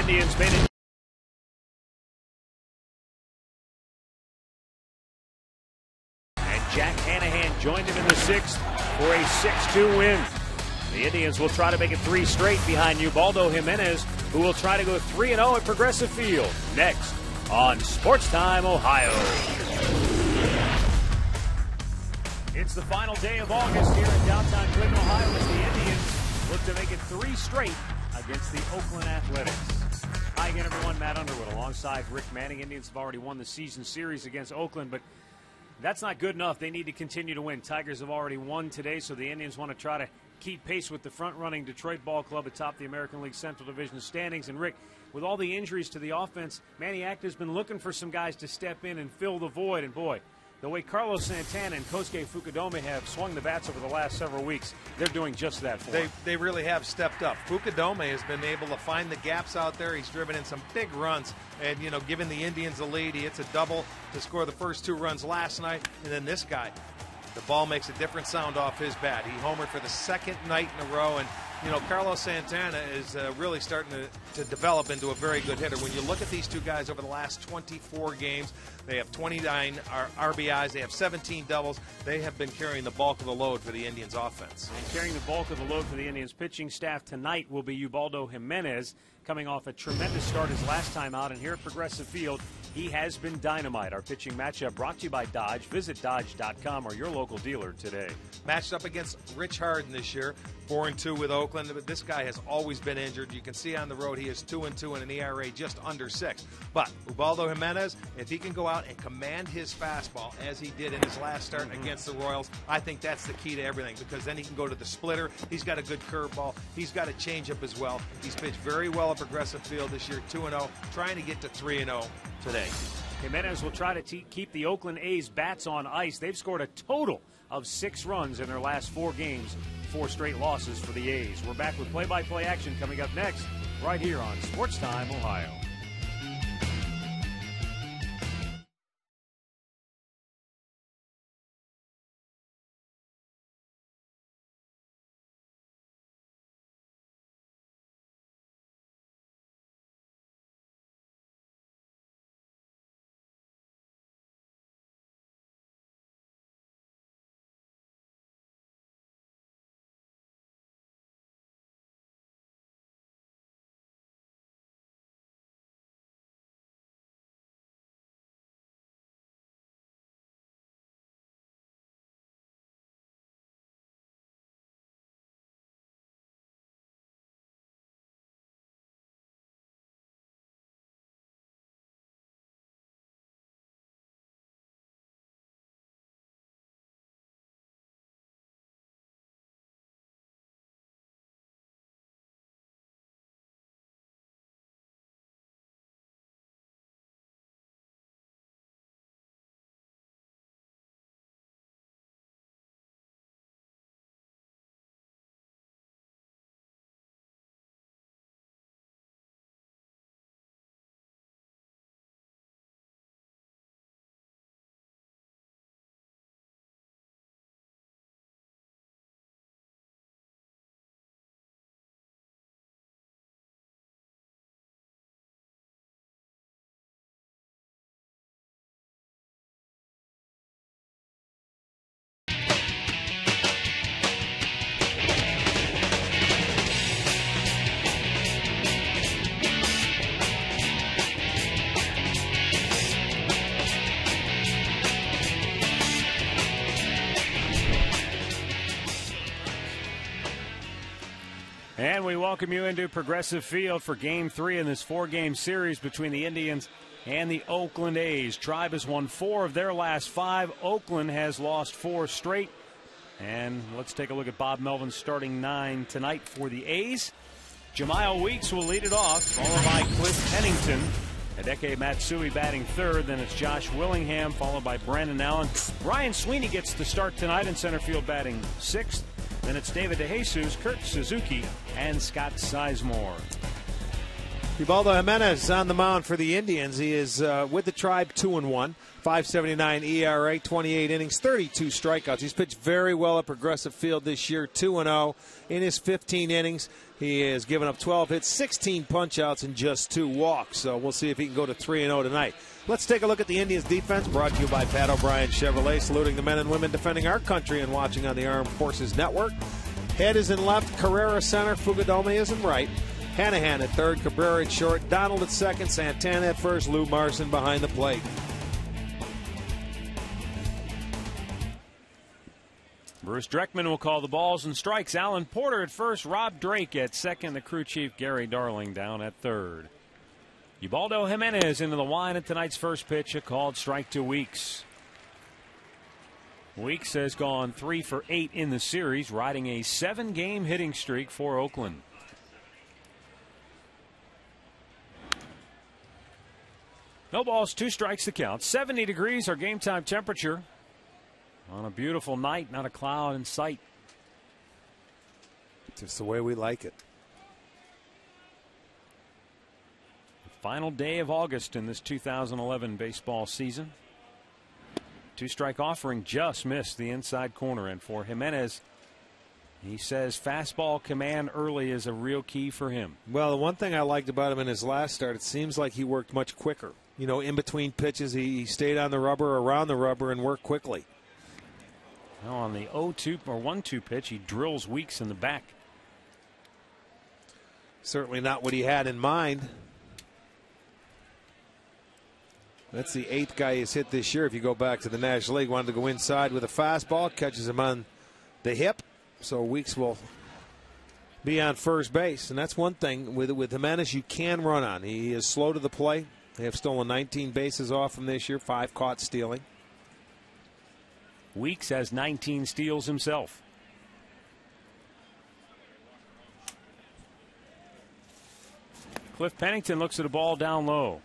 Indians made it. And Jack Hanahan joined him in the sixth for a 6-2 win. The Indians will try to make it 3 straight behind Ubaldo Jimenez, who will try to go 3-0 at Progressive Field. Next on Sports Time Ohio. It's the final day of August here in downtown Cleveland, Ohio, as the Indians look to make it 3 straight against the Oakland Athletics. Hi again, everyone. Matt Underwood alongside Rick Manning. Indians have already won the season series against Oakland, but that's not good enough. They need to continue to win. Tigers have already won today, so the Indians want to try to keep pace with the front-running Detroit Ball Club atop the American League Central Division standings. And, Rick, with all the injuries to the offense, Manny Acta's been looking for some guys to step in and fill the void. And, boy, the way Carlos Santana and Kosuke Fukudome have swung the bats over the last several weeks, they're doing just that for them. They really have stepped up. Fukudome has been able to find the gaps out there. He's driven in some big runs and, giving the Indians a lead. He hits a double to score the first 2 runs last night. And then this guy, the ball makes a different sound off his bat. He homered for the 2nd night in a row. And, Carlos Santana is really starting to develop into a very good hitter. When you look at these 2 guys over the last 24 games, they have 29 RBIs. They have 17 doubles. They have been carrying the bulk of the load for the Indians offense. And carrying the bulk of the load for the Indians pitching staff tonight will be Ubaldo Jimenez, coming off a tremendous start his last time out. And here at Progressive Field, he has been dynamite. Our pitching matchup brought to you by Dodge. Visit Dodge.com or your local dealer today. Matched up against Rich Harden this year, 4-2 with Oakland. But this guy has always been injured. You can see on the road he is 2-2 and an ERA just under 6. But Ubaldo Jimenez, if he can go out and command his fastball as he did in his last start against the Royals, I think that's the key to everything, because then he can go to the splitter. He's got a good curveball. He's got a changeup as well. He's pitched very well at Progressive Field this year, 2-0, trying to get to 3-0 today. Jimenez will try to keep the Oakland A's bats on ice. They've scored a total of 6 runs in their last 4 games, 4 straight losses for the A's. We're back with play-by-play action coming up next, right here on Sports Time Ohio. And we welcome you into Progressive Field for Game 3 in this 4-game series between the Indians and the Oakland A's. Tribe has won 4 of their last 5. Oakland has lost 4 straight. And let's take a look at Bob Melvin's starting 9 tonight for the A's. Jamiel Weeks will lead it off, followed by Cliff Pennington. Hideki Matsui batting 3rd. Then it's Josh Willingham, followed by Brandon Allen. Brian Sweeney gets the start tonight in center field, batting 6th. Then it's David DeJesus, Kurt Suzuki, and Scott Sizemore. Ubaldo Jimenez on the mound for the Indians. He is with the Tribe 2-1, 5.79 ERA, 28 innings, 32 strikeouts. He's pitched very well at Progressive Field this year, 2-0 in his 15 innings. He has given up 12 hits, 16 punch-outs, and just 2 walks. So we'll see if he can go to 3-0 tonight. Let's take a look at the Indians' defense, brought to you by Pat O'Brien Chevrolet, saluting the men and women defending our country and watching on the Armed Forces Network. Head is in left, Carrera center, Fugudome is in right. Hanahan at third, Cabrera at short, Donald at second, Santana at first, Lou Marson behind the plate. Bruce Dreckman will call the balls and strikes. Alan Porter at first, Rob Drake at second, the crew chief Gary Darling down at third. Ubaldo Jimenez into the line at tonight's first pitch, a called strike to Weeks. Weeks has gone 3 for 8 in the series, riding a 7-game hitting streak for Oakland. No balls, 2 strikes to count. 70 degrees our game time temperature. On a beautiful night, not a cloud in sight. Just the way we like it. The final day of August in this 2011 baseball season. 2-strike offering just missed the inside corner. And for Jimenez, he says fastball command early is a real key for him. Well, the one thing I liked about him in his last start, it seems like he worked much quicker. You know, in between pitches, he stayed on the rubber, around the rubber, and worked quickly. Now on the 0-2 or 1-2 pitch, he drills Weeks in the back. Certainly not what he had in mind. That's the 8th guy he's hit this year. If you go back to the National League, wanted to go inside with a fastball, catches him on the hip. So Weeks will be on first base. And that's one thing with Jimenez you can run on. He is slow to the plate. They have stolen 19 bases off him this year, 5 caught stealing. Weeks has 19 steals himself. Cliff Pennington looks at a ball down low.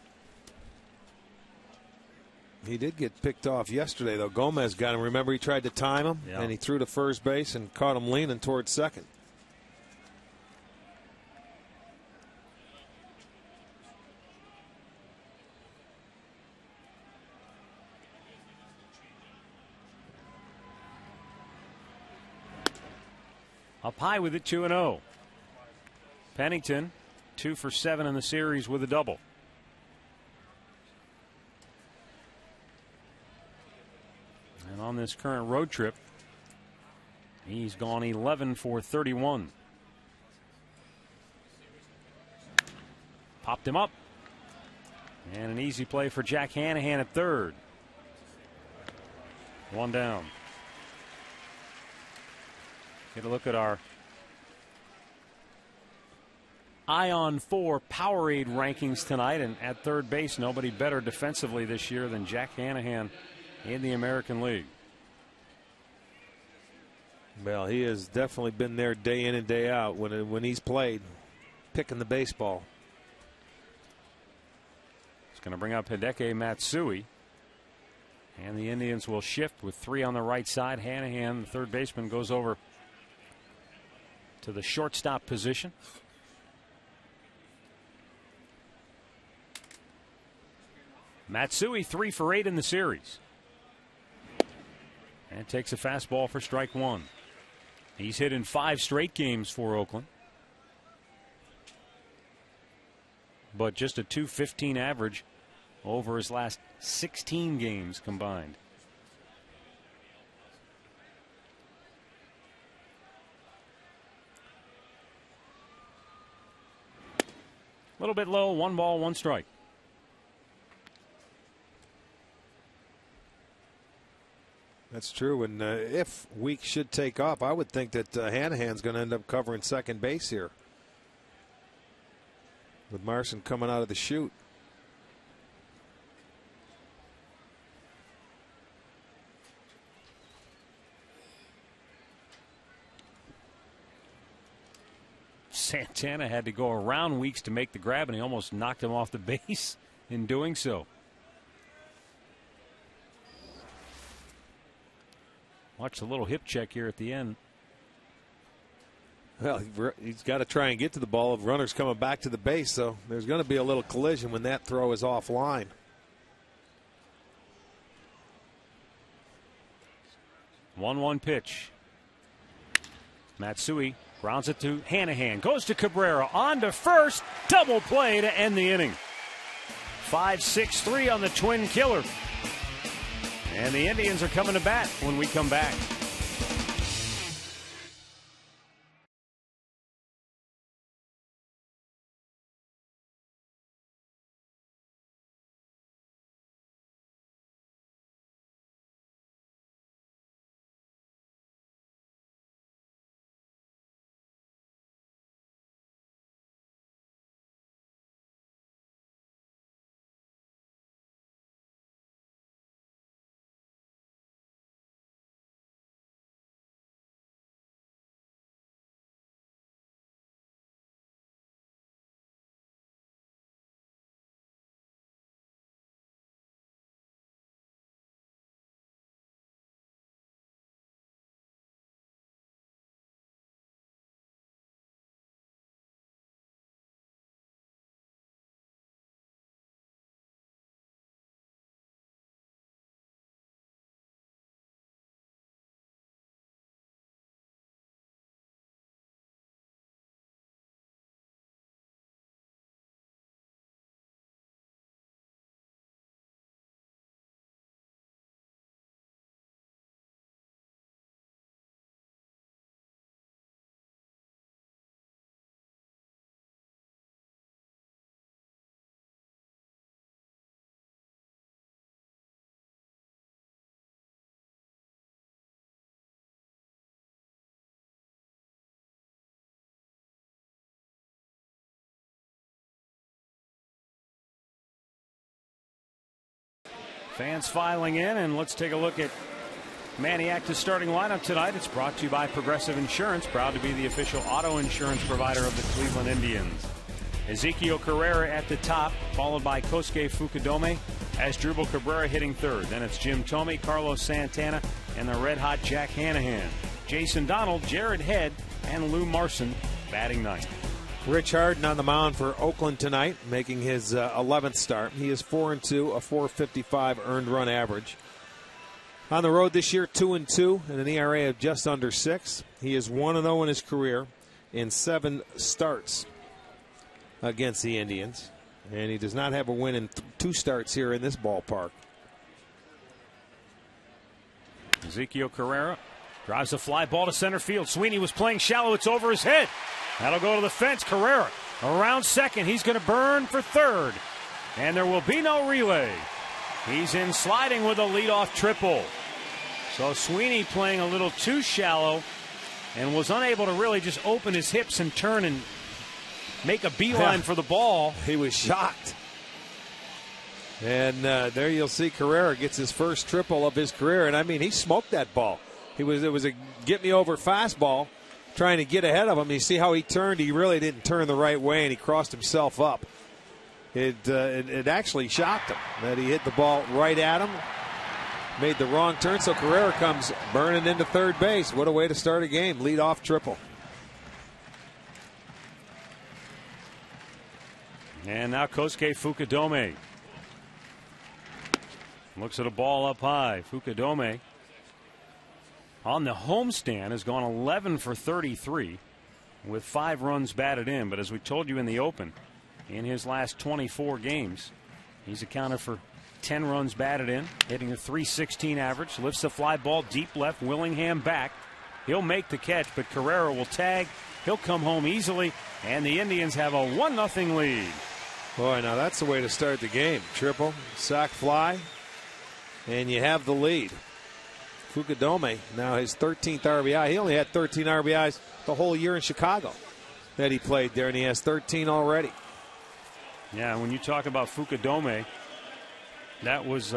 He did get picked off yesterday, though. Gomez got him. Remember, he tried to time him, yeah, and he threw to first base and caught him leaning towards second. Up high with it, 2-0. Pennington, 2 for 7 in the series with a double. And on this current road trip, he's gone 11 for 31. Popped him up. And an easy play for Jack Hanahan at third. 1 down. Get a look at our Ion 4 Powerade rankings tonight. And at third base, nobody better defensively this year than Jack Hanahan in the American League. Well, he has definitely been there day in and day out when he's played, picking the baseball. It's going to bring up Hideki Matsui. And the Indians will shift with 3 on the right side. Hanahan, the third baseman, goes over to the shortstop position. Matsui 3 for 8 in the series. And takes a fastball for strike 1. He's hit in 5 straight games for Oakland. But just a .215 average over his last 16 games combined. A little bit low, 1 ball, 1 strike. That's true, and if Weeks should take off, I would think that Hanahan's going to end up covering second base here, with Marson coming out of the chute. Santana had to go around Weeks to make the grab, and he almost knocked him off the base in doing so. Watch the little hip check here at the end. Well, he's got to try and get to the ball if runners coming back to the base, so there's going to be a little collision when that throw is offline. One pitch. Matsui grounds it to Hanahan. Goes to Cabrera. On to first. Double play to end the inning. 5-6-3 on the twin killer. And the Indians are coming to bat when we come back. Fans filing in, and let's take a look at Maniac's starting lineup tonight. It's brought to you by Progressive Insurance, proud to be the official auto insurance provider of the Cleveland Indians. Ezekiel Carrera at the top, followed by Kosuke Fukudome, Asdrubal Cabrera hitting third. Then it's Jim Thome, Carlos Santana, and the red-hot Jack Hanahan. Jason Donald, Jared Head, and Lou Marson batting ninth. Rich Harden on the mound for Oakland tonight, making his 11th start. He is 4-2, a .455 earned run average. On the road this year, 2-2, and an ERA of just under 6. He is 1-0 in his career in 7 starts against the Indians, and he does not have a win in 2 starts here in this ballpark. Ezekiel Carrera drives a fly ball to center field. Sweeney was playing shallow. It's over his head. That'll go to the fence. Carrera around second. He's going to burn for third. And there will be no relay. He's in sliding with a leadoff triple. So Sweeney playing a little too shallow and was unable to really just open his hips and turn and make a beeline for the ball. He was shocked. And there you'll see Carrera gets his first triple of his career. And I mean, he smoked that ball. It was a get me over fastball, trying to get ahead of him. You see how he turned? He really didn't turn the right way, and he crossed himself up. It actually shocked him that he hit the ball right at him, made the wrong turn. So Carrera comes burning into third base. What a way to start a game! Lead-off triple. And now Kosuke Fukudome looks at a ball up high. Fukudome on the homestand has gone 11 for 33 with 5 runs batted in. But as we told you in the open, in his last 24 games, he's accounted for 10 runs batted in, hitting a .316 average. Lifts the fly ball deep left, Willingham back. He'll make the catch, but Carrera will tag. He'll come home easily, and the Indians have a 1-0 lead. Boy, now that's the way to start the game. Triple, sac fly, and you have the lead. Fukudome now his 13th RBI. He only had 13 RBIs the whole year in Chicago that he played there, and he has 13 already. Yeah, when you talk about Fukudome, that was,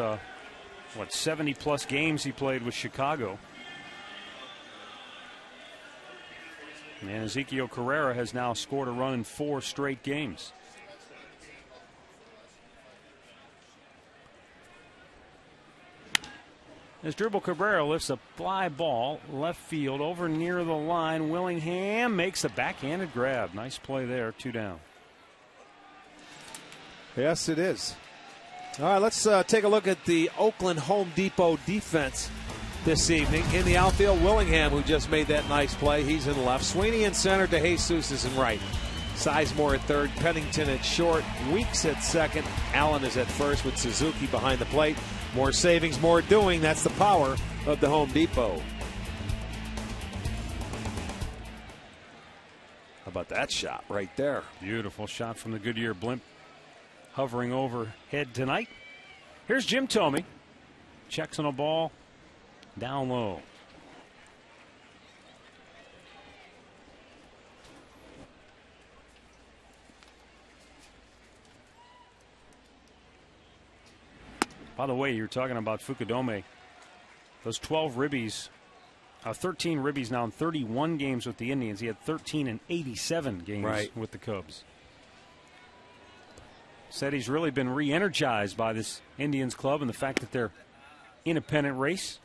70-plus games he played with Chicago. And Ezekiel Carrera has now scored a run in 4 straight games. Dribble Cabrera lifts a fly ball left field over near the line. Willingham makes a backhanded grab. Nice play there. 2 down. Yes, it is. All right, let's take a look at the Oakland Home Depot defense this evening. In the outfield, Willingham, who just made that nice play. He's in left. Sweeney in center. DeJesus is in right. Sizemore at third. Pennington at short. Weeks at second. Allen is at first with Suzuki behind the plate. More savings, more doing. That's the power of the Home Depot. How about that shot right there? Beautiful shot from the Goodyear blimp. Hovering overhead tonight. Here's Jim Thome. Checks on a ball down low. By the way, you're talking about Fukudome. Those 12 ribbies, 13 ribbies now in 31 games with the Indians. He had 13 in 87 games with the Cubs. Said he's really been re-energized by this Indians club and the fact that they're in a pennant race.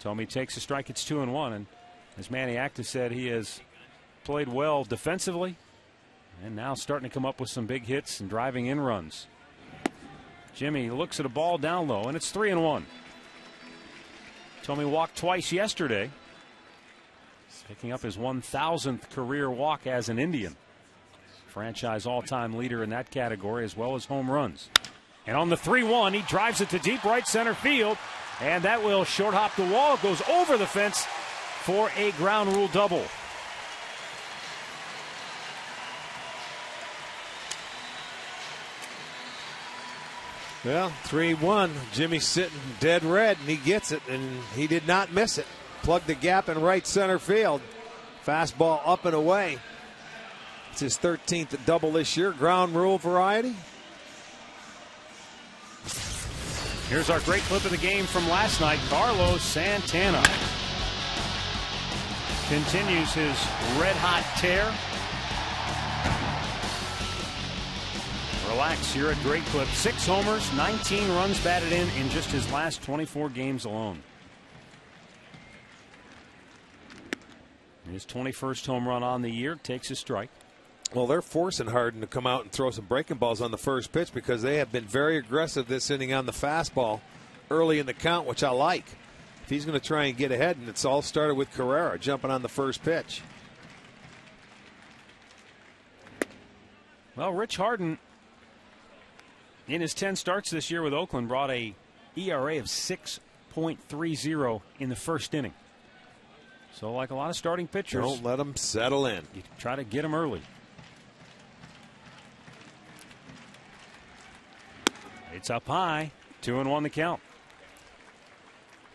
Thome takes a strike. It's 2-1. And as Manny Acta said, he has played well defensively and now starting to come up with some big hits and driving in runs. Jimmy looks at a ball down low, and it's 3-1. Thome walked twice yesterday, picking up his 1,000th career walk as an Indian. Franchise all-time leader in that category, as well as home runs. And on the 3-1, he drives it to deep right center field, and that will short hop the wall. It goes over the fence for a ground rule double. Well, 3-1. Jimmy's sitting dead red, and he gets it, and he did not miss it. Plugged the gap in right center field. Fastball up and away. It's his 13th double this year. Ground rule variety. Here's our great clip of the game from last night. Carlos Santana continues his red-hot tear. Relax, you're a great clip. 6 homers, 19 runs batted in just his last 24 games alone. His 21st home run on the year, takes a strike. Well, they're forcing Harden to come out and throw some breaking balls on the first pitch because they have been very aggressive this inning on the fastball early in the count, which I like. If he's going to try and get ahead, and it's all started with Carrera jumping on the first pitch. Well, Rich Harden, in his 10 starts this year with Oakland, brought a ERA of 6.30 in the first inning. So like a lot of starting pitchers, don't let them settle in. You try to get them early. It's up high. 2-1 the count.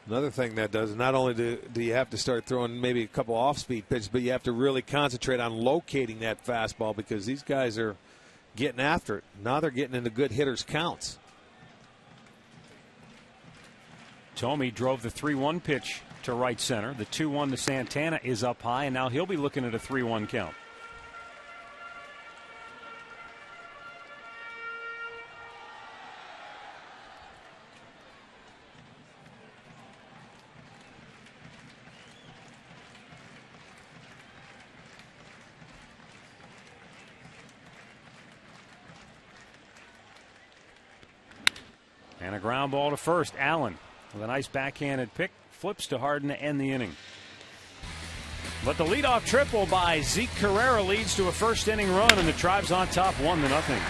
Another thing that does, not only do you have to start throwing maybe a couple off-speed pitches, but you have to really concentrate on locating that fastball because these guys are getting after it. Now they're getting into good hitters' counts. Thome drove the 3-1 pitch to right center. The 2-1 to Santana is up high, and now he'll be looking at a 3-1 count. And a ground ball to first. Allen with a nice backhanded pick. Flips to Harden to end the inning. But the leadoff triple by Zeke Carrera leads to a first inning run, and the Tribe's on top 1-0.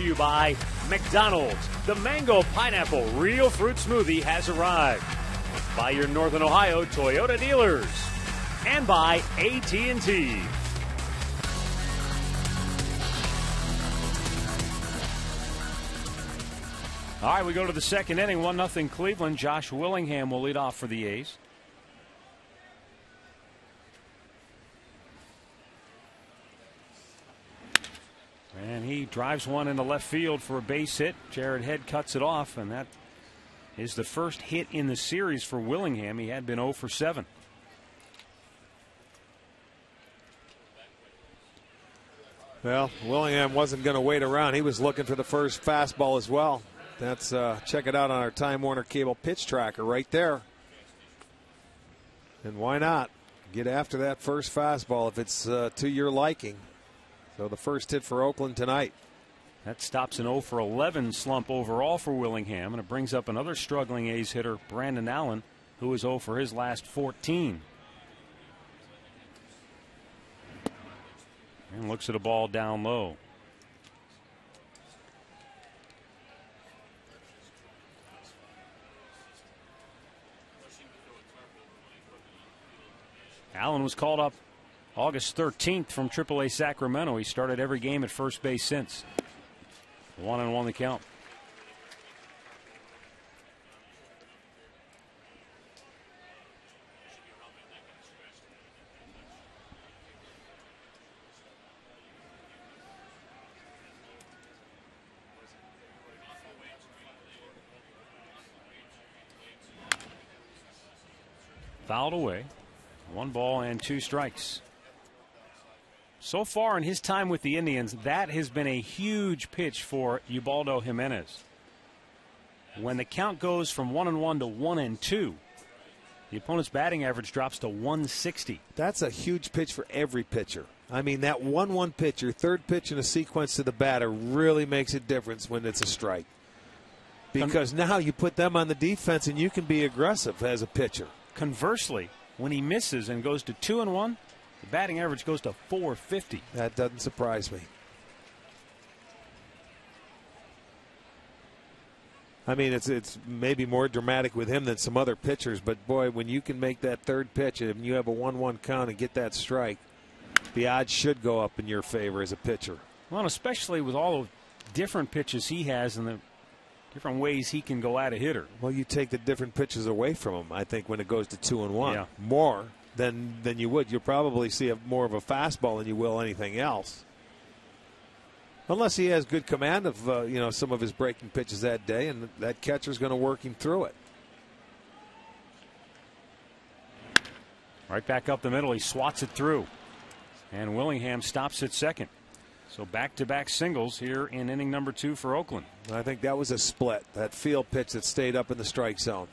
you by McDonald's. The Mango Pineapple Real Fruit Smoothie has arrived. By your Northern Ohio Toyota dealers. And by AT&T. All right, we go to the second inning. 1-0 Cleveland. Josh Willingham will lead off for the A's. And he drives one into left field for a base hit. Jared Head cuts it off, and that is the first hit in the series for Willingham. He had been 0 for 7. Well, Willingham wasn't going to wait around. He was looking for the first fastball as well. That's check it out on our Time Warner Cable pitch tracker right there. And why not get after that first fastball if it's to your liking? So the first hit for Oakland tonight. That stops an 0 for 11 slump overall for Willingham, and it brings up another struggling A's hitter, Brandon Allen, who is 0 for his last 14. And looks at a ball down low. Allen was called up August 13th from AAA Sacramento. He started every game at first base since. 1-1 the count. Fouled away. 1 ball and 2 strikes. So far in his time with the Indians, that has been a huge pitch for Ubaldo Jimenez. When the count goes from 1-1 to 1-2, the opponent's batting average drops to 160. That's a huge pitch for every pitcher. I mean, that 1-1 pitch, your third pitch in a sequence to the batter, really makes a difference when it's a strike. Because now you put them on the defense and you can be aggressive as a pitcher. Conversely, when he misses and goes to 2-1, the batting average goes to 450. That doesn't surprise me. I mean, it's maybe more dramatic with him than some other pitchers, but boy, when you can make that third pitch and you have a 1-1 count and get that strike, the odds should go up in your favor as a pitcher. Well, especially with all the different pitches he has and the different ways he can go at a hitter. Well, you take the different pitches away from him, I think, when it goes to 2-1. Yeah. More than you would. You'll probably see more of a fastball than you will anything else. Unless he has good command of some of his breaking pitches that day, and that catcher's going to work him through it. Right back up the middle, he swats it through. And Willingham stops at second. So back-to-back singles here in inning number 2 for Oakland. I think that was a split, that field pitch that stayed up in the strike zone.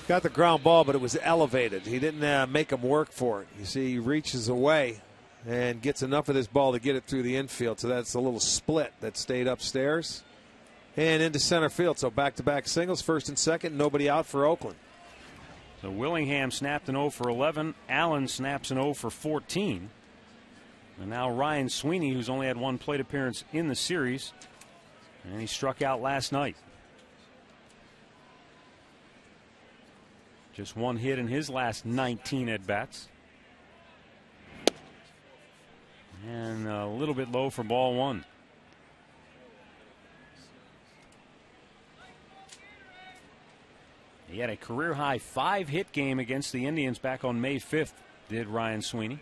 Got the ground ball, but it was elevated. He didn't make him work for it. You see, he reaches away and gets enough of this ball to get it through the infield. So that's a little split that stayed upstairs and into center field. So back-to-back singles, first and second, nobody out for Oakland. So Willingham snapped an 0 for 11. Allen snaps an 0 for 14. And now Ryan Sweeney, who's only had 1 plate appearance in the series, and he struck out last night. Just 1 hit in his last 19 at-bats. And a little bit low for ball 1. He had a career-high 5-hit game against the Indians back on May 5th, did Ryan Sweeney.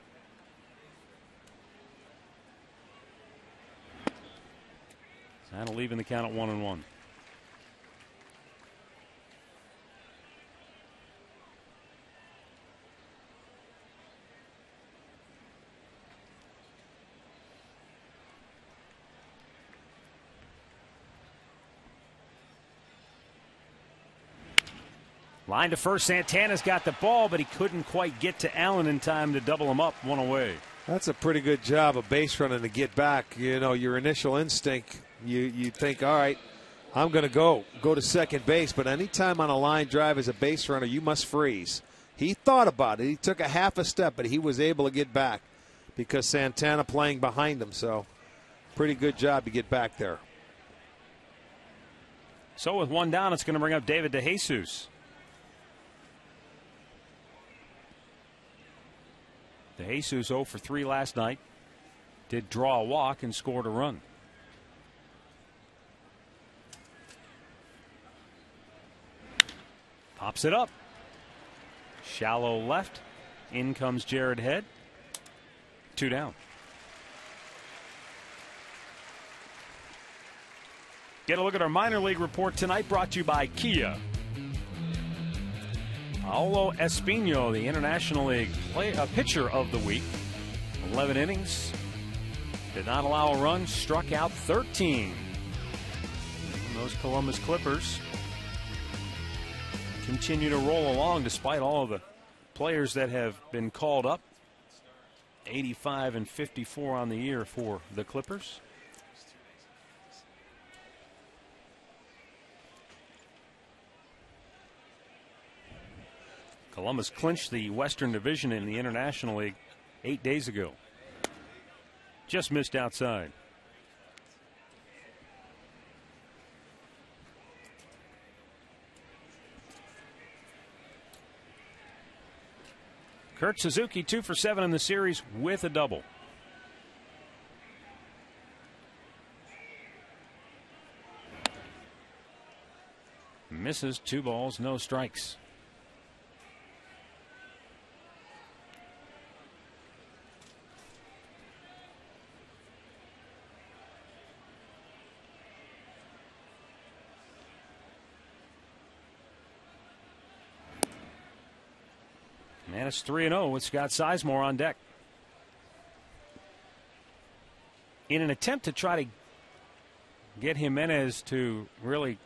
That'll leave in the count at 1-1. Line to first. Santana's got the ball, but he couldn't quite get to Allen in time to double him up. 1 away. That's a pretty good job of base running to get back. You know, your initial instinct, you think, all right, I'm going to go to second base. But anytime on a line drive as a base runner, you must freeze. He thought about it. He took a half a step, but he was able to get back because Santana playing behind him. So pretty good job to get back there. So with one down, it's going to bring up David DeJesus. DeJesus 0 for 3 last night. Did draw a walk and scored a run. Pops it up. Shallow left. In comes Jared Head. 2 down. Get a look at our minor league report tonight, brought to you by Kia. Paolo Espino, the International League pitcher of the week. 11 innings. Did not allow a run. Struck out 13. And those Columbus Clippers continue to roll along despite all of the players that have been called up. 85 and 54 on the year for the Clippers. Columbus clinched the Western Division in the International League 8 days ago. Just missed outside. Kurt Suzuki 2 for 7 in the series with a double. Misses, 2 balls, no strikes. And it's 3-0 with Scott Sizemore on deck. In an attempt to try to get Jimenez to really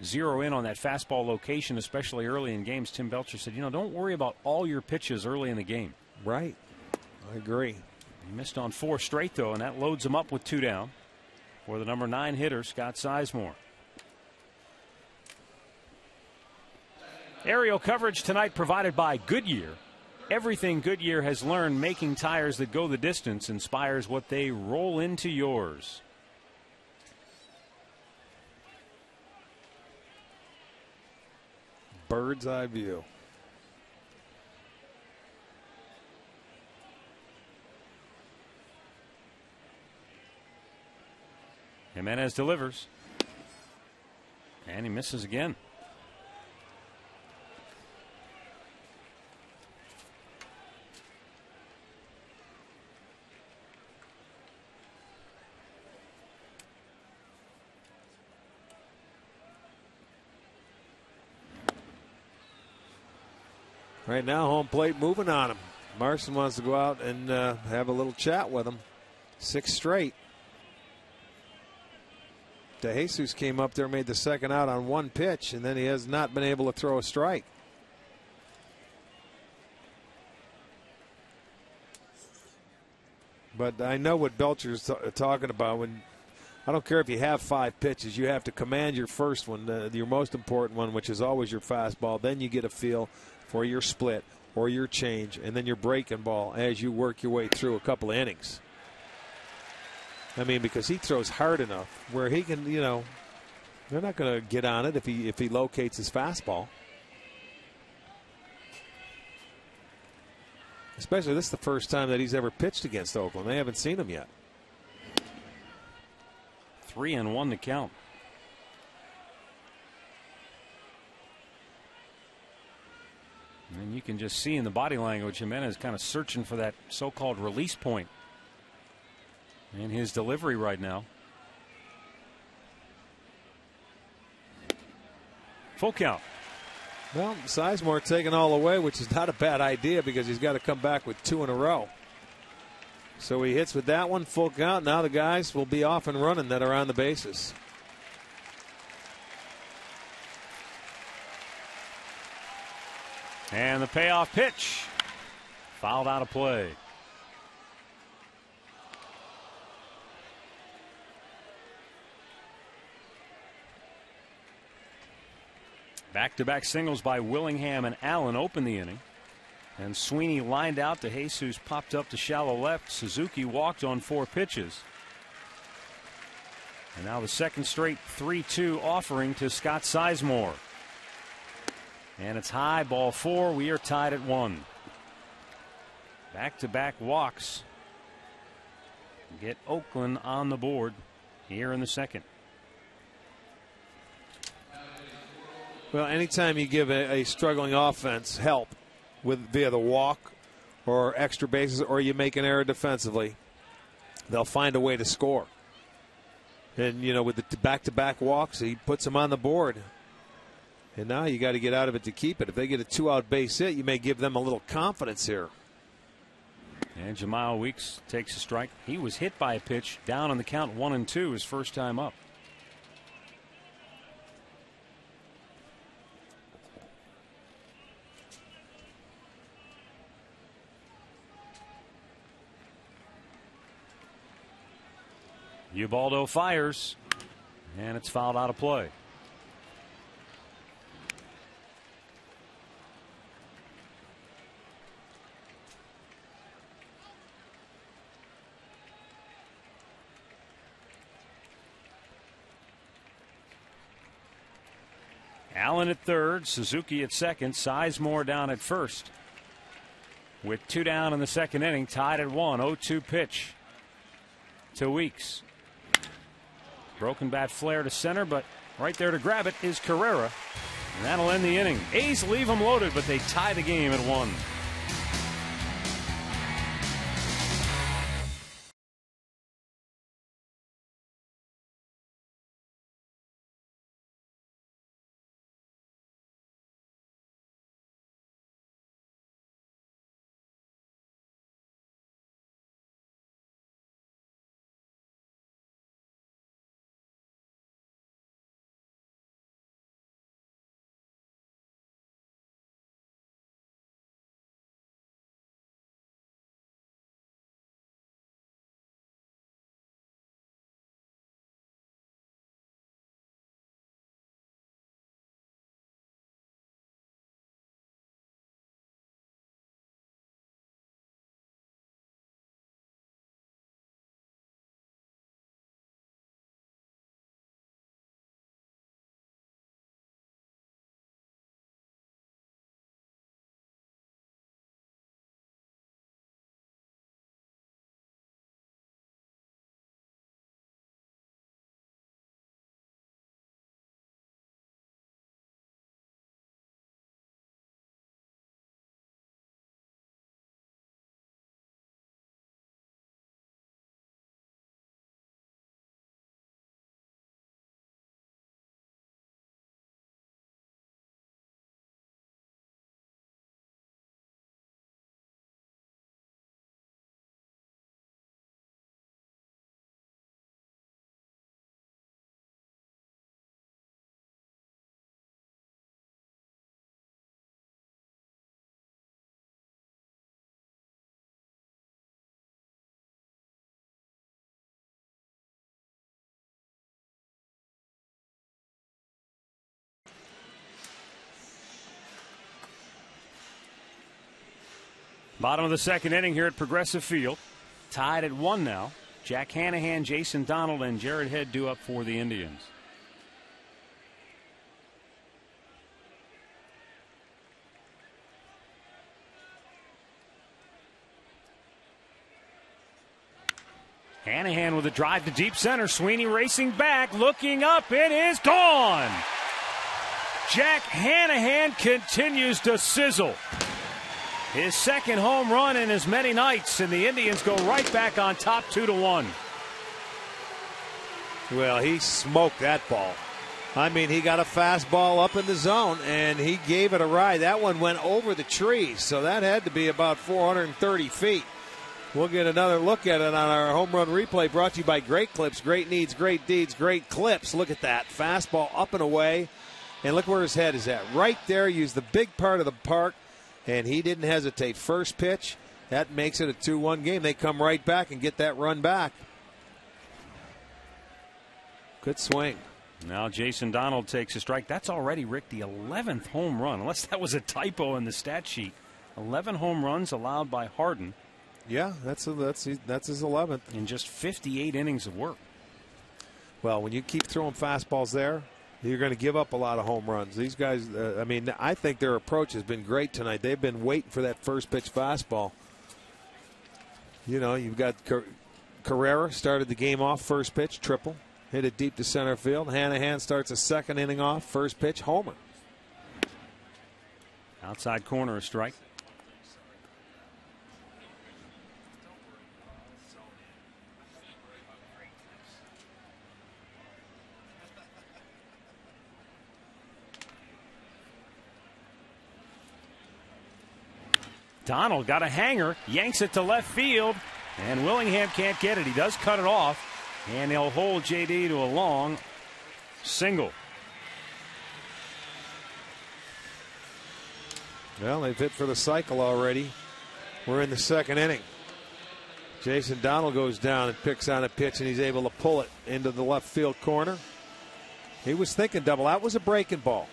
zero in on that fastball location, especially early in games, Tim Belcher said, don't worry about all your pitches early in the game. Right. I agree. He missed on 4 straight, though, and that loads him up with 2 down for the number 9 hitter, Scott Sizemore. Aerial coverage tonight provided by Goodyear. Everything Goodyear has learned making tires that go the distance inspires what they roll into yours. Bird's eye view. Jimenez delivers. And he misses again. Right now, home plate moving on him. Marson wants to go out and have a little chat with him. 6 straight. DeJesus came up there, made the second out on 1 pitch, and then he has not been able to throw a strike. But I know what Belcher's talking about. When I don't care if you have 5 pitches, you have to command your first one, your most important one, which is always your fastball. Then you get a feel for your split or your change, and then your breaking ball as you work your way through a couple of innings. I mean, because he throws hard enough where he can, they're not going to get on it if he locates his fastball. Especially this is the first time that he's ever pitched against Oakland. They haven't seen him yet. 3-1 to count. And you can just see in the body language, Jimenez kind of searching for that so-called release point in his delivery right now. Full count. Well, Sizemore taking all away, which is not a bad idea because he's got to come back with 2 in a row. So he hits with that one, full count. Now the guys will be off and running that are on the bases. And the payoff pitch. Fouled out of play. Back-to-back singles by Willingham and Allen open the inning. And Sweeney lined out to Jesus, popped up to shallow left. Suzuki walked on 4 pitches. And now the second straight 3-2 offering to Scott Sizemore. And it's high, ball 4. We are tied at 1. Back-to-back walks get Oakland on the board here in the second. Well, anytime you give a struggling offense help via the walk or extra bases, or you make an error defensively, they'll find a way to score. And, you know, with the back-to-back walks, he puts them on the board. And now you got to get out of it to keep it. If they get a 2-out base hit, you may give them a little confidence here. And Jamal Weeks takes a strike. He was hit by a pitch down on the count 1-2 his first time up. Ubaldo fires, and it's fouled out of play. Allen at third, Suzuki at second, Sizemore down at first. With 2 down in the second inning, tied at 1. 0-2 pitch to Weeks. Broken bat flare to center, but right there to grab it is Carrera. And that'll end the inning. A's leave them loaded, but they tie the game at 1. Bottom of the second inning here at Progressive Field. Tied at 1 now. Jack Hanahan, Jason Donald, and Jared Head due up for the Indians. Hanahan with a drive to deep center. Sweeney racing back, looking up. It is gone. Jack Hanahan continues to sizzle. His second home run in as many nights, and the Indians go right back on top 2-1. Well, he smoked that ball. I mean, he got a fastball up in the zone, and he gave it a ride. That one went over the trees, so that had to be about 430 feet. We'll get another look at it on our home run replay, brought to you by Great Clips. Great needs, great deeds, great clips. Look at that. Fastball up and away, and look where his head is at. Right there, used the big part of the park. And he didn't hesitate. First pitch, that makes it a 2-1 game. They come right back and get that run back. Good swing. Now Jason Donald takes a strike. That's already, Rick, the 11th home run, unless that was a typo in the stat sheet. 11 home runs allowed by Harden. Yeah, that's his 11th. In just 58 innings of work. Well, when you keep throwing fastballs there, you're going to give up a lot of home runs. These guys, I mean, I think their approach has been great tonight. They've been waiting for that first pitch fastball. You know, you've got Carrera started the game off, first pitch, triple. Hit it deep to center field. Hanahan starts a second inning off, first pitch, homer. Outside corner, a strike. Donald got a hanger, yanks it to left field, and Willingham can't get it. He does cut it off, and he'll hold JD to a long single. Well, they've hit for the cycle already. We're in the second inning. Jason Donald goes down and picks on a pitch, and he's able to pull it into the left field corner. He was thinking double. That was a breaking ball.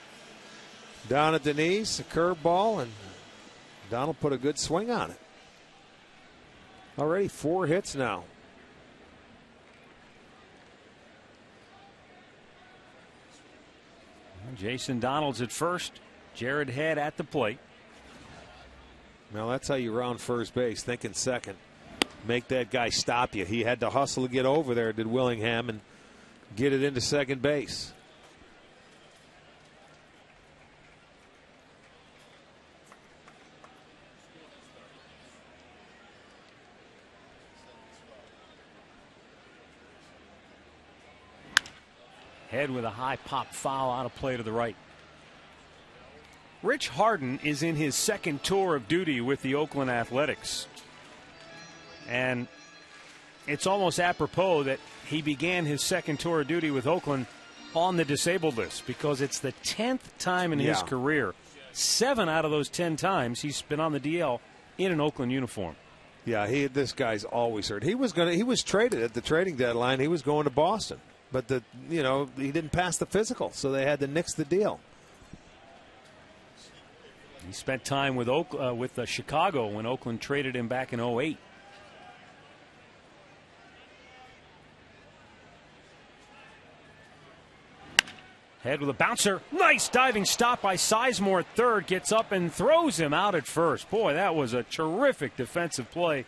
Down at the knees, a curveball, and Donald put a good swing on it. Already 4 hits now. Jason Donald's at first. Jared Head at the plate. Well, that's how you round first base, thinking second. Make that guy stop you. He had to hustle to get over there, did Willingham, and get it into second base. Head with a high pop foul out of play to the right. Rich Harden is in his second tour of duty with the Oakland Athletics. And it's almost apropos that he began his second tour of duty with Oakland on the disabled list, because it's the 10th time in his career. 7 out of those 10 times he's been on the DL in an Oakland uniform. Yeah, this guy's always hurt. He was traded at the trading deadline. He was going to Boston. But he didn't pass the physical, so they had to nix the deal. He spent time with Chicago when Oakland traded him back in 2008. Head with a bouncer. Nice diving stop by Sizemore at third. Gets up and throws him out at first. Boy, that was a terrific defensive play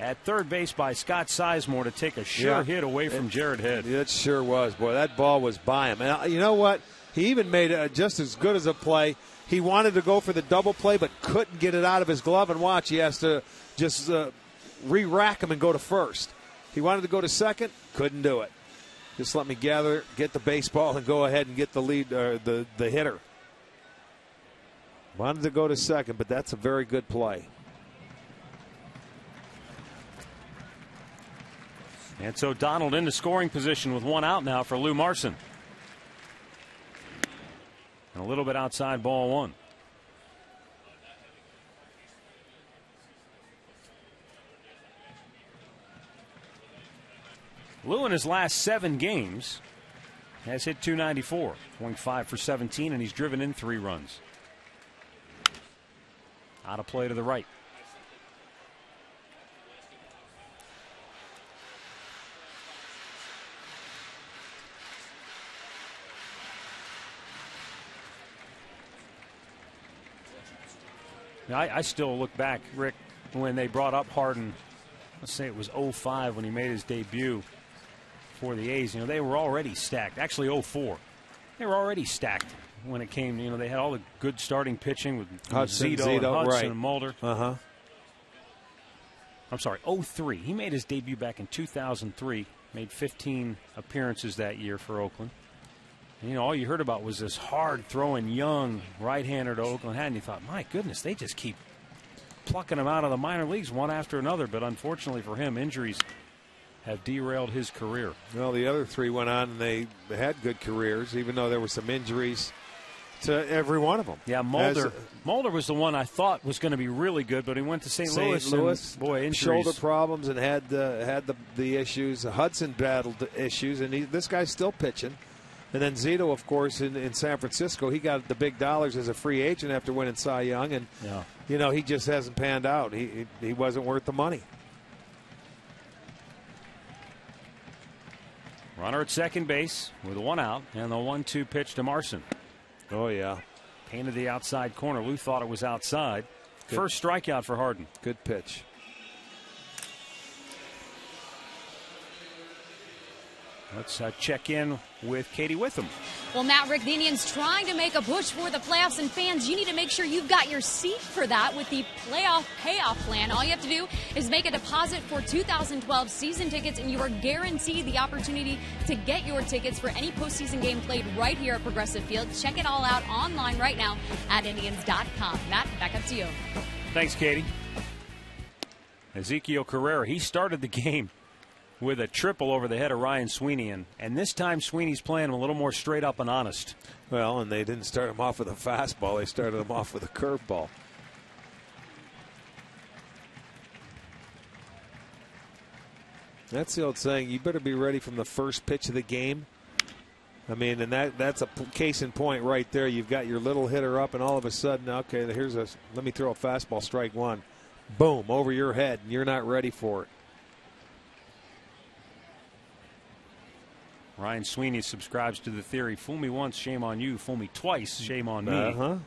at third base by Scott Sizemore to take a hit away from Jared Head. It sure was. Boy, that ball was by him. And you know what? He even made just as good as a play. He wanted to go for the double play, but couldn't get it out of his glove. And watch, he has to just re-rack him and go to first. He wanted to go to second, couldn't do it. Just let me get the baseball and go ahead and get the lead, the hitter. Wanted to go to second, but that's a very good play. And so Donald into scoring position with 1 out now for Lou Marson. And a little bit outside, ball 1. Lou in his last 7 games has hit .294, going 5 for 17, and he's driven in 3 runs. Out of play to the right. I still look back, Rick, when they brought up Harden. Let's say it was 05 when he made his debut for the A's. They were already stacked. Actually, 04. They were already stacked when it came. They had all the good starting pitching with Hudson and Mulder. Uh-huh. I'm sorry, 03. He made his debut back in 2003. Made 15 appearances that year for Oakland. And, all you heard about was this hard-throwing young right-hander to Oakland had, and you thought, my goodness, they just keep plucking him out of the minor leagues one after another. But unfortunately for him, injuries have derailed his career. Well, the other 3 went on, and they had good careers, even though there were some injuries to every one of them. Yeah, Mulder was the one I thought was going to be really good, but he went to St. Louis. Boy, injuries. Shoulder problems and had the issues. Hudson battled issues, and this guy's still pitching. And then Zito, of course, in San Francisco, he got the big dollars as a free agent after winning Cy Young, and he just hasn't panned out. He wasn't worth the money. Runner at second base with 1 out, and the 1-2 pitch to Marson. Oh, yeah. Painted the outside corner. Lou thought it was outside. Good. First strikeout for Harden. Good pitch. Let's check in with Katie Witham. Well, Matt, Rick, the Indians trying to make a push for the playoffs, and fans, you need to make sure you've got your seat for that with the playoff payoff plan. All you have to do is make a deposit for 2012 season tickets, and you are guaranteed the opportunity to get your tickets for any postseason game played right here at Progressive Field. Check it all out online right now at Indians.com. Matt, back up to you. Thanks, Katie. Ezekiel Carrera, he started the game with a triple over the head of Ryan Sweeney, and this time Sweeney's playing a little more straight up and honest. Well, and they didn't start him off with a fastball. They started him off with a curveball. That's the old saying, you better be ready from the first pitch of the game. I mean, and that's a case in point right there. You've got your little hitter up, and all of a sudden, okay, let me throw a fastball, strike one. Boom, over your head, and you're not ready for it. Ryan Sweeney subscribes to the theory, fool me once, shame on you. Fool me twice, shame on me.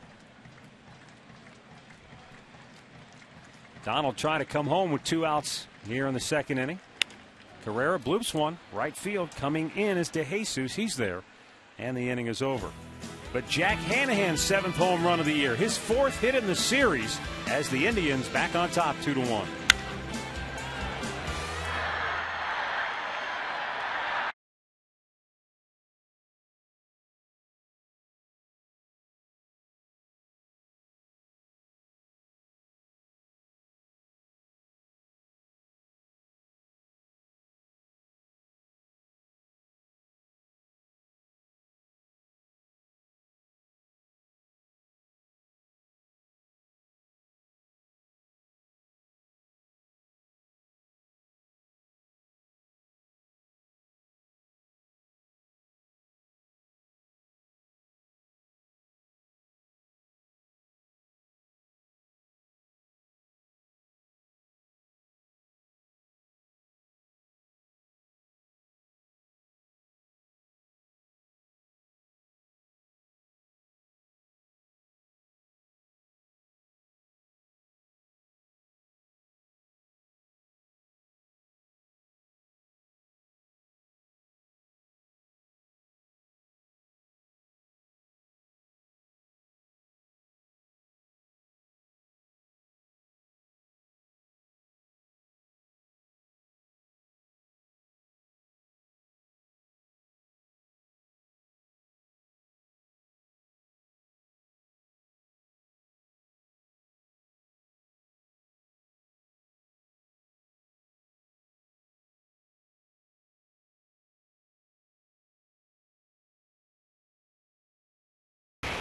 Donald trying to come home with 2 outs here in the second inning. Carrera bloops one. Right field coming in is DeJesus. He's there. And the inning is over. But Jack Hanahan's 7th home run of the year. His 4th hit in the series as the Indians back on top 2-1.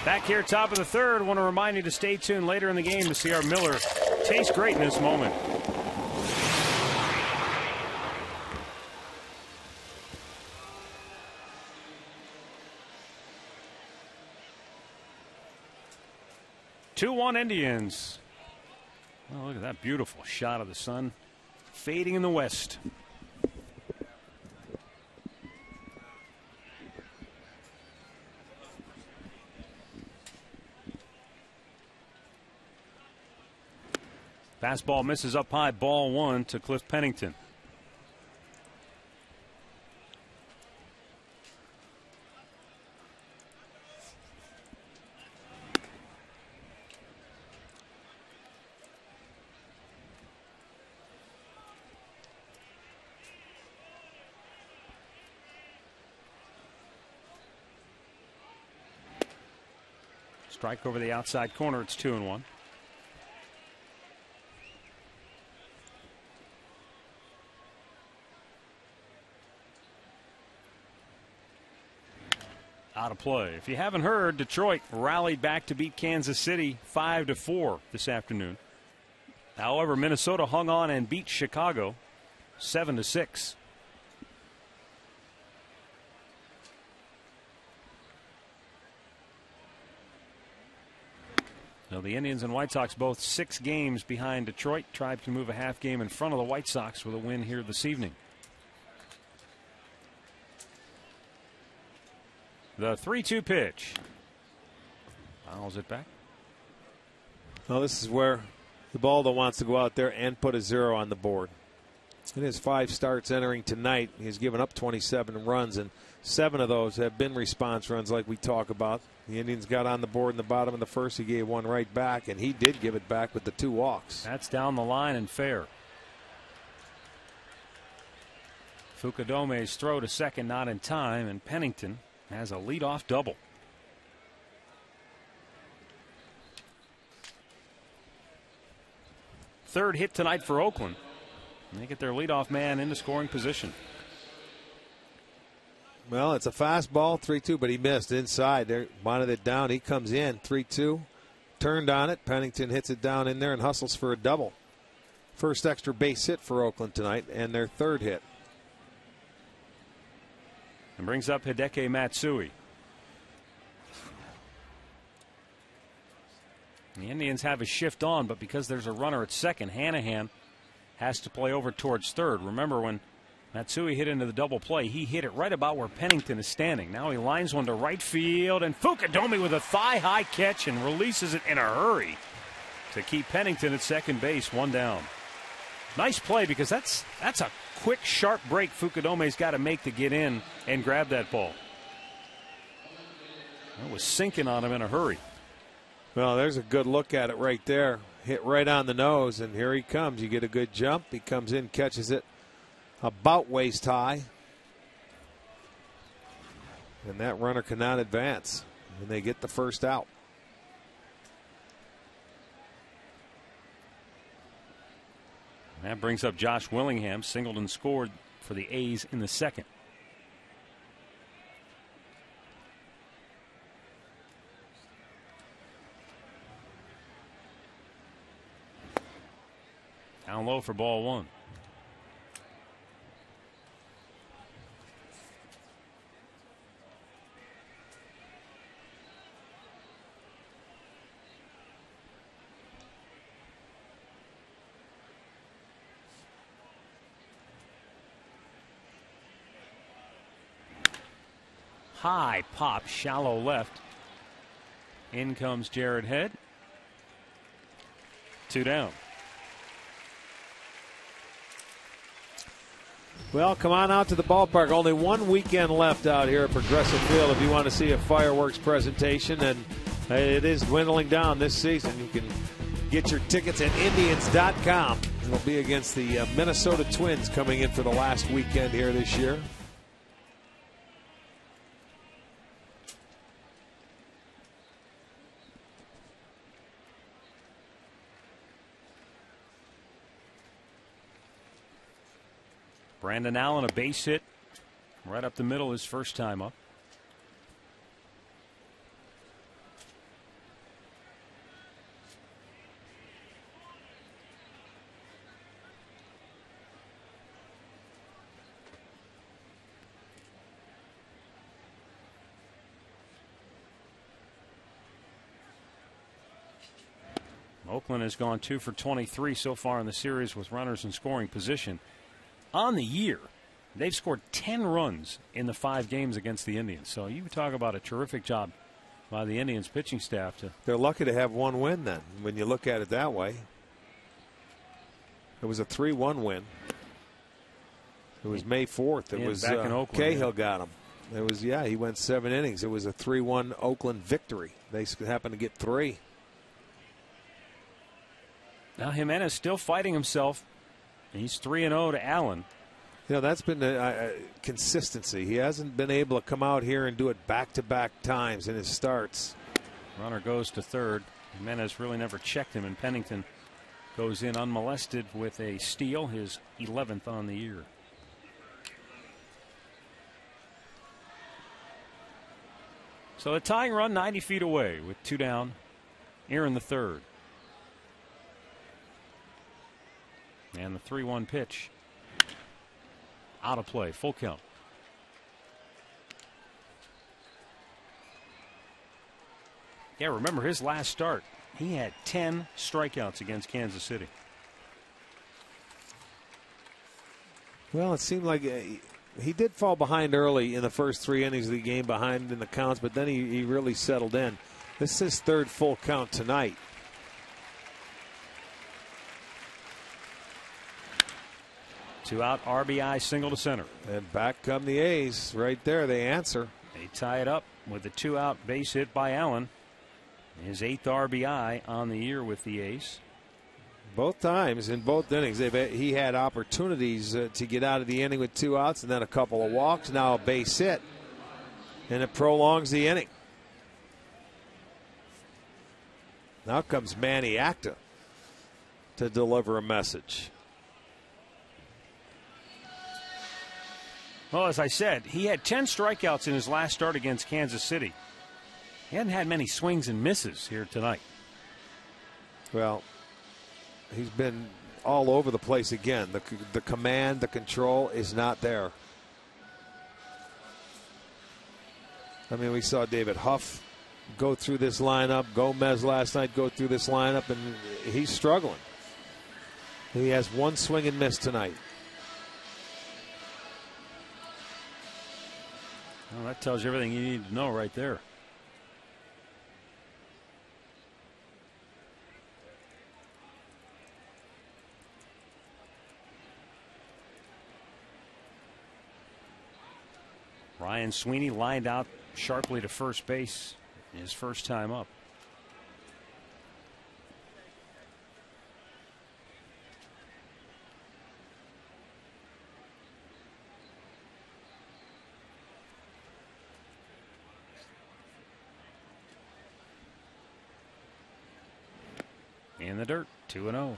Back here, top of the third. Want to remind you to stay tuned later in the game to see our Miller taste great in this moment. Two-1 Indians. Oh, look at that beautiful shot of the sun fading in the west. Fastball misses up high, ball 1 to Cliff Pennington. Strike over the outside corner. It's 2-1. Out of play. If you haven't heard, Detroit rallied back to beat Kansas City 5-4 this afternoon. However, Minnesota hung on and beat Chicago 7-6. Now the Indians and White Sox both 6 games behind Detroit. Tribe can move a half game in front of the White Sox with a win here this evening. The 3-2 pitch. Fouls it back. Well, this is where the Baldo wants to go out there and put a 0 on the board. In his 5 starts entering tonight, he's given up 27 runs, and 7 of those have been response runs like we talk about. The Indians got on the board in the bottom of the first. He gave one right back, and he did give it back with the 2 walks. That's down the line and fair. Fukudome's throw to second not in time, and Pennington has a leadoff double. Third hit tonight for Oakland. And they get their leadoff man into scoring position. Well, it's a fastball, 3-2, but he missed inside. They wanted it down. He comes in, 3-2, turned on it. Pennington hits it down in there and hustles for a double. First extra base hit for Oakland tonight, and their 3rd hit. And brings up Hideki Matsui. The Indians have a shift on, but because there's a runner at second, Hanahan has to play over towards third. Remember when Matsui hit into the double play, he hit it right about where Pennington is standing. Now he lines one to right field, and Fukudome with a thigh-high catch and releases it in a hurry to keep Pennington at second base, 1 down. Nice play, because that's a quick, sharp break Fukudome's got to make to get in and grab that ball. It was sinking on him in a hurry. Well, there's a good look at it right there. Hit right on the nose, and here he comes. You get a good jump. He comes in, catches it about waist high. And that runner cannot advance. And they get the first out. That brings up Josh Willingham. Singled and scored for the A's in the second. Down low for ball 1. High pop, shallow left. In comes Jared Head. 2 down. Well, come on out to the ballpark. Only 1 weekend left out here at Progressive Field if you want to see a fireworks presentation, and it is dwindling down this season. You can get your tickets at Indians.com. It'll be against the Minnesota Twins coming in for the last weekend here this year. Brandon Allen, a base hit right up the middle his first time up. Oakland has gone 2 for 23 so far in the series with runners in scoring position. On the year, they've scored 10 runs in the 5 games against the Indians. So you talk about a terrific job by the Indians pitching staff. They're lucky to have 1 win then, when you look at it that way. It was a 3-1 win. It was May 4th. It was back in Oakland, Cahill got him. It was, he went 7 innings. It was a 3-1 Oakland victory. They happened to get 3. Now Jimenez still fighting himself. He's 3-0 to Allen. You know, that's been a consistency. He hasn't been able to come out here and do it back-to-back times in his starts. Runner goes to third. Jimenez really never checked him, and Pennington goes in unmolested with a steal, his 11th on the year. So a tying run 90 feet away with 2 down here in the third. And the 3-1 pitch out of play, full count. Yeah, remember his last start, he had 10 strikeouts against Kansas City. Well, it seemed like he did fall behind early in the first 3 innings of the game, behind in the counts, but then he really settled in. This is his 3rd full count tonight. Two out, RBI, single to center. And back come the A's. Right there, they answer. They tie it up with a 2-out base hit by Allen. His 8th RBI on the year with the A's. Both times in both innings, he had opportunities to get out of the inning with 2 outs and then a couple of walks. Now a base hit, and it prolongs the inning. Now comes Manny Acta to deliver a message. Well, as I said, he had 10 strikeouts in his last start against Kansas City. He hadn't had many swings and misses here tonight. Well, he's been all over the place again. The command, the control is not there. I mean, we saw David Huff go through this lineup. Gomez last night go through this lineup, and he's struggling. He has 1 swing and miss tonight. Well, that tells you everything you need to know right there. Ryan Sweeney lined out sharply to first base his first time up. In the dirt, 2-0.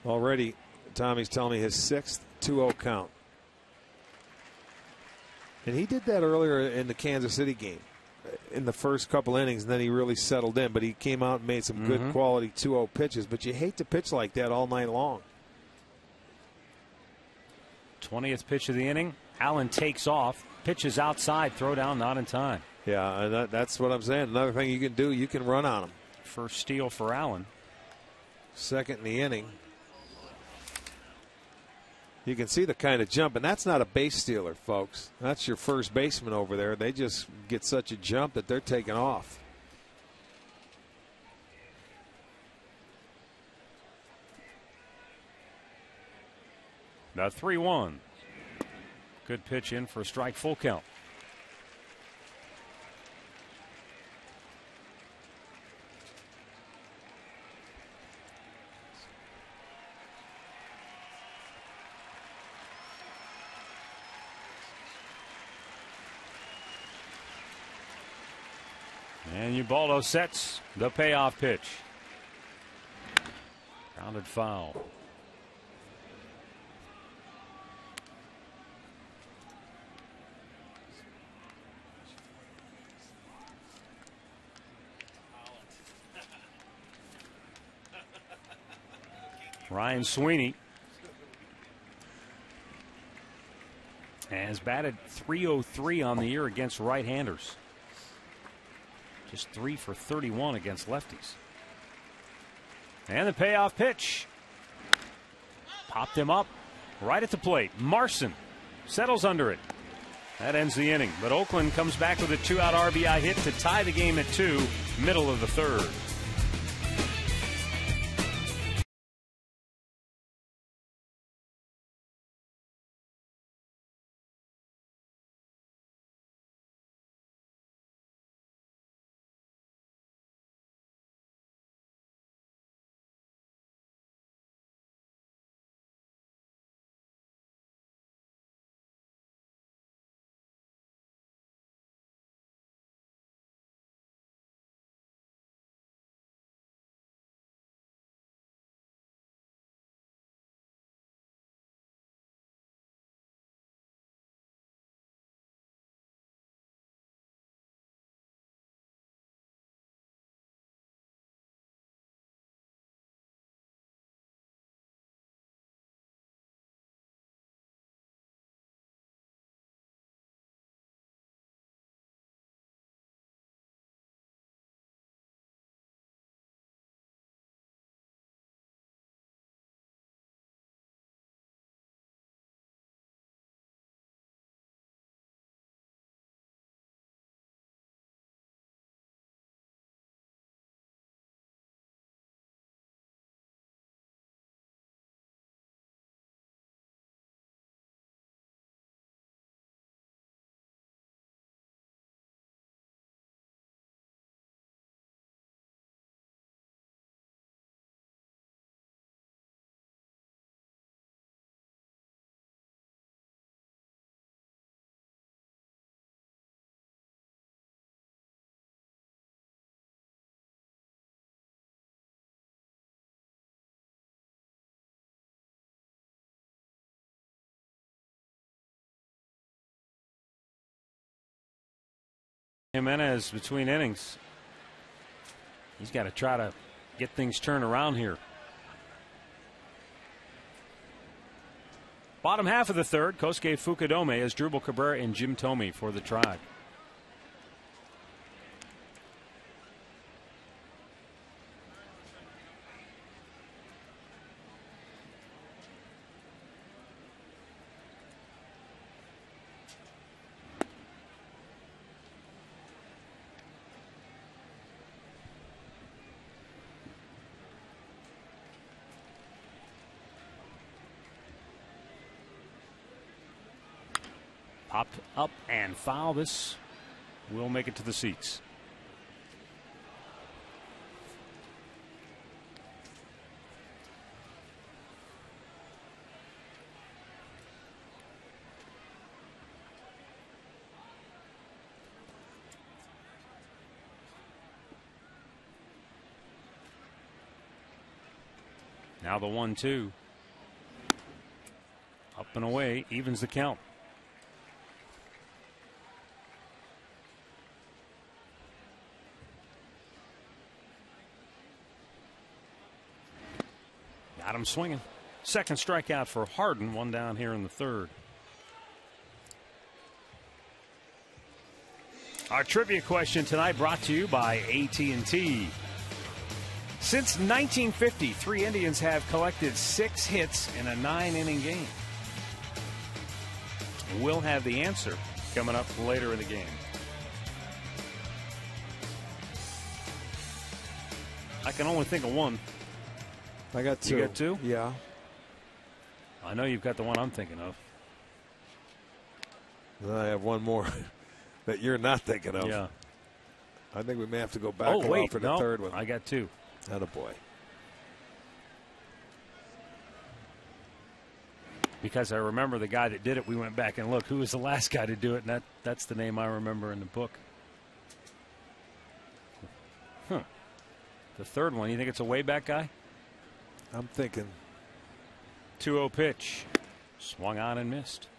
Already, Tommy's telling me his 6th 2-0 count. And he did that earlier in the Kansas City game in the first couple innings, and then he really settled in. But he came out and made some good quality 2-0 pitches. But you hate to pitch like that all night long. 20th pitch of the inning. Allen takes off, pitches outside, throw down, not in time. Yeah, and that's what I'm saying. Another thing you can do, you can run on him. First steal for Allen. 2nd in the inning. You can see the kind of jump, and that's not a base stealer, folks. That's your first baseman over there. They just get such a jump that they're taking off. The 3-1. Good pitch in for a strike, full count. And Ubaldo sets the payoff pitch. Grounded foul. Ryan Sweeney has batted .303 on the year against right-handers. Just 3 for 31 against lefties. And the payoff pitch. Popped him up right at the plate. Marson settles under it. That ends the inning. But Oakland comes back with a 2-out RBI hit to tie the game at 2, middle of the 3rd. Jimenez between innings. He's got to try to get things turned around here. Bottom half of the third, Kosuke Fukudome as Drupal Cabrera and Jim Thome for the Tribe. Popped up and foul. This will make it to the seats. Now the 1-2. Up and away, evens the count. Got him swinging. Second strikeout for Harden. One down here in the third. Our trivia question tonight brought to you by AT&T. Since 1950, 3 Indians have collected 6 hits in a 9-inning game. We'll have the answer coming up later in the game. I can only think of one. I got 2. You got 2? Yeah. I know you've got the one I'm thinking of. I have one more that you're not thinking of. Yeah. I think we may have to go back for the third one. I got 2. Attaboy. Because I remember the guy that did it, we went back and looked. Who was the last guy to do it? And that's the name I remember in the book. Huh. The third one, you think it's a way back guy? I'm thinking 2-0 pitch. Swung on and missed.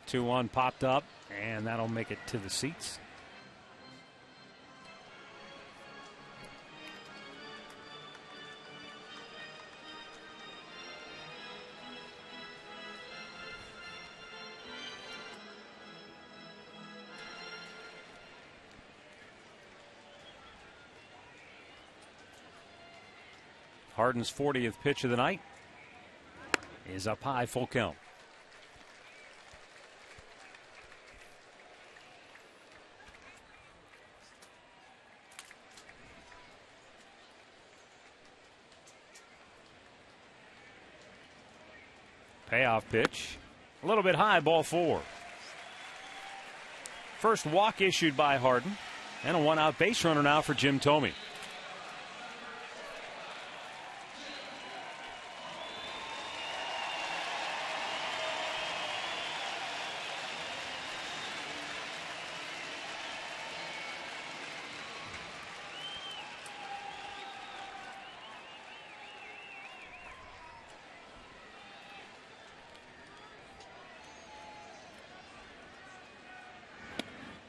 Two one popped up, and that'll make it to the seats. Harden's 40th pitch of the night is up high, full count. Payoff pitch. A little bit high, ball 4. First walk issued by Harden, and a 1-out base runner now for Jim Thome.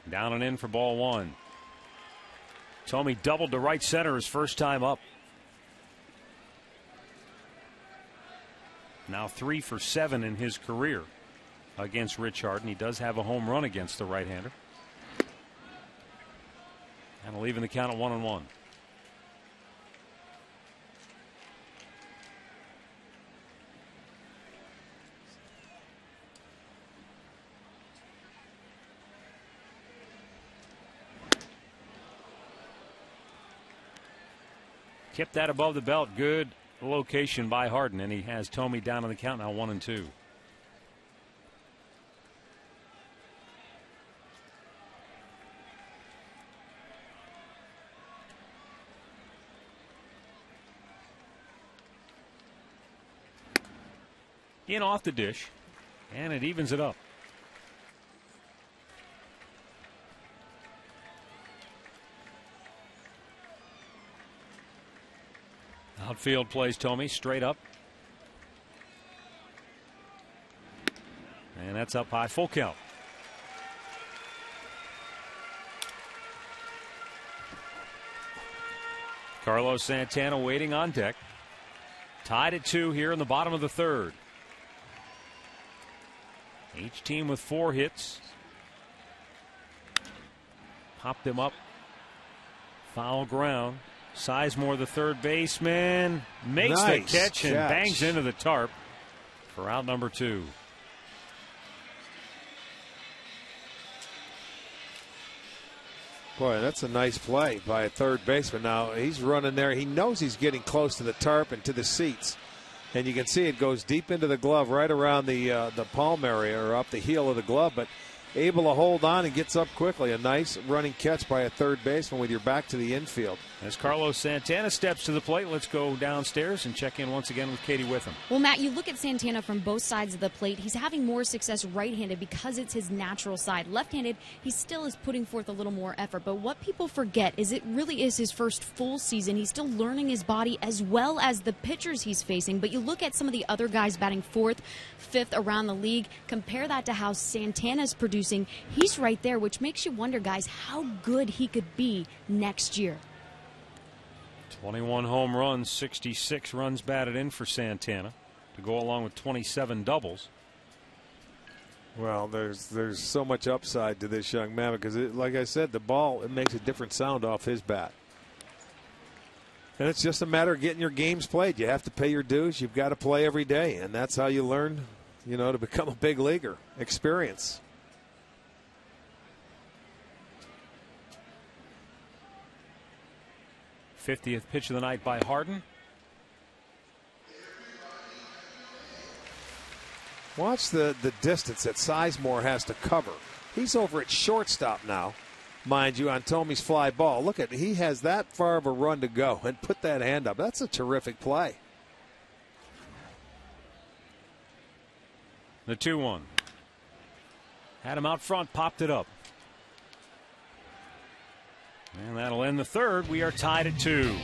Down and in for ball 1. Thome doubled to right center his first time up. Now 3 for 7 in his career against Rich Harden. He does have a home run against the right-hander. And leaving the count at 1-1. Kept that above the belt. Good location by Harden, and he has Thome down on the count now 1-2. In off the dish, and it evens it up. Outfield plays Tomey straight up. And that's up high, full count. Carlos Santana waiting on deck. Tied at 2 here in the bottom of the third. Each team with 4 hits. Popped him up. Foul ground. Sizemore, the third baseman, makes the catch and bangs into the tarp for out number 2. Boy, that's a nice play by a third baseman. Now he's running there. He knows he's getting close to the tarp and to the seats. And you can see it goes deep into the glove, right around the palm area or up the heel of the glove. But able to hold on and gets up quickly. A nice running catch by a third baseman with your back to the infield. As Carlos Santana steps to the plate, let's go downstairs and check in once again with Katie Witham. Well, Matt, you look at Santana from both sides of the plate. He's having more success right-handed because it's his natural side. Left-handed, he still is putting forth a little more effort. But what people forget is it really is his first full season. He's still learning his body as well as the pitchers he's facing. But you look at some of the other guys batting 4th, 5th around the league. Compare that to how Santana's producing. He's right there, which makes you wonder, guys, how good he could be next year. 21 home runs, 66 runs batted in for Santana to go along with 27 doubles. Well, there's so much upside to this young man because, like I said, the ball, it makes a different sound off his bat. And it's just a matter of getting your games played. You have to pay your dues. You've got to play every day, and that's how you learn, to become a big leaguer. Experience. '50th pitch of the night by Harden. Watch the distance that Sizemore has to cover. He's over at shortstop now, mind you, on Tomey's fly ball. Look at, he has that far of a run to go and put that hand up. That's a terrific play. The 2-1. Had him out front, popped it up. And that'll end the third. We are tied at 2.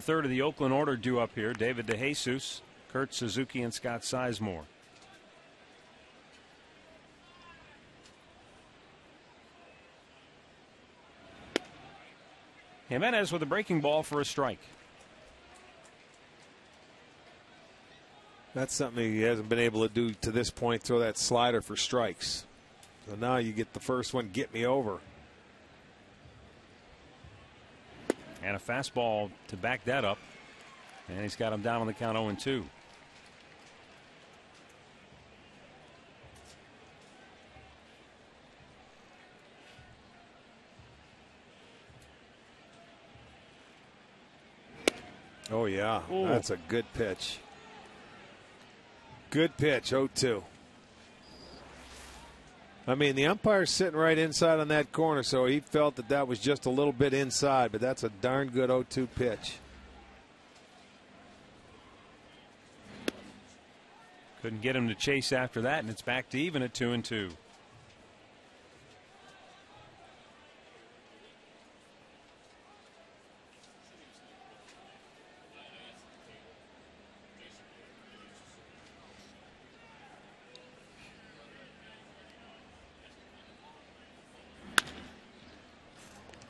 Third of the Oakland order due up here. David DeJesus, Kurt Suzuki, and Scott Sizemore. Jimenez with a breaking ball for a strike. That's something he hasn't been able to do to this point, throw that slider for strikes. So now you get the first one, get me over. And a fastball to back that up. And he's got him down on the count 0-2. Oh, yeah. Ooh. That's a good pitch. Good pitch, 0-2. I mean, the umpire's sitting right inside on that corner, so he felt that that was just a little bit inside, but that's a darn good 0-2 pitch. Couldn't get him to chase after that, and it's back to even at 2-2.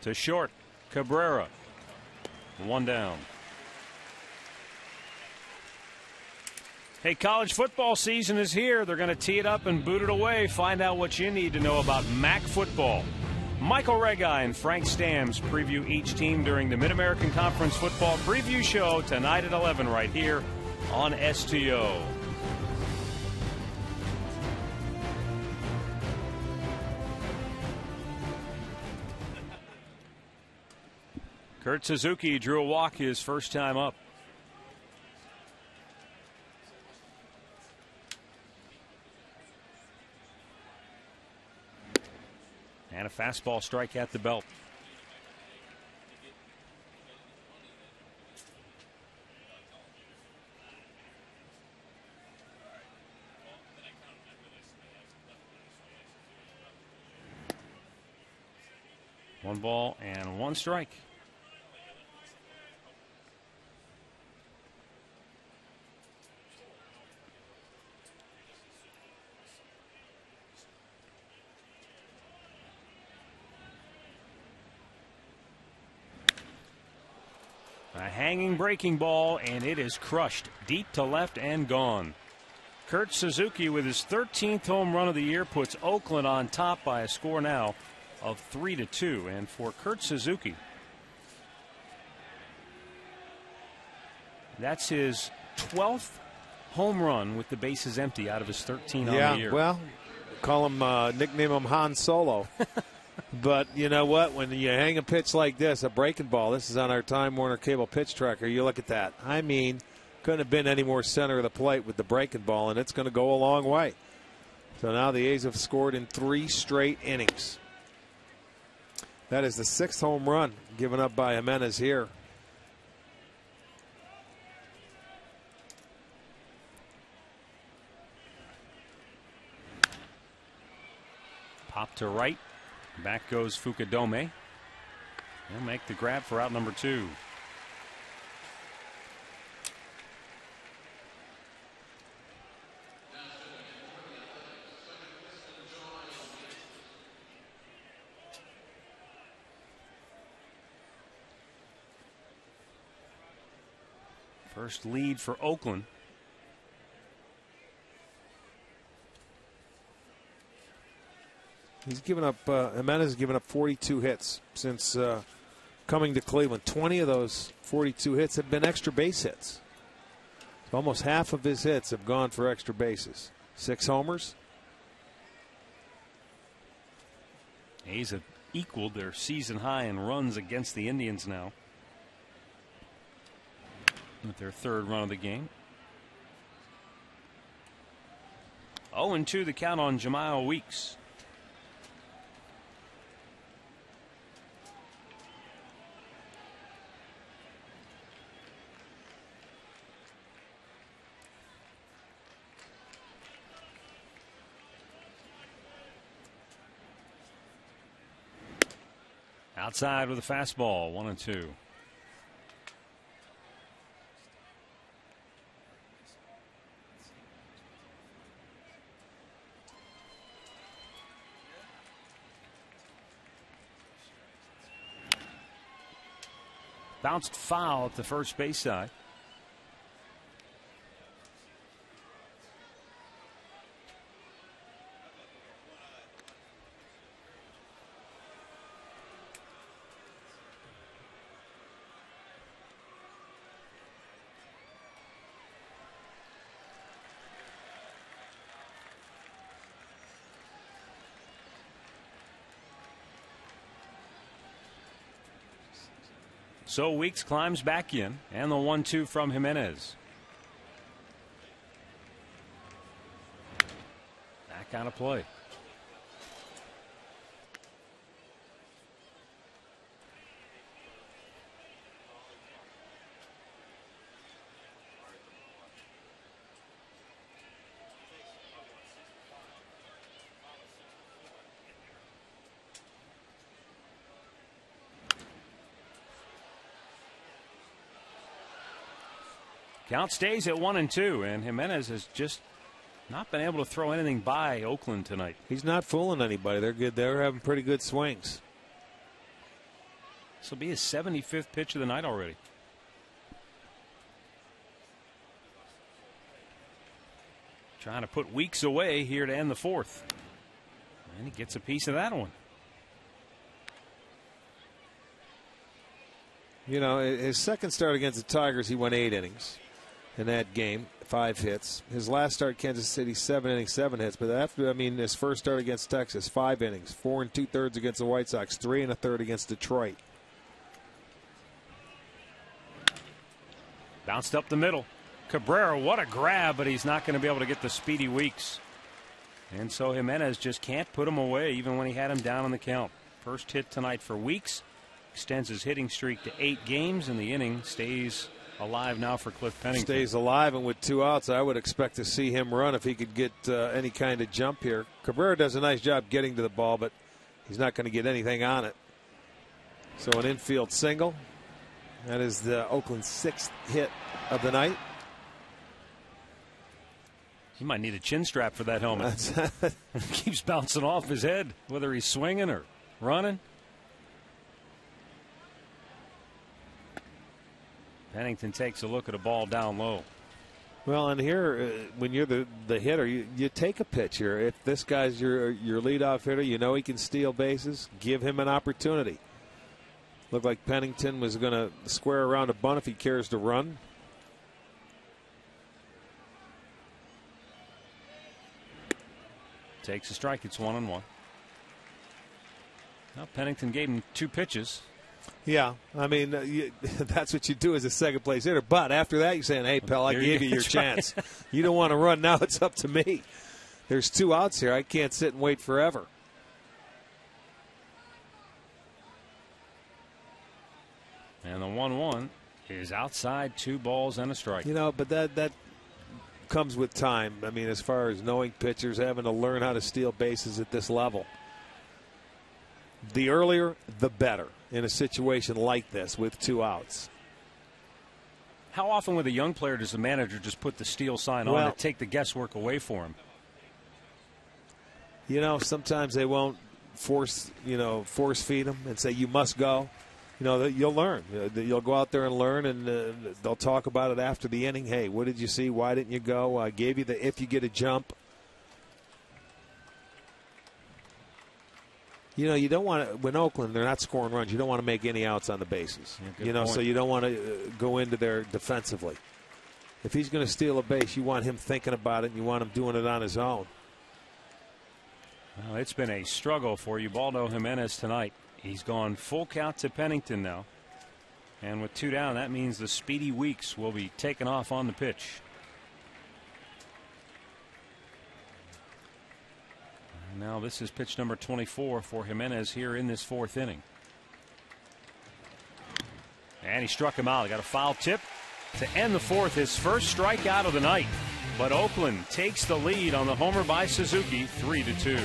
To short, Cabrera. One down. Hey, college football season is here. They're going to tee it up and boot it away. Find out what you need to know about MAC football. Michael Regai and Frank Stams preview each team during the Mid-American Conference Football Preview Show tonight at 11 right here on STO. Kurt Suzuki drew a walk his first time up. And a fastball strike at the belt. One ball and one strike. A hanging breaking ball, and it is crushed deep to left and gone. Kurt Suzuki, with his 13th home run of the year, puts Oakland on top by a score now of 3-2. And for Kurt Suzuki, that's his 12th home run with the bases empty out of his 13 on the year. Well, call him, nickname him Han Solo. But you know what? When you hang a pitch like this, a breaking ball, this is on our Time Warner Cable pitch tracker. You look at that. I mean, couldn't have been any more center of the plate with the breaking ball, and it's going to go a long way. So now the A's have scored in 3 straight innings. That is the 6th home run given up by Jimenez here. Pop to right. Back goes Fukudome. He'll make the grab for out number 2. First lead for Oakland. He's given up, Jimenez has given up 42 hits since coming to Cleveland. 20 of those 42 hits have been extra base hits. So almost half of his hits have gone for extra bases. 6 homers. A's have equaled their season high in runs against the Indians now, with their 3rd run of the game. 0-2 the count on Jamiel Weeks. Outside with a fastball, 1-2. Bounced foul at the first base side. So Weeks climbs back in, and the 1-2 from Jimenez. That kind of play. Count stays at 1-2, and Jimenez has just not been able to throw anything by Oakland tonight. He's not fooling anybody. They're good. They're having pretty good swings. This will be his 75th pitch of the night already. Trying to put Weeks away here to end the fourth. And he gets a piece of that one. You know, his second start against the Tigers, he went 8 innings in that game, 5 hits. His last start, Kansas City, 7 innings, 7 hits. But after, his first start against Texas, 5 innings, 4 2/3 against the White Sox, 3 1/3 against Detroit. Bounced up the middle. Cabrera, what a grab, but he's not going to be able to get the speedy Weeks. And so Jimenez just can't put him away, even when he had him down on the count. First hit tonight for Weeks. Extends his hitting streak to 8 games, and the inning stays alive now for Cliff Pennington. Stays alive, and with 2 outs, I would expect to see him run if he could get any kind of jump here. Cabrera does a nice job getting to the ball, but he's not going to get anything on it. So an infield single. That is the Oakland's 6th hit of the night. He might need a chin strap for that helmet. Keeps bouncing off his head, whether he's swinging or running. Pennington takes a look at a ball down low. Well, and here, when you're the hitter, you take a pitch here. If this guy's your leadoff hitter, you know he can steal bases. Give him an opportunity. Looked like Pennington was going to square around a bunt if he cares to run. Takes a strike. It's 1-1. Well, Pennington gave him 2 pitches. Yeah, that's what you do as a second place hitter. But after that, you're saying, hey, pal, I gave you your chance. You don't want to run. Now it's up to me. There's 2 outs here. I can't sit and wait forever. And the 1-1 is outside, 2 balls and a strike. But that comes with time. As far as knowing pitchers, having to learn how to steal bases at this level. The earlier, the better in a situation like this with 2 outs. How often with a young player does the manager just put the steal sign on to take the guesswork away for him? Sometimes they won't force feed them and say you must go. You'll learn. You'll go out there and learn, and they'll talk about it after the inning. Hey, what did you see? Why didn't you go? I gave you the if you get a jump. You don't want to, when Oakland, they're not scoring runs, you don't want to make any outs on the bases. Yeah, so you don't want to go into there defensively. If he's going to steal a base, you want him thinking about it, and you want him doing it on his own. Well, it's been a struggle for Ubaldo Jimenez tonight. He's gone full count to Pennington now. And with 2 down, that means the speedy Weeks will be taken off on the pitch. Now this is pitch number 24 for Jimenez here in this 4th inning. And he struck him out. He got a foul tip to end the 4th, his first strikeout of the night. But Oakland takes the lead on the homer by Suzuki, 3-2.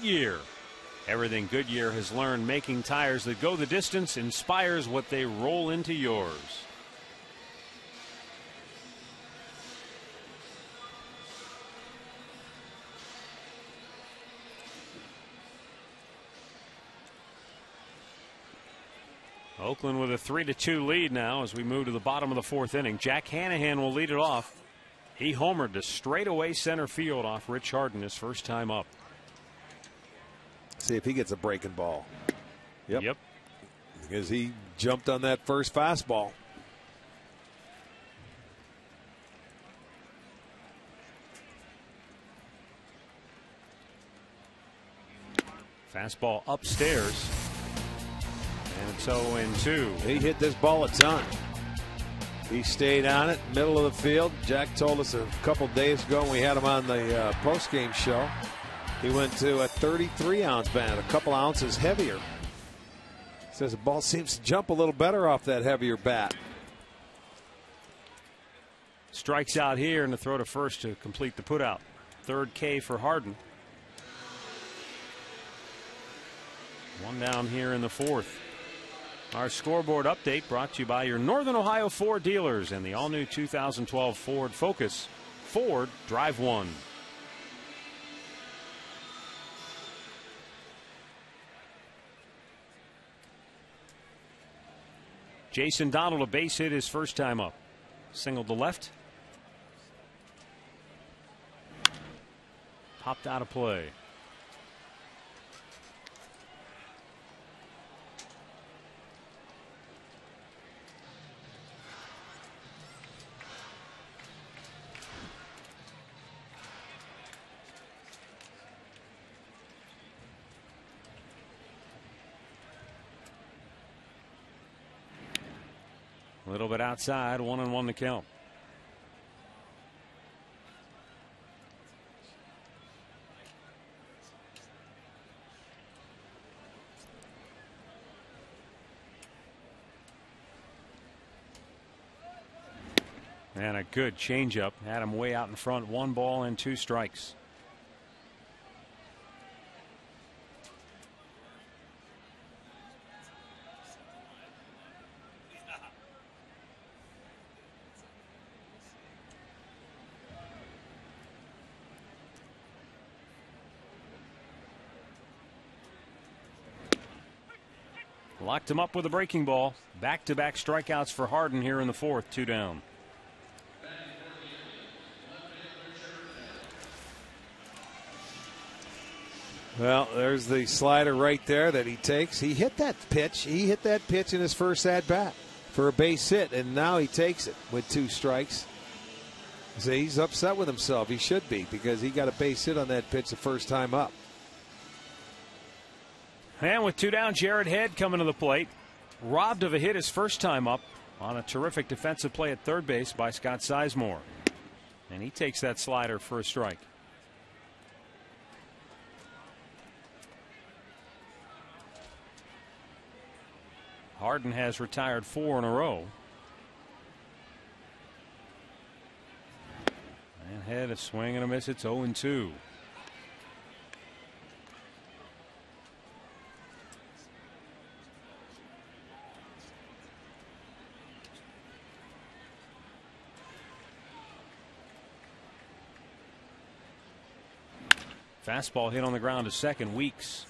Year. Everything Goodyear has learned making tires that go the distance inspires what they roll into yours. Oakland with a 3-2 lead now as we move to the bottom of the fourth inning. Jack Hanahan will lead it off. He homered to straightaway center field off Rich Harden his first time up. See if he gets a breaking ball. Yep. Because he jumped on that first fastball. Fastball upstairs. And it's 0-2. He hit this ball a ton. He stayed on it, middle of the field. Jack told us a couple days ago when we had him on the post-game show, he went to a 33-ounce bat, a couple ounces heavier. Says the ball seems to jump a little better off that heavier bat. Strikes out here and the throw to first to complete the putout. Third K for Harden. One down here in the fourth. Our scoreboard update brought to you by your Northern Ohio Ford dealers and the all-new 2012 Ford Focus. Ford, drive one. Jason Donald, a base hit his first time up. Single to left. Popped out of play. A little bit outside, 1-1 to count. And a good changeup. Had him way out in front. 1 ball and 2 strikes. Locked him up with a breaking ball. Back-to-back strikeouts for Harden here in the fourth. 2 down. Well, there's the slider right there that he takes. He hit that pitch. He hit that pitch in his first at-bat for a base hit, and now he takes it with 2 strikes. So he's upset with himself. He should be, because he got a base hit on that pitch the first time up. And with 2 down, Jared Head coming to the plate. Robbed of a hit his first time up on a terrific defensive play at third base by Scott Sizemore. And he takes that slider for a strike. Harden has retired 4 in a row. And Head, a swing and a miss. It's 0-2. Fastball hit on the ground to second. Weeks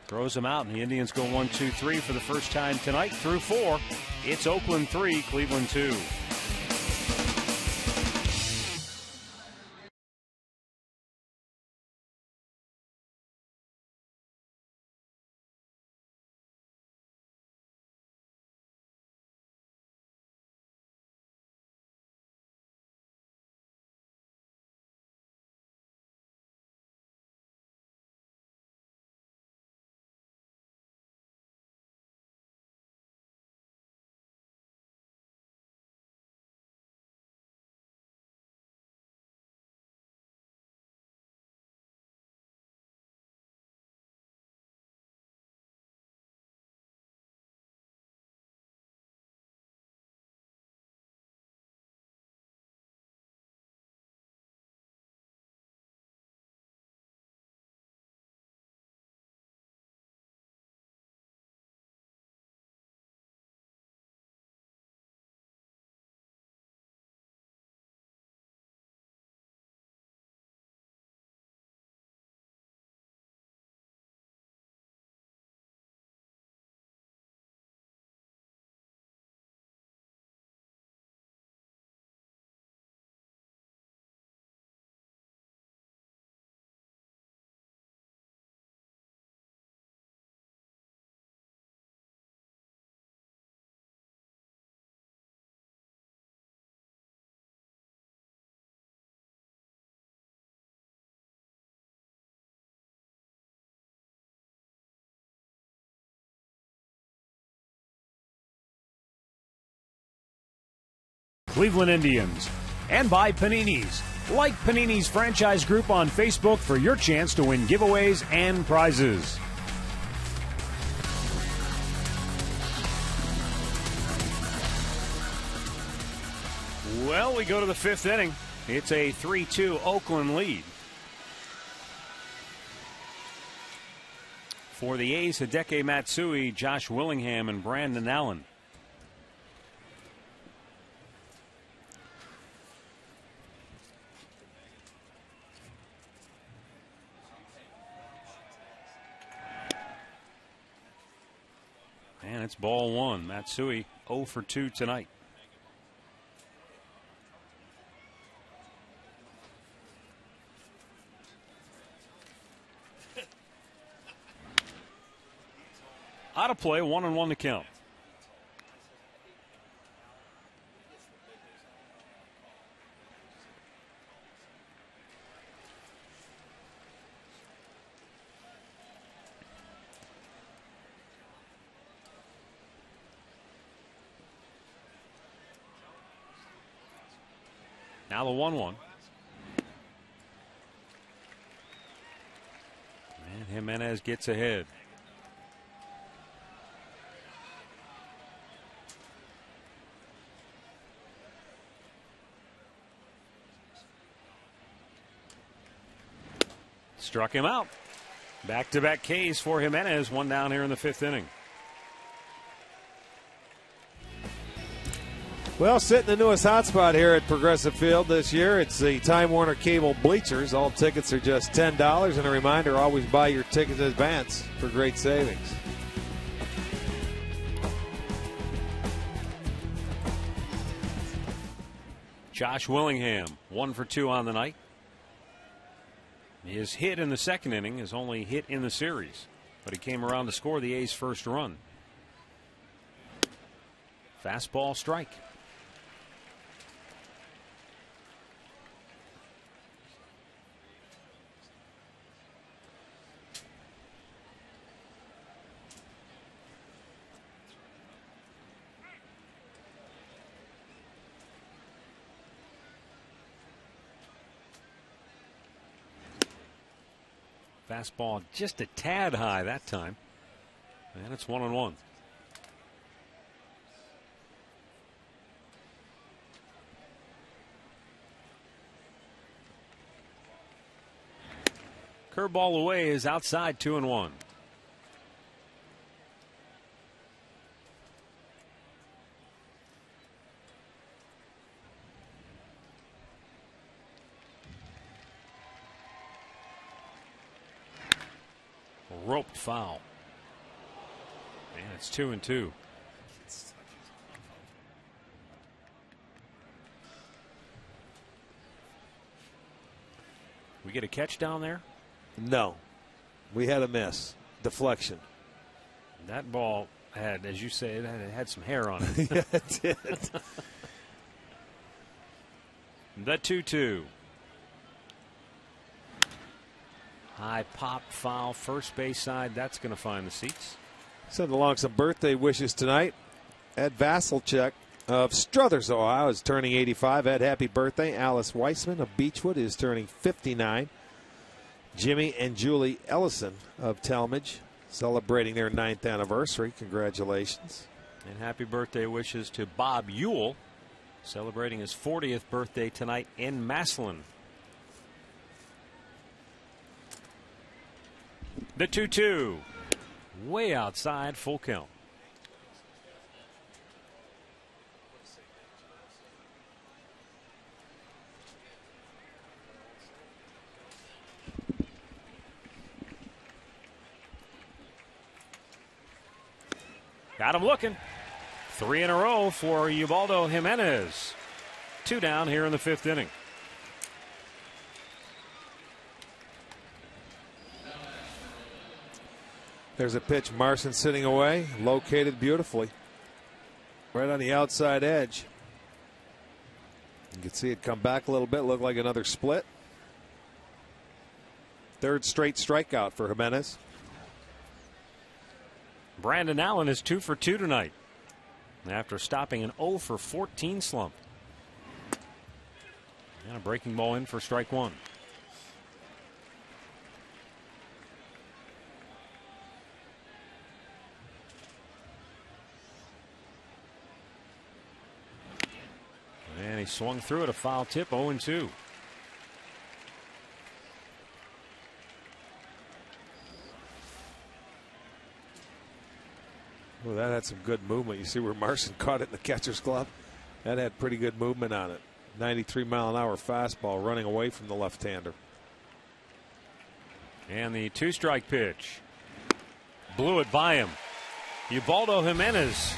throws him out, and the Indians go 1-2-3 for the first time tonight through 4. It's Oakland 3, Cleveland 2. Cleveland Indians, and by Panini's. Like Panini's franchise group on Facebook for your chance to win giveaways and prizes. Well, we go to the fifth inning. It's a 3-2 Oakland lead. For the A's, Hideki Matsui, Josh Willingham, and Brandon Allen. And it's ball one. Matsui 0 for 2 tonight. Out of play, 1-1 to count. Now the 1-1. And Jimenez gets ahead. Struck him out. Back-to-back Ks for Jimenez. One down here in the fifth inning. Well, sitting the newest hotspot here at Progressive Field this year, it's the Time Warner Cable Bleachers. All tickets are just $10. And a reminder, always buy your tickets in advance for great savings. Josh Willingham, 1 for 2 on the night. His hit in the second inning, his only hit in the series, but he came around to score the A's first run. Fastball strike. Fastball just a tad high that time. And it's 1-1. Curveball away is outside, 2-1. Roped foul. And it's 2-2. We get a catch down there? No. We had a miss. Deflection. That ball had, as you say, it had some hair on it. Yeah, it did. The 2-2. High pop foul, first base side. That's going to find the seats. Send along some birthday wishes tonight. Ed Vasselchuk of Struthers, Ohio, is turning 85. Ed, happy birthday. Alice Weissman of Beechwood is turning 59. Jimmy and Julie Ellison of Talmadge celebrating their 9th anniversary. Congratulations. And happy birthday wishes to Bob Ewell, celebrating his 40th birthday tonight in Massillon. The 2-2. Way outside, full count. Got him looking. 3 in a row for Ubaldo Jimenez. 2 down here in the fifth inning. There's a pitch. Marson sitting away, located beautifully. Right on the outside edge. You can see it come back a little bit, look like another split. Third straight strikeout for Jimenez. Brandon Allen is 2 for 2 tonight after stopping an 0 for 14 slump. And a breaking ball in for strike one. And he swung through it, a foul tip, 0-2. Well, that had some good movement. You see where Marson caught it in the catcher's glove? That had pretty good movement on it. 93-mile-an-hour fastball running away from the left-hander. And the two-strike pitch. Blew it by him. Ubaldo Jimenez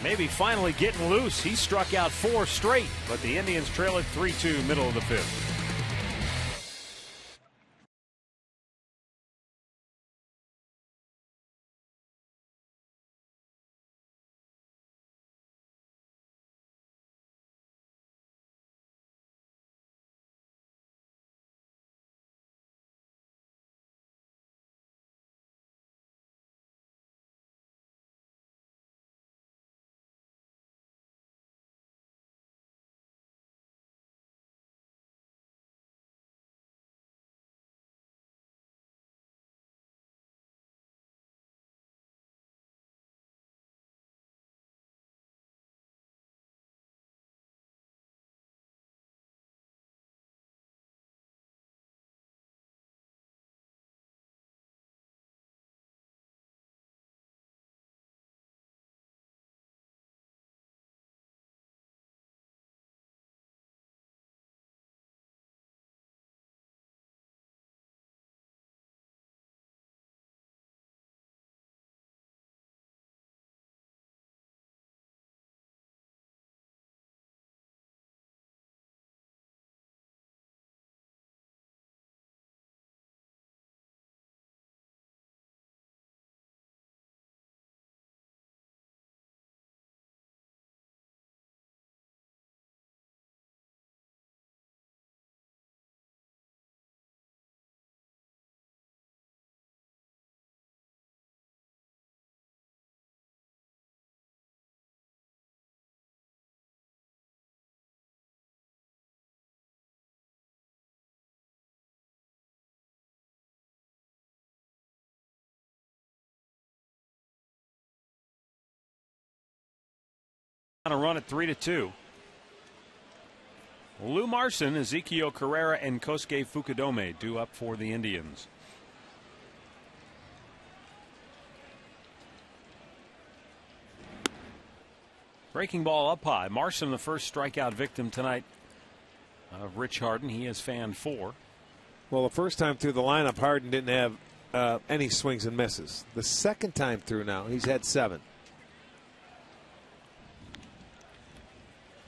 maybe finally getting loose. He struck out 4 straight, but the Indians trail it 3-2 middle of the 5th. On a run at 3-2. Lou Marson, Ezekiel Carrera, and Kosuke Fukudome due up for the Indians. Breaking ball up high. Marson, the first strikeout victim tonight of Rich Harden. He has fanned 4. Well, the first time through the lineup, Harden didn't have any swings and misses. The second time through now, he's had 7.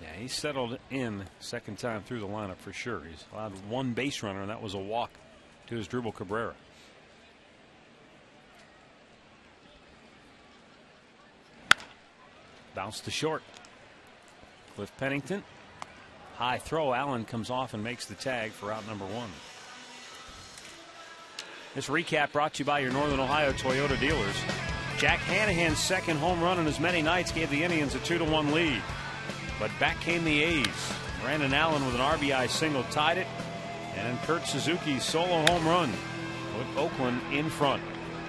Yeah, he settled in second time through the lineup for sure. He's allowed 1 base runner, and that was a walk to his Drupal Cabrera. Bounce to short. Cliff Pennington. High throw. Allen comes off and makes the tag for out number 1. This recap brought to you by your Northern Ohio Toyota dealers. Jack Hanahan's second home run in as many nights gave the Indians a 2-1 lead. But back came the A's. Brandon Allen with an RBI single tied it. And then Kurt Suzuki's solo home run put Oakland in front.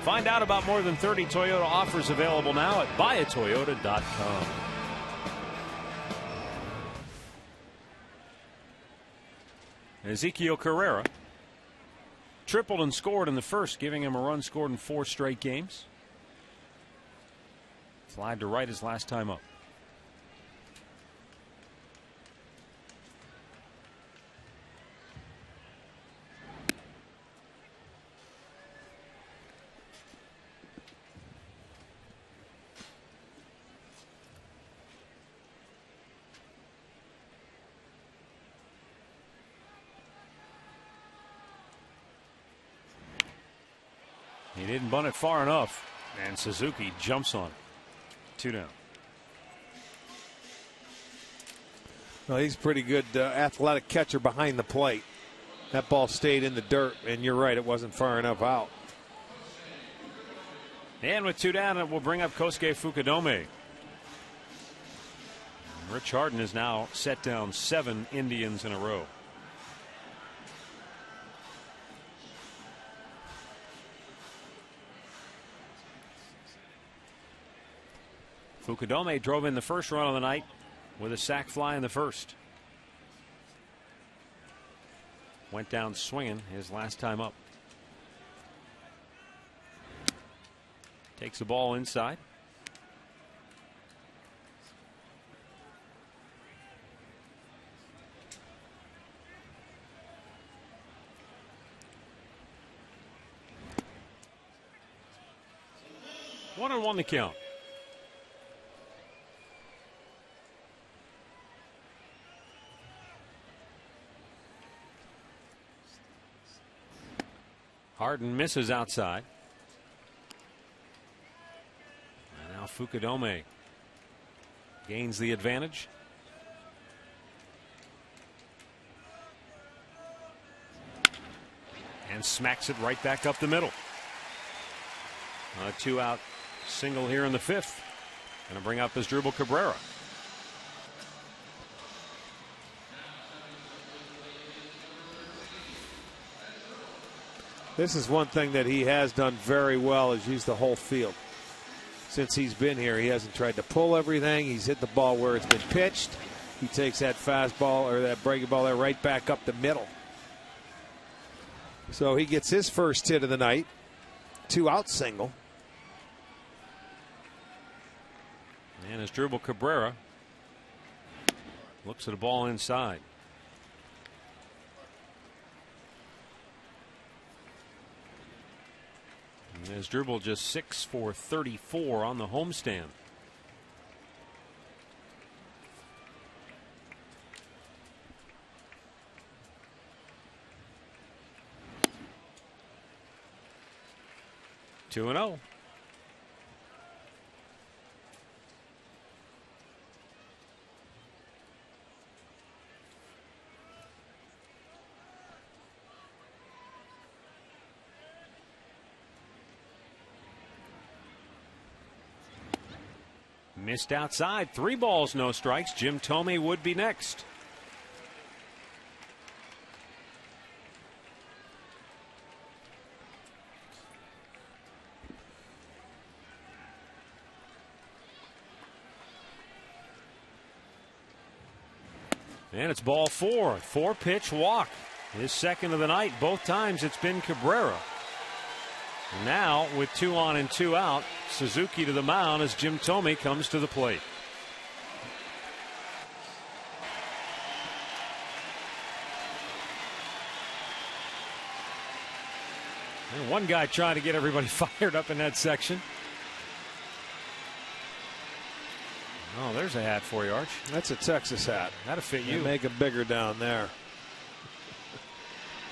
Find out about more than 30 Toyota offers available now at buyatoyota.com. Ezekiel Carrera tripled and scored in the first, giving him a run scored in 4 straight games. Slide to right his last time up. He didn't bunt it far enough, and Suzuki jumps on it. 2 down. Well, he's a pretty good athletic catcher behind the plate. That ball stayed in the dirt, and you're right, it wasn't far enough out. And with 2 down, it will bring up Kosuke Fukudome. Rich Harden is now set down 7 Indians in a row. Fukudome drove in the first run of the night with a sac fly in the first. Went down swinging his last time up. Takes the ball inside. One and one to count. Harden misses outside. And now Fukudome gains the advantage. And smacks it right back up the middle. A 2-out single here in the fifth. Going to bring up Asdrubal Cabrera. This is one thing that he has done very well, is use the whole field. Since he's been here, he hasn't tried to pull everything. He's hit the ball where it's been pitched. He takes that fastball or that breaking ball there right back up the middle. So he gets his first hit of the night. 2-out single. And Asdrubal Cabrera looks at a ball inside. And Asdrubal just 6 for 34 on the homestand. Two and 0. Missed outside. 3 balls, no strikes. Jim Thome would be next. And it's ball 4. 4-pitch walk. His second of the night. Both times it's been Cabrera. Now, with 2 on and 2 out, Suzuki to the mound as Jim Thome comes to the plate. And one guy trying to get everybody fired up in that section. Oh, there's a hat for you, Arch. That's a Texas hat. That'll fit you. And make it bigger down there.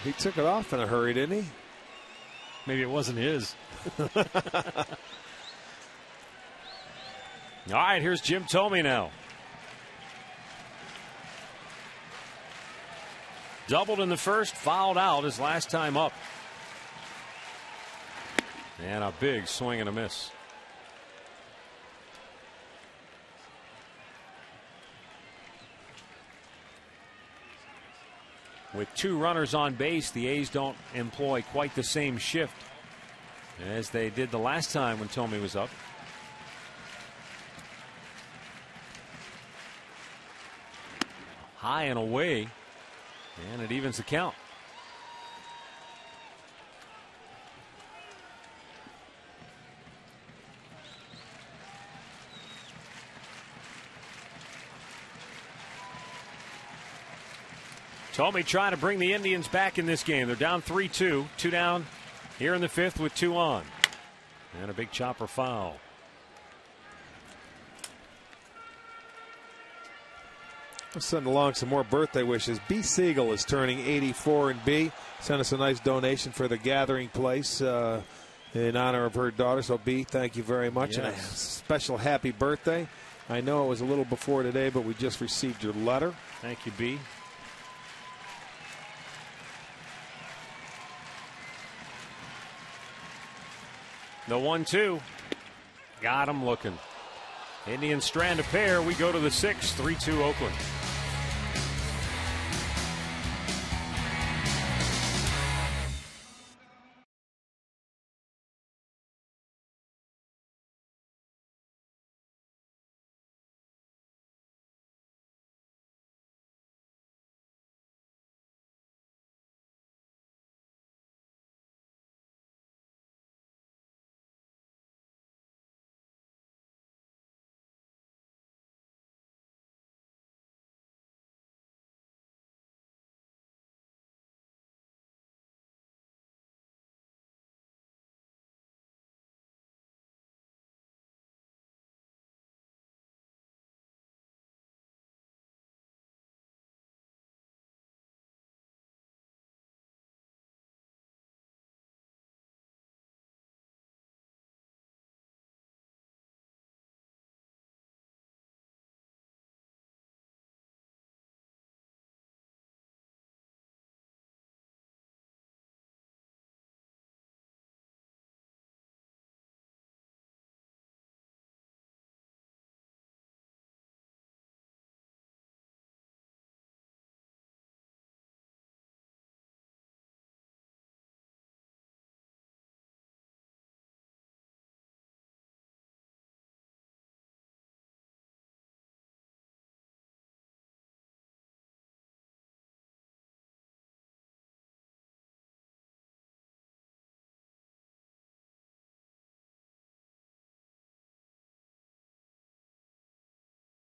He took it off in a hurry, didn't he? Maybe it wasn't his. All right, here's Jim Thome now. Doubled in the first, fouled out his last time up. And a big swing and a miss. With 2 runners on base, the A's don't employ quite the same shift as they did the last time when Thome was up. High and away, and it evens the count. Thome trying to bring the Indians back in this game. They're down 3-2. 2 down here in the fifth with 2 on. And a big chopper foul. I'll send along some more birthday wishes. B. Siegel is turning 84 and B. Sent us a nice donation for the gathering place in honor of her daughter. So B, thank you very much. Yes. And a special happy birthday. I know it was a little before today, but we just received your letter. Thank you, B. The 1-2. Got him looking. Indians strand a pair. We go to the 6th. 3-2 Oakland.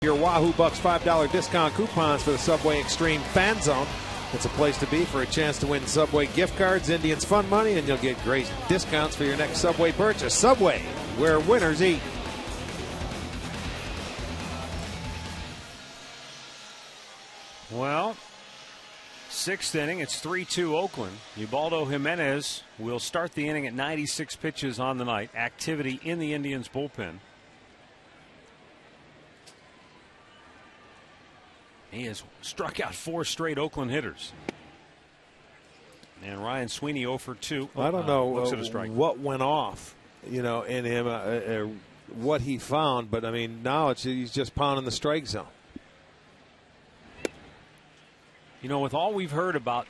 Your Wahoo Bucks $5 discount coupons for the Subway Extreme Fan Zone. It's a place to be for a chance to win Subway gift cards, Indians fun money, and you'll get great discounts for your next Subway purchase. Subway, where winners eat. Well, sixth inning, it's 3-2 Oakland. Ubaldo Jimenez will start the inning at 96 pitches on the night. Activity in the Indians bullpen. He has struck out 4 straight Oakland hitters. And Ryan Sweeney 0 for 2. I don't know what went off, in him, what he found, but I mean, now he's just pounding the strike zone. With all we've heard about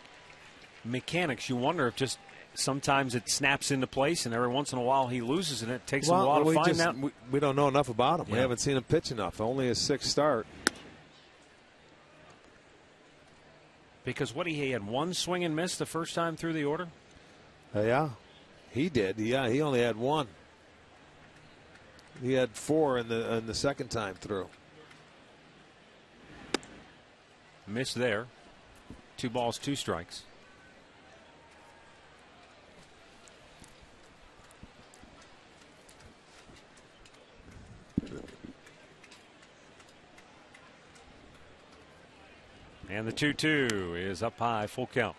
mechanics, you wonder if just sometimes it snaps into place, and every once in a while he loses, and it takes him a while to find that. We don't know enough about him. Yeah. We haven't seen him pitch enough. Only his 6th start. Because he had 1 swing and miss the first time through the order? Yeah, he did. Yeah, he only had 1. He had 4 in the second time through. Missed there. 2 balls, 2 strikes. And the 2-2 is up high, full count.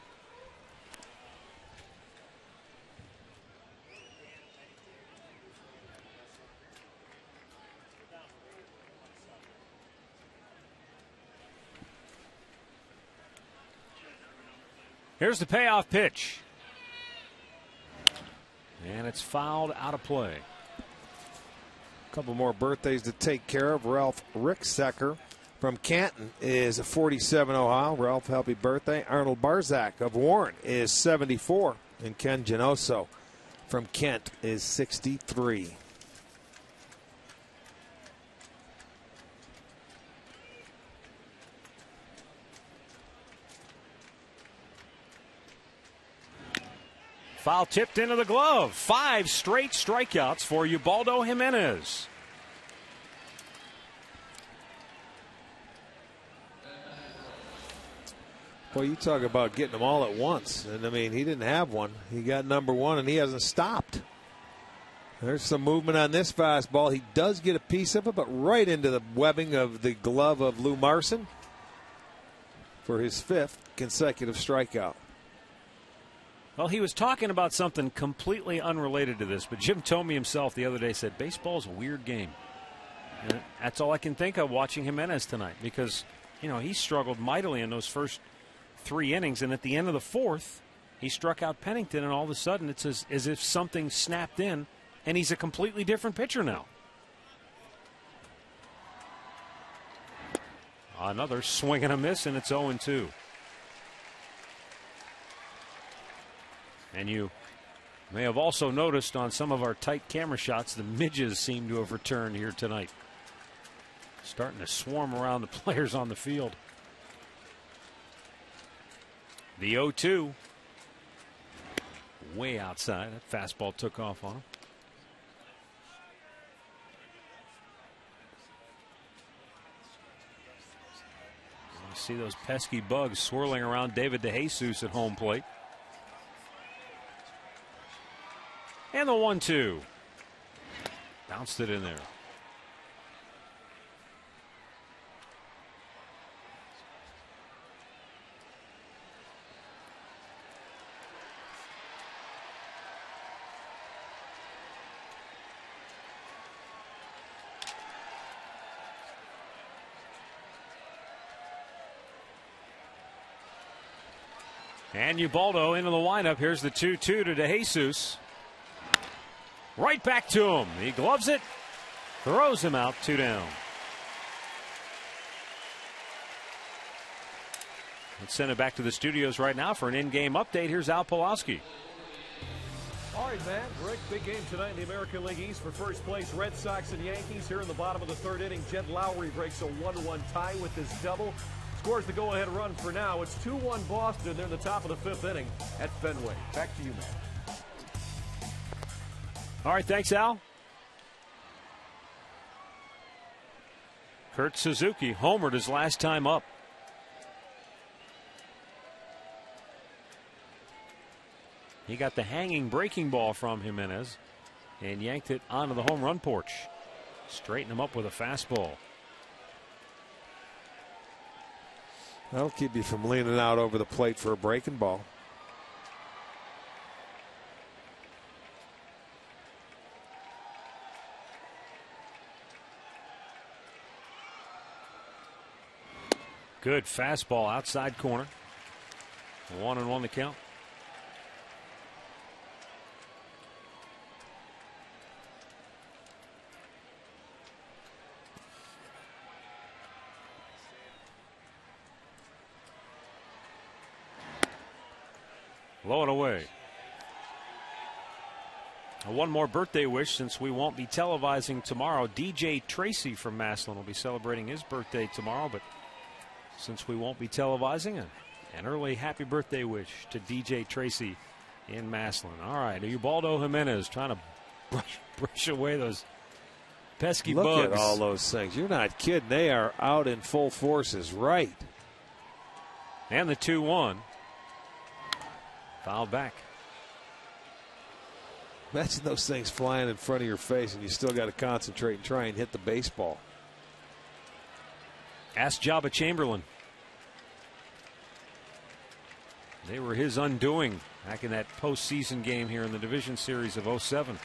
Here's the payoff pitch. And it's fouled out of play. A couple more birthdays to take care of. Ralph Ricksecker from Canton is 47 Ohio. Ralph, happy birthday. Arnold Barzak of Warren is 74. And Ken Genoso from Kent is 63. Foul tipped into the glove. 5 straight strikeouts for Ubaldo Jimenez. Well, you talk about getting them all at once. And, I mean, he didn't have one. He got number 1, and he hasn't stopped. There's some movement on this fastball. He does get a piece of it, but right into the webbing of the glove of Lou Marson for his 5th consecutive strikeout. Well, he was talking about something completely unrelated to this, but Jim Thome himself the other day said baseball's a weird game. And that's all I can think of watching Jimenez tonight, because, he struggled mightily in those first 3 innings, and at the end of the 4th, he struck out Pennington, and all of a sudden it's as if something snapped in, and he's a completely different pitcher now. Another swing and a miss, and it's 0-2. And you may have also noticed on some of our tight camera shots, the midges seem to have returned here tonight. Starting to swarm around the players on the field. The 0-2. Way outside. That fastball took off on him. You see those pesky bugs swirling around David DeJesus at home plate. And the 1-2. Bounced it in there. And Ubaldo into the windup. Here's the 2-2 to DeJesus. Right back to him. He gloves it, throws him out, 2 down. Let's send it back to the studios right now for an in-game update. Here's Al Pulaski. All right, Matt. Rick, big game tonight in the American League East for first place. Red Sox and Yankees here in the bottom of the 3rd inning. Jed Lowry breaks a 1-1 tie with his double. Scores the go-ahead run for now. It's 2-1 Boston. They're in the top of the 5th inning at Fenway. Back to you, Matt. All right, thanks, Al. Kurt Suzuki homered his last time up. He got the hanging breaking ball from Jimenez and yanked it onto the home run porch. Straighten him up with a fastball. That'll keep you from leaning out over the plate for a breaking ball. Good fastball outside corner. 1-1 the count. Low and away. One more birthday wish, since we won't be televising tomorrow. DJ Tracy from Massillon will be celebrating his birthday tomorrow, but since we won't be televising, an early happy birthday wish to DJ Tracy in Massillon. All right, Ubaldo Jimenez trying to brush away those pesky bugs. Look at all those things. You're not kidding. They are out in full forces, right? And the 2-1. Fouled back. Imagine those things flying in front of your face and you still got to concentrate and try and hit the baseball. Ask Jabba Chamberlain. They were his undoing back in that postseason game here in the division series of 07.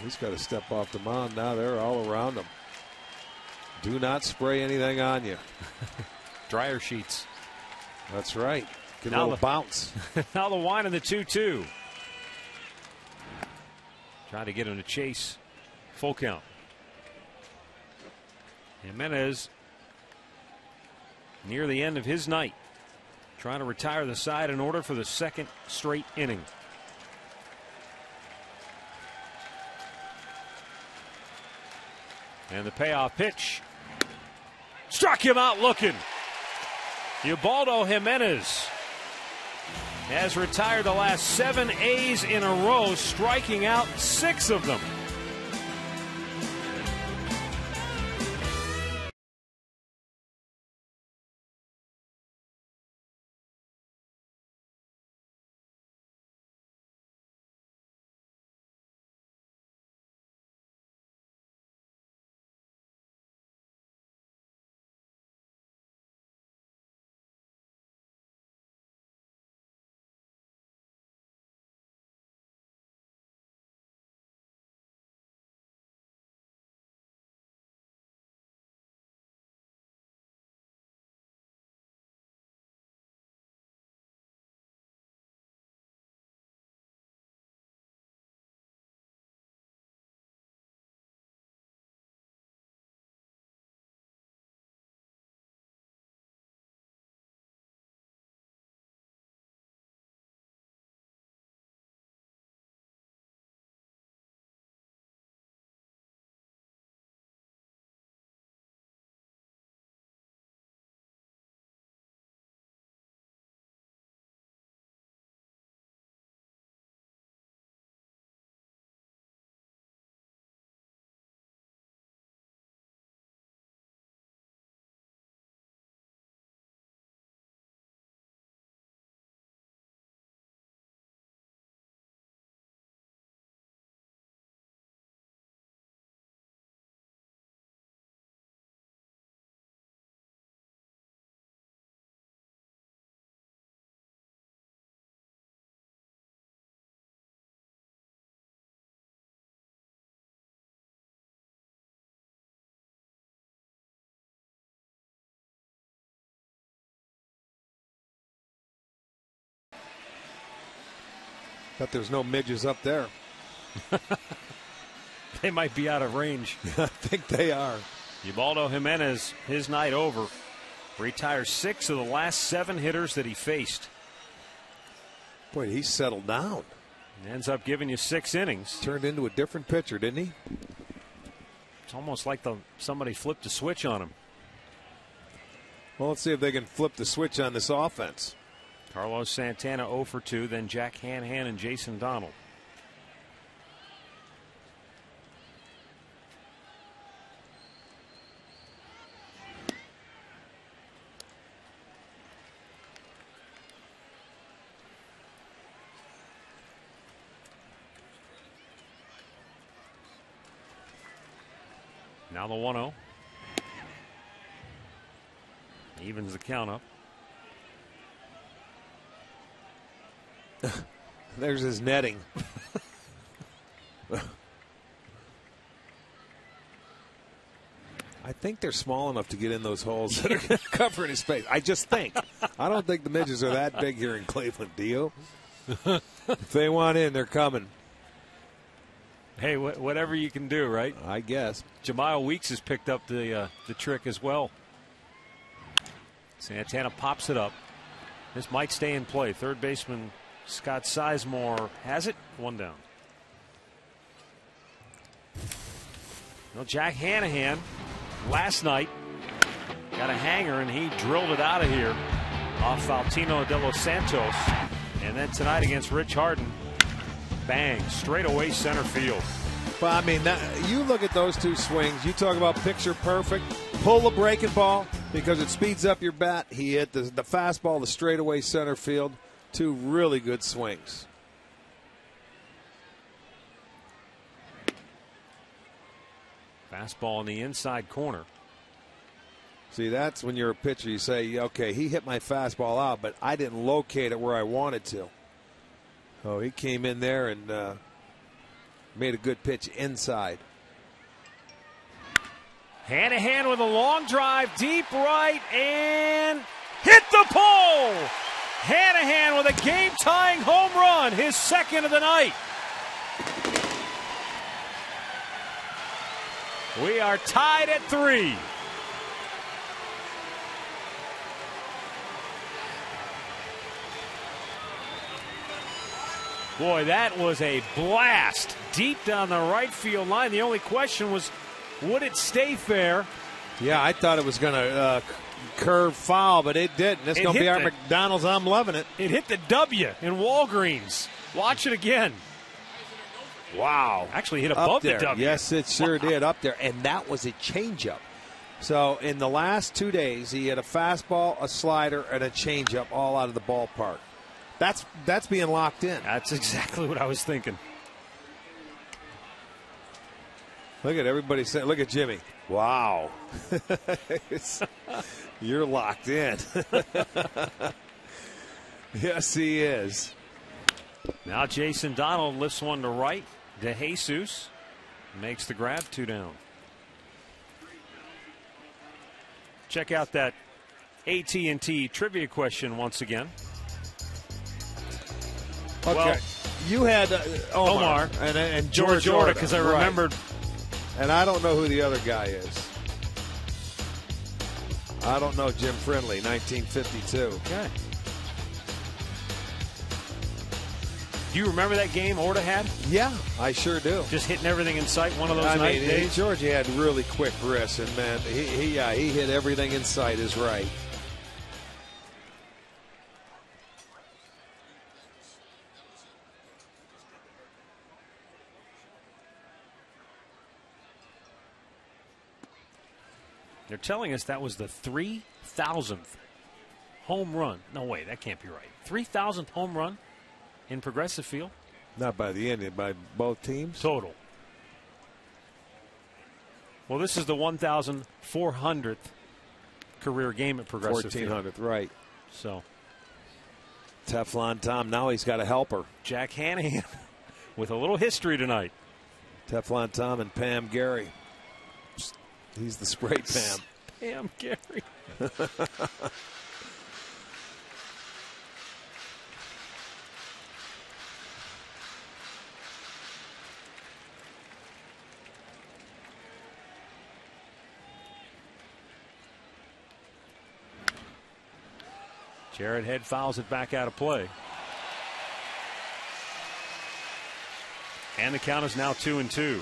He's got to step off the mound now. They're all around him. Do not spray anything on you. Dryer sheets. That's right. Get a Now little bounce. Now the wine and the 2-2. Trying to get him to chase. Full count. Jimenez near the end of his night, trying to retire the side in order for the second straight inning. And the payoff pitch struck him out looking. Ubaldo Jimenez has retired the last 7 A's in a row, striking out 6 of them. But there's no midges up there. They might be out of range. I think they are. Ubaldo Jimenez, his night over. Retires 6 of the last 7 hitters that he faced. Boy, he's settled down. Ends up giving you 6 innings. Turned into a different pitcher, didn't he? It's almost like somebody flipped a switch on him. Well, let's see if they can flip the switch on this offense. Carlos Santana 0 for 2, then Jack Hanhan and Jason Donald. Now the 1-0. Evens the count up. There's his netting. I think they're small enough to get in those holes that are covering his face. I just think. I don't think the midgets are that big here in Cleveland. Do you? If they want in, they're coming. Hey, whatever you can do, right? I guess. Jamiel Weeks has picked up the trick as well. Santana pops it up. This might stay in play. Third baseman Scott Sizemore has it. One down. Well, Jack Hanahan last night got a hanger and he drilled it out of here off Faustino de los Santos. And then tonight against Rich Harden, bang, straight away center field. But I mean, you look at those two swings. You talk about picture perfect. Pull the breaking ball because it speeds up your bat. He hit the fastball, the straightaway center field. Two really good swings. Fastball in the inside corner. See, that's when you're a pitcher. You say, okay, he hit my fastball out, but I didn't locate it where I wanted to. Oh, he came in there and made a good pitch inside. Hanahan with a long drive, deep right, and hit the pole! Hanahan with a game-tying home run, his second of the night. We are tied at 3. Boy, that was a blast deep down the right field line. The only question was, would it stay fair? Yeah, I thought it was going to curve foul, but it didn't. It's going to be our McDonald's. I'm loving it. It hit the W in Walgreens. Watch it again. Wow. Actually hit above the W. Yes, it sure did up there. And that was a changeup. So in the last 2 days, he had a fastball, a slider, and a changeup all out of the ballpark. That's being locked in. That's exactly what I was thinking. Look at everybody saying, look at Jimmy. Wow. You're locked in. Yes, he is. Now Jason Donald lifts one to right. DeJesus makes the grab, 2 down. Check out that AT&T trivia question once again. Okay. Well, you had Omar and George Orta, because I remembered. And I don't know who the other guy is. I don't know Jim Friendly, 1952. Okay. Do you remember that game Orta had? Yeah, I sure do. Just hitting everything in sight one of those days? George had really quick wrists, and, man, he hit everything in sight is right. They're telling us that was the 3,000th home run. No way, that can't be right. 3,000th home run in Progressive Field? Not by the Indians, by both teams? Total. Well, this is the 1,400th career game at Progressive 1,400th, Field. right. So. Teflon Tom, now he's got a helper. Jack Hanahan with a little history tonight. Teflon Tom and Pam Gary. He's the spray Pam. Pam Gary. Jared Head fouls it back out of play. And the count is now 2-2.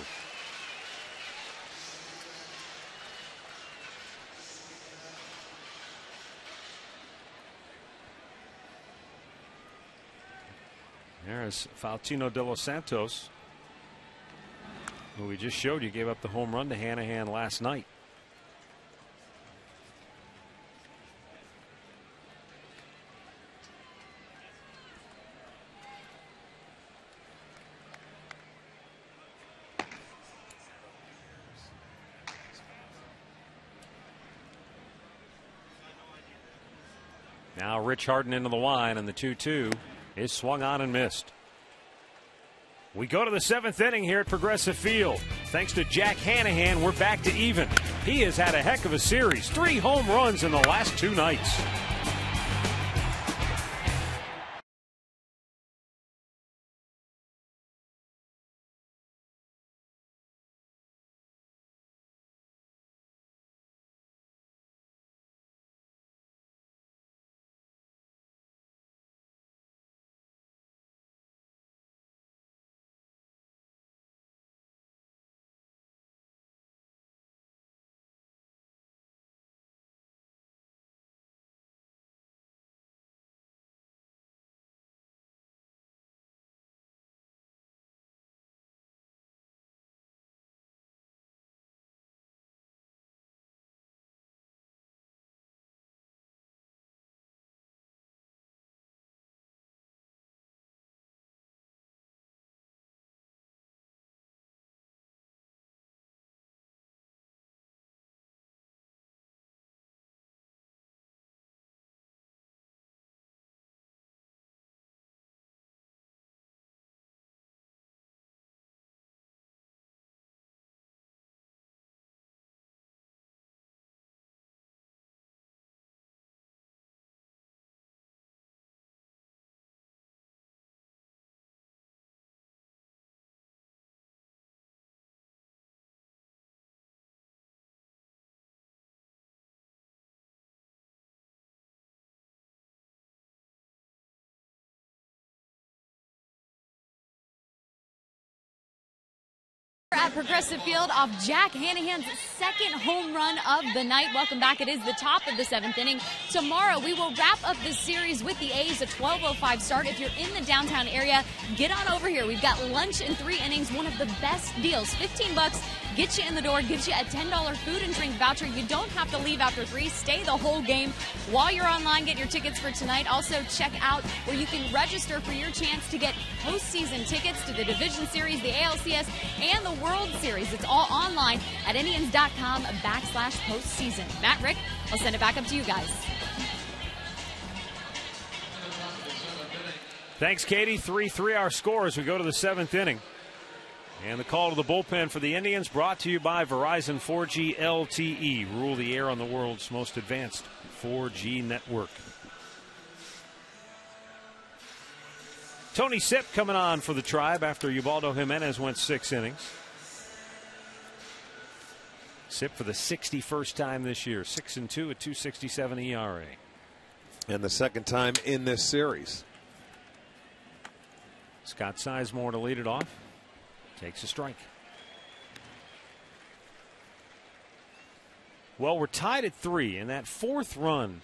There's Faustino de los Santos, who we just showed you gave up the home run to Hanahan last night. Now Rich Harden into the line, and the 2-2 is swung on and missed. We go to the 7th inning here at Progressive Field. Thanks to Jack Hanahan, we're back to even. He has had a heck of a series. 3 home runs in the last 2 nights. At Progressive Field off Jack Hanahan's 2nd home run of the night. Welcome back. It is the top of the 7th inning. Tomorrow we will wrap up this series with the A's, a 12:05 start. If you're in the downtown area, get on over here. We've got lunch in 3 innings, one of the best deals. $15 gets you in the door, gives you a $10 food and drink voucher. You don't have to leave after 3. Stay the whole game. While you're online, get your tickets for tonight. Also check out where you can register for your chance to get postseason tickets to the Division Series, the ALCS, and the World Series. It's all online at Indians.com/postseason. Matt, Rick, I'll send it back up to you guys. Thanks, Katie. 3-3 our score as we go to the 7th inning. And the call to the bullpen for the Indians brought to you by Verizon 4G LTE. Rule the air on the world's most advanced 4G network. Tony Sipp coming on for the Tribe after Ubaldo Jimenez went 6 innings. Sipp for the 61st time this year. 6-2 at 2.67 ERA. And the 2nd time in this series. Scott Sizemore to lead it off. Takes a strike. Well, we're tied at 3, and that 4th run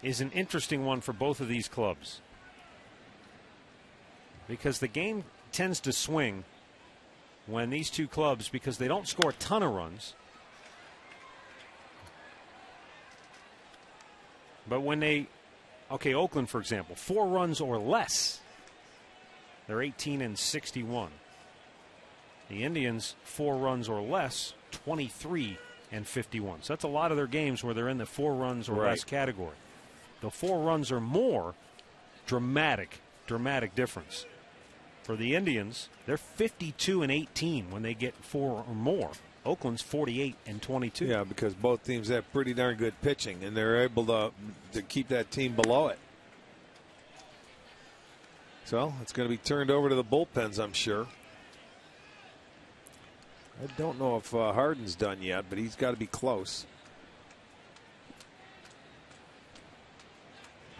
is an interesting one for both of these clubs. Because the game tends to swing when these two clubs, because they don't score a ton of runs, but when they, okay, Oakland, for example, 4 runs or less, they're 18-61. The Indians, 4 runs or less, 23-51. So that's a lot of their games where they're in the 4 runs or less category. The 4 runs or more, dramatic difference. For the Indians, they're 52-18 when they get 4 or more. Oakland's 48-22. Yeah, because both teams have pretty darn good pitching, and they're able to keep that team below it. So it's going to be turned over to the bullpens, I'm sure. I don't know if Harden's done yet, but he's got to be close.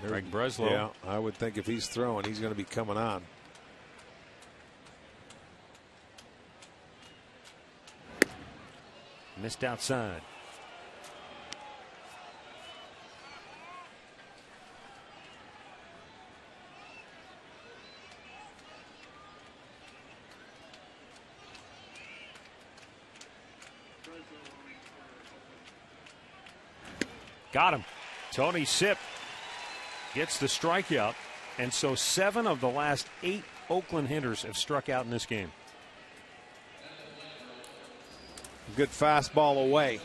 Greg Breslow. Yeah, I would think if he's throwing, he's going to be coming on. Missed outside. Got him. Tony Sipp gets the strikeout, and so 7 of the last 8 Oakland hitters have struck out in this game. Good fastball away.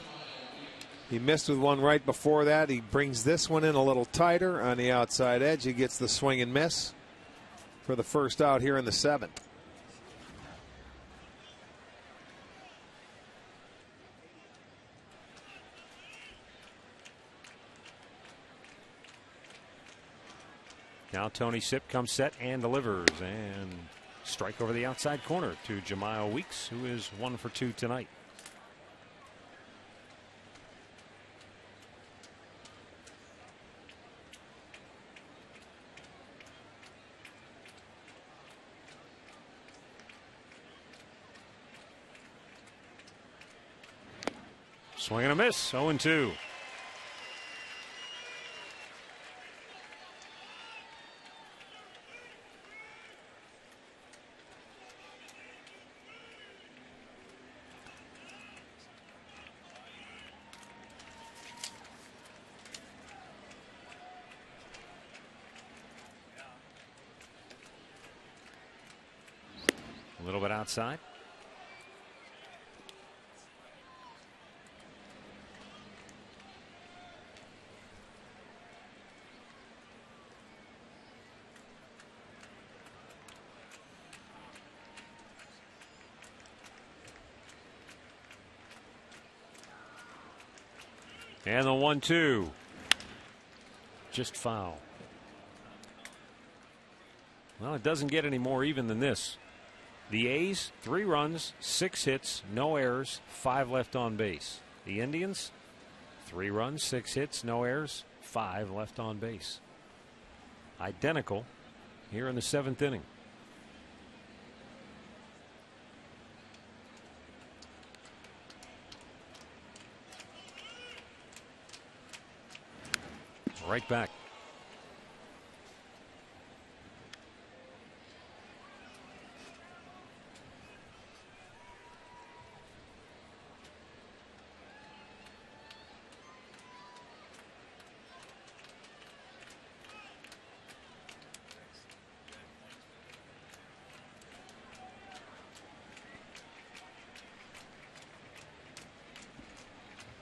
He missed with one right before that. He brings this one in a little tighter on the outside edge. He gets the swing and miss for the first out here in the 7th. Now Tony Sipp comes set and delivers, and strike over the outside corner to Jemiah Weeks, who is 1 for 2 tonight. Swing and a miss, 0-2. A little bit outside. And the 1-2. Just foul. Well, it doesn't get any more even than this. The A's, 3 runs, 6 hits, no errors, 5 left on base. The Indians, 3 runs, 6 hits, no errors, 5 left on base. Identical here in the 7th inning. Right back.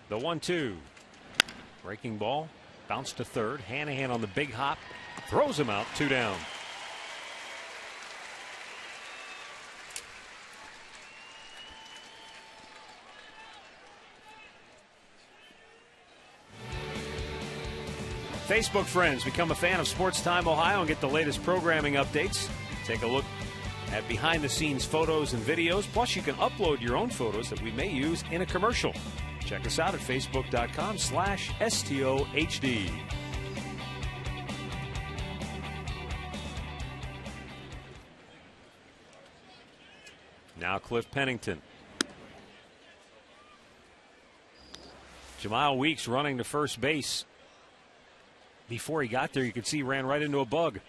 The 1-2. Breaking ball. Bounce to third. Hanahan on the big hop. Throws him out. 2 down. Facebook friends, become a fan of Sports Time Ohio and get the latest programming updates. Take a look at behind-the-scenes photos and videos. Plus, you can upload your own photos that we may use in a commercial. Check us out at facebook.com/STOHD. Now Cliff Pennington. Jemiah Weeks running to first base. Before he got there, you could see he ran right into a bug.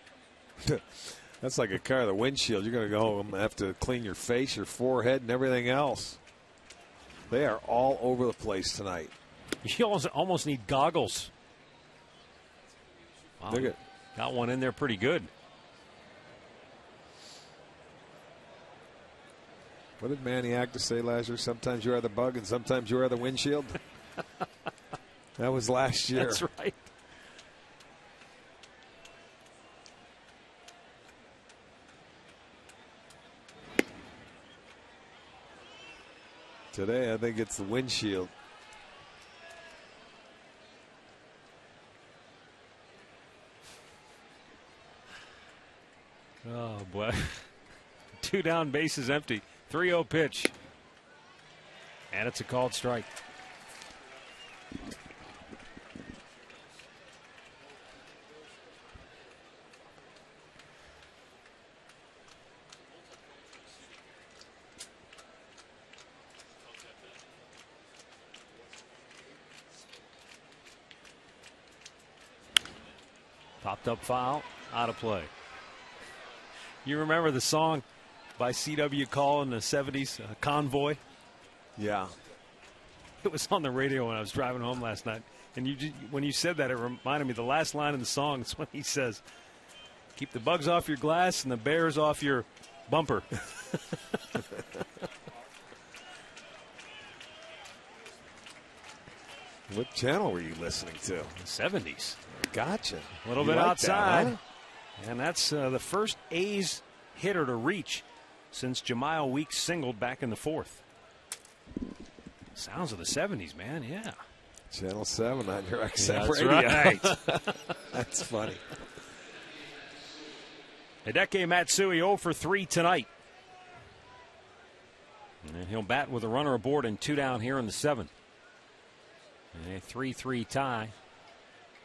That's like a car, the windshield. You're going to go home and have to clean your face, your forehead, and everything else. They are all over the place tonight. You almost need goggles. Wow, got one in there pretty good. What did Manny Acta say last year? Sometimes you are the bug and sometimes you are the windshield. That was last year. That's right. Today, I think it's the windshield. Oh, boy. 2 down, bases empty. 3-0 pitch. And it's a called strike. Popped up foul, out of play. You remember the song by C.W. Call in the 70s, Convoy? Yeah. It was on the radio when I was driving home last night. And when you said that, it reminded me, the last line in the song is when he says, keep the bugs off your glass and the bears off your bumper. What channel were you listening to? The 70s. Gotcha. A little You bit like outside. that, huh? And that's the first A's hitter to reach since Jemiah Weeks singled back in the 4th. Sounds of the 70s, man. Yeah. Channel 7 on your XM That's radio. right. That's funny. Hideki Matsui 0 for 3 tonight. And he'll bat with a runner aboard and 2 down here in the 7th. And a 3-3 tie.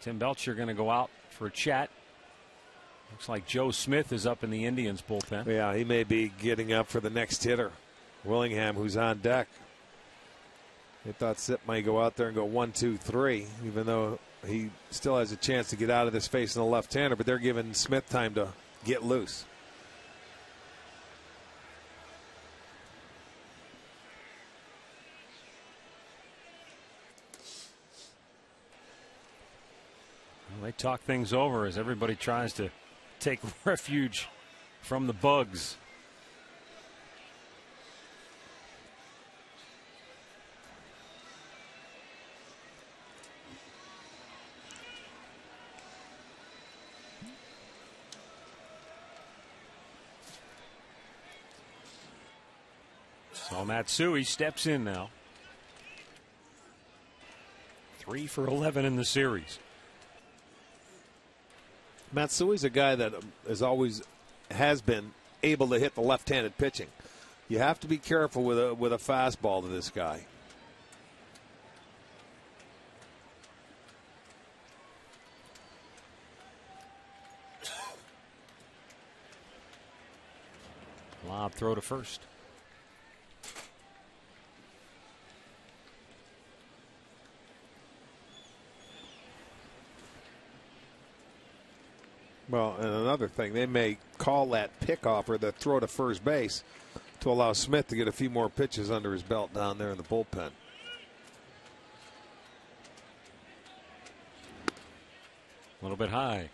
Tim Belcher going to go out for a chat. Looks like Joe Smith is up in the Indians bullpen. Yeah, he may be getting up for the next hitter, Willingham, who's on deck. They thought Sip might go out there and go 1, 2, 3, even though he still has a chance to get out of this facing the left-hander, but they're giving Smith time to get loose. Well, they talk things over as everybody tries to take refuge from the bugs. So Matsui steps in now. 3 for 11 in the series. Matsui's a guy that has been able to hit the left-handed pitching. You have to be careful with a fastball to this guy. Lob throw to first. Well, and another thing, they may call that pickoff or the throw to first base to allow Smith to get a few more pitches under his belt down there in the bullpen. A little bit high.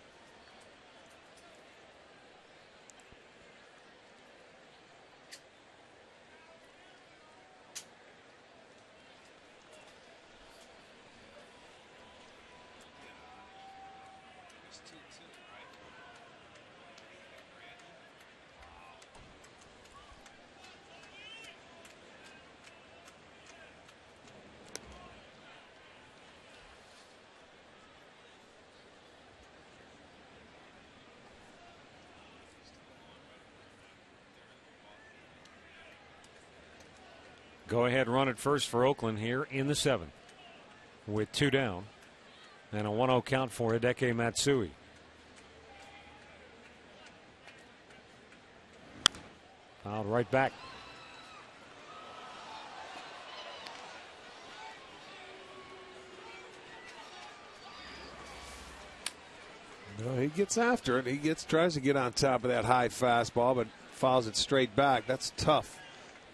Go ahead run at first for Oakland here in the 7th with 2 down and a 1-0 count for Hideki Matsui. Fouled right back. No, he gets after it. He tries to get on top of that high fastball, but fouls it straight back. That's tough.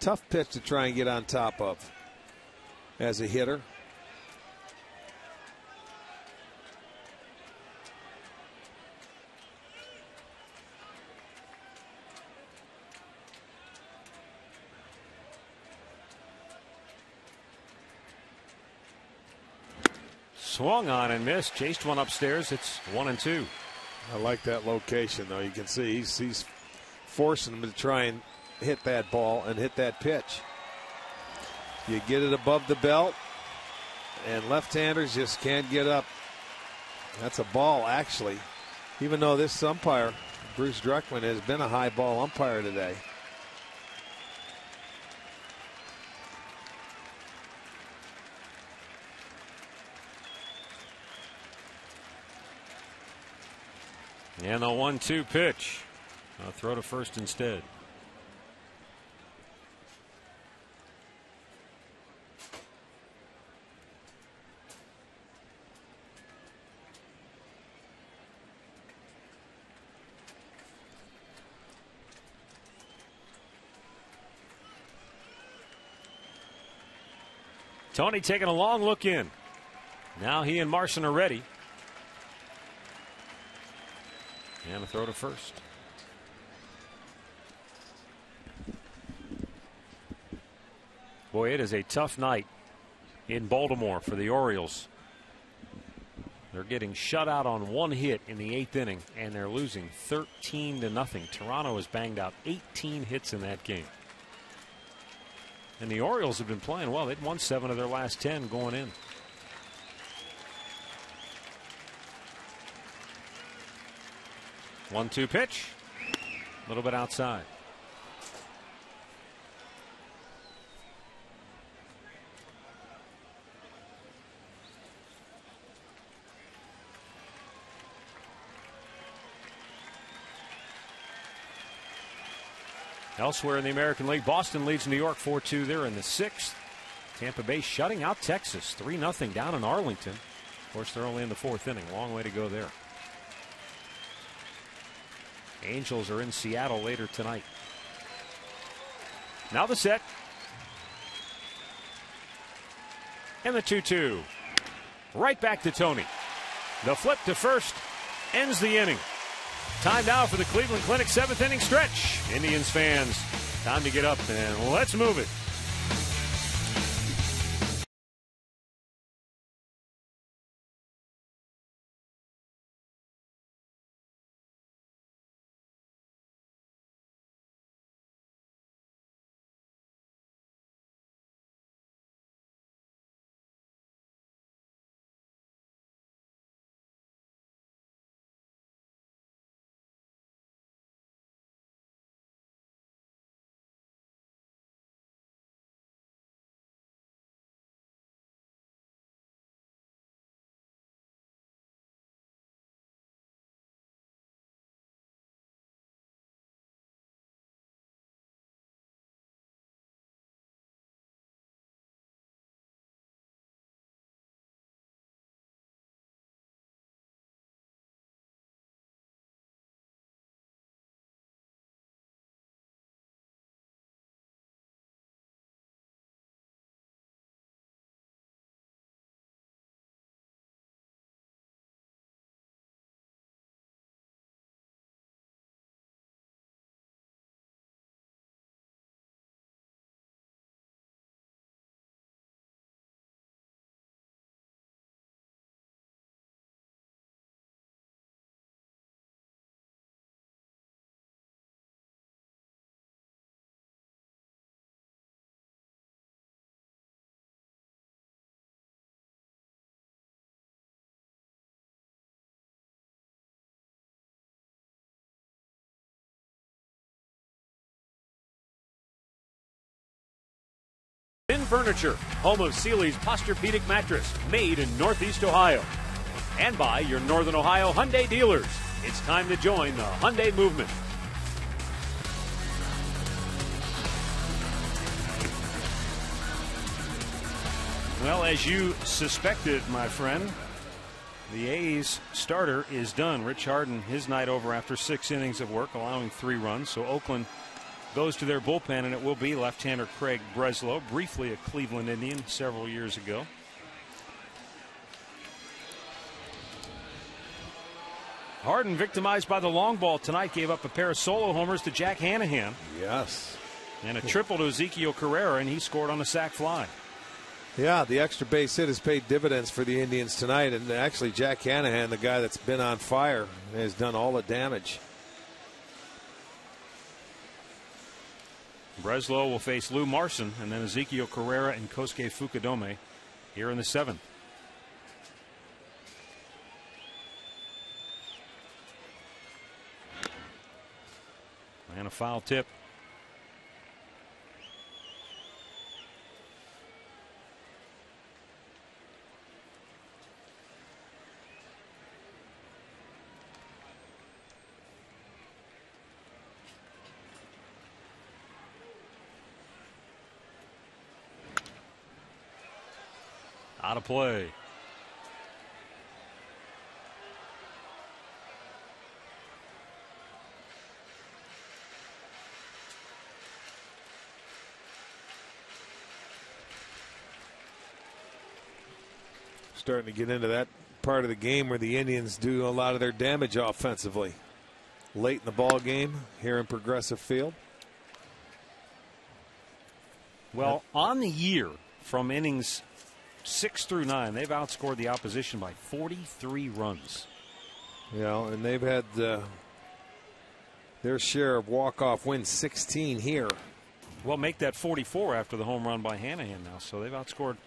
Tough pitch to try and get on top of as a hitter. Swung on and missed. Chased one upstairs. It's 1-2. I like that location, though. You can see he's forcing him to try and hit that ball and hit that pitch. You get it above the belt, and left-handers just can't get up. That's a ball, actually, even though this umpire, Bruce Druckmann, has been a high ball umpire today. And the 1-2 pitch. I'll throw to first instead. Tony taking a long look in. Now he and Marson are ready. And a throw to first. Boy, it is a tough night in Baltimore for the Orioles They're getting shut out on one hit in the 8th inning, and they're losing 13-0. Toronto has banged out 18 hits in that game. And the Orioles have been playing well. They'd won 7 of their last 10 going in. One-two pitch. A little bit outside. Elsewhere in the American League, Boston leads New York 4-2. They're in the 6th. Tampa Bay shutting out Texas 3-0 down in Arlington. Of course, they're only in the 4th inning. Long way to go there. Angels are in Seattle later tonight. Now the set. And the 2-2. Right back to Tony. The flip to first ends the inning. Time now for the Cleveland Clinic 7th inning stretch. Indians fans, time to get up and let's move it. Finn Furniture, home of Sealy's Posturepedic mattress, made in Northeast Ohio. And by your Northern Ohio Hyundai dealers. It's time to join the Hyundai movement. Well, as you suspected, my friend, the A's starter is done. Rich Harden, his night over after 6 innings of work, allowing 3 runs. So Oakland goes to their bullpen, and it will be left-hander Craig Breslow, briefly a Cleveland Indian several years ago. Harden, victimized by the long ball tonight, gave up a pair of solo homers to Jack Hanahan. Yes. And a triple to Ezekiel Carrera, and he scored on a sac fly. Yeah, the extra base hit has paid dividends for the Indians tonight. And actually, Jack Hanahan, the guy that's been on fire, has done all the damage. Breslow will face Lou Marson, and then Ezekiel Carrera and Kosuke Fukudome here in the 7th. And a foul tip. Out of play. Starting to get into that part of the game where the Indians do a lot of their damage offensively. Late in the ball game here in Progressive Field. Well, on the year from innings 6 through 9, they've outscored the opposition by 43 runs. Yeah, and they've had their share of walk-off wins, 16 here. Well, make that 44 after the home run by Hanahan now. So they've outscored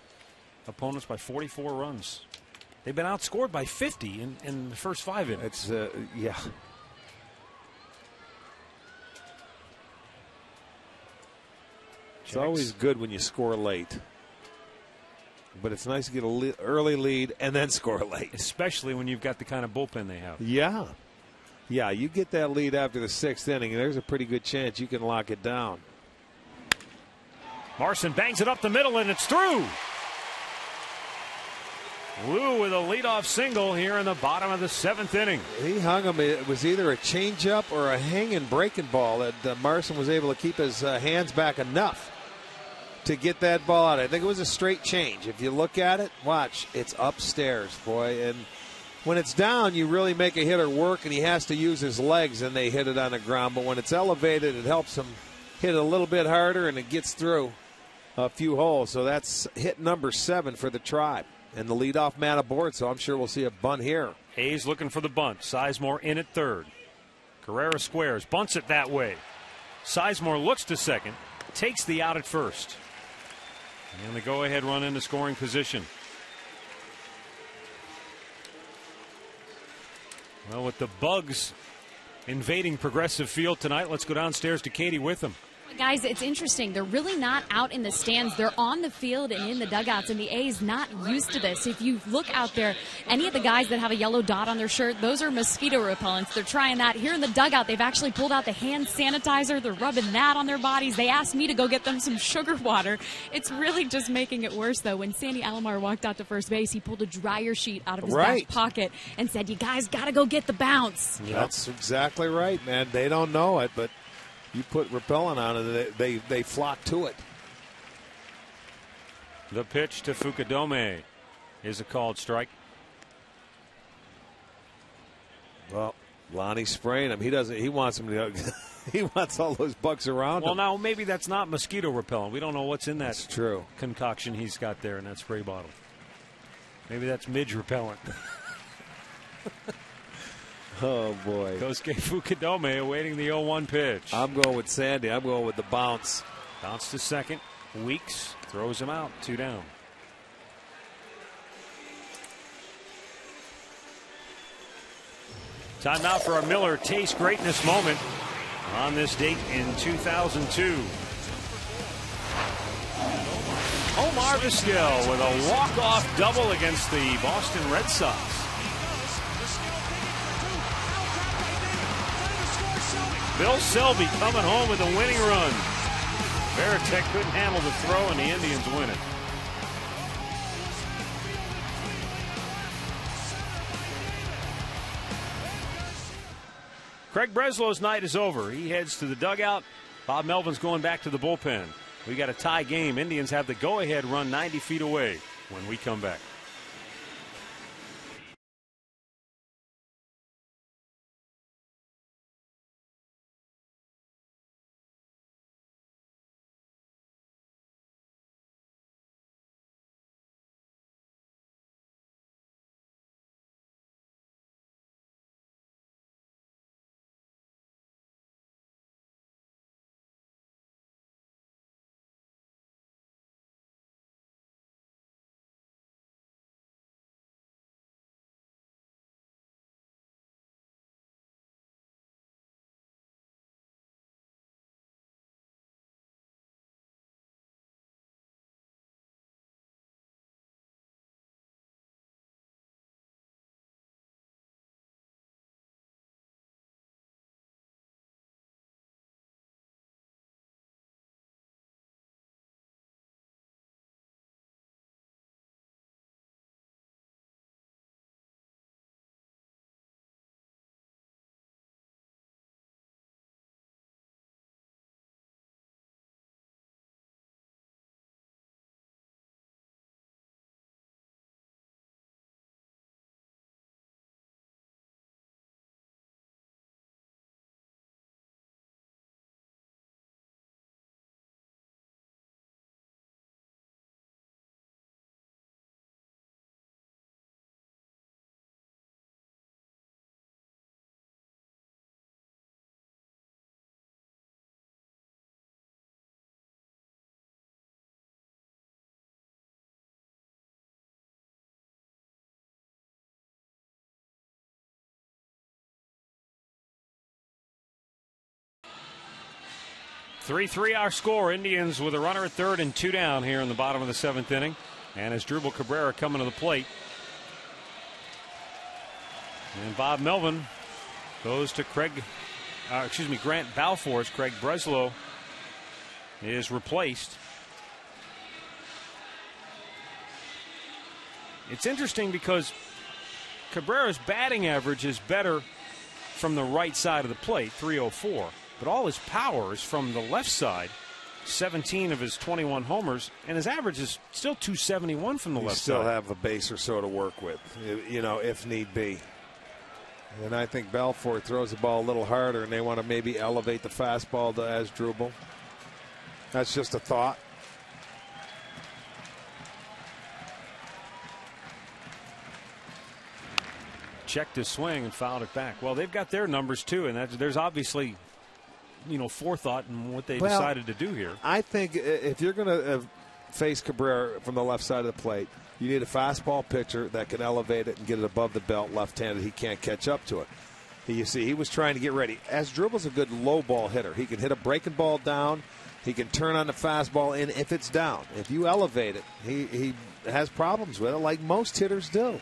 opponents by 44 runs. They've been outscored by 50 in the first 5 innings. It's, yeah. It's always good when you score late. But it's nice to get an early lead and then score late. Especially when you've got the kind of bullpen they have. Yeah. Yeah, you get that lead after the 6th inning, and there's a pretty good chance you can lock it down. Marson bangs it up the middle, and it's through. Lou with a leadoff single here in the bottom of the 7th inning. He hung him. It was either a changeup or a hanging breaking ball that Marson was able to keep his hands back enough to get that ball out. I think it was a straight change. If you look at it, watch, it's upstairs, boy. And when it's down, you really make a hitter work, and he has to use his legs, and they hit it on the ground. But when it's elevated, it helps him hit a little bit harder, and it gets through a few holes. So that's hit number 7 for the Tribe. And the leadoff man aboard, so I'm sure we'll see a bunt here. Hayes looking for the bunt. Sizemore in at third. Carrera squares, bunts it that way. Sizemore looks to second, takes the out at first. And the go-ahead run into scoring position. Well, with the Bugs invading Progressive Field tonight, let's go downstairs to Katie with them. Guys, it's interesting. They're really not out in the stands. They're on the field and in the dugouts, and the A's not used to this. If you look out there, any of the guys that have a yellow dot on their shirt, those are mosquito repellents. They're trying that. Here in the dugout, they've actually pulled out the hand sanitizer. They're rubbing that on their bodies. They asked me to go get them some sugar water. It's really just making it worse, though. When Sandy Alomar walked out to first base, he pulled a dryer sheet out of his back pocket and said, "You guys got to go get the bounce." Yep. That's exactly right, man. They don't know it, but you put repellent on it, they flock to it. The pitch to Fukudome is a called strike. Well, Lonnie's spraying him. He wants him to. He wants all those bugs around him. Well, now maybe that's not mosquito repellent. We don't know what's in that. That's true. Concoction he's got there in that spray bottle. Maybe that's midge repellent. Oh, boy. Kosuke Fukudome awaiting the 0-1 pitch. I'm going with Sandy. I'm going with the bounce. Bounce to second. Weeks throws him out. 2 down. Time now for a Miller Taste Greatness moment on this date in 2002. Omar Vizquel with a walk-off double against the Boston Red Sox. Bill Selby coming home with a winning run. Veritek couldn't handle the throw, and the Indians win it. Craig Breslow's night is over. He heads to the dugout. Bob Melvin's going back to the bullpen. We got a tie game. Indians have the go-ahead run 90 feet away when we come back. 3-3 our score. Indians with a runner at third and 2 down here in the bottom of the 7th inning. And as Drupal Cabrera coming to the plate. And Bob Melvin goes to Grant Balfour as Craig Breslow is replaced. It's interesting because Cabrera's batting average is better from the right side of the plate, 304. But all his power is from the left side, 17 of his 21 homers, and his average is still 271 from the left side. Still have a base or so to work with, if need be. And I think Balfour throws the ball a little harder, and they want to maybe elevate the fastball to Asdrubal. That's just a thought. Checked his swing and fouled it back. Well, they've got their numbers too, and there's obviously, forethought in what they decided to do here. I think if you're going to face Cabrera from the left side of the plate, you need a fastball pitcher that can elevate it and get it above the belt left-handed. He can't catch up to it. You see, he was trying to get ready. Asdrubal's a good low ball hitter. He can hit a breaking ball down. He can turn on the fastball in if it's down. If you elevate it, he has problems with it like most hitters do.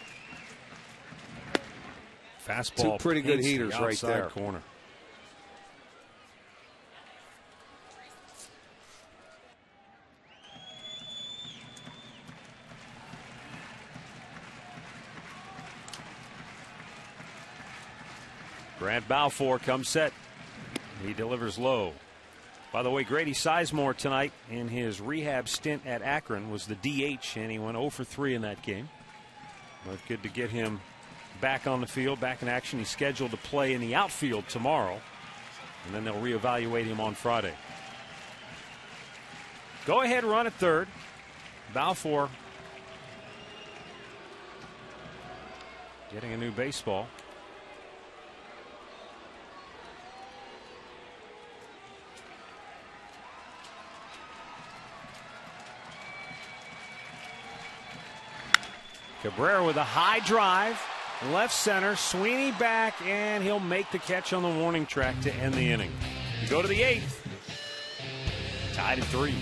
Fastball. Two pretty good heaters the right there. Corner. Grant Balfour comes set. He delivers low. By the way, Grady Sizemore tonight in his rehab stint at Akron was the DH, and he went 0 for 3 in that game. But good to get him back on the field, back in action. He's scheduled to play in the outfield tomorrow, and then they'll reevaluate him on Friday. Go ahead run at third. Balfour getting a new baseball. Cabrera with a high drive, left center, Sweeney back, and he'll make the catch on the warning track to end the inning. We go to the 8th, tied at 3.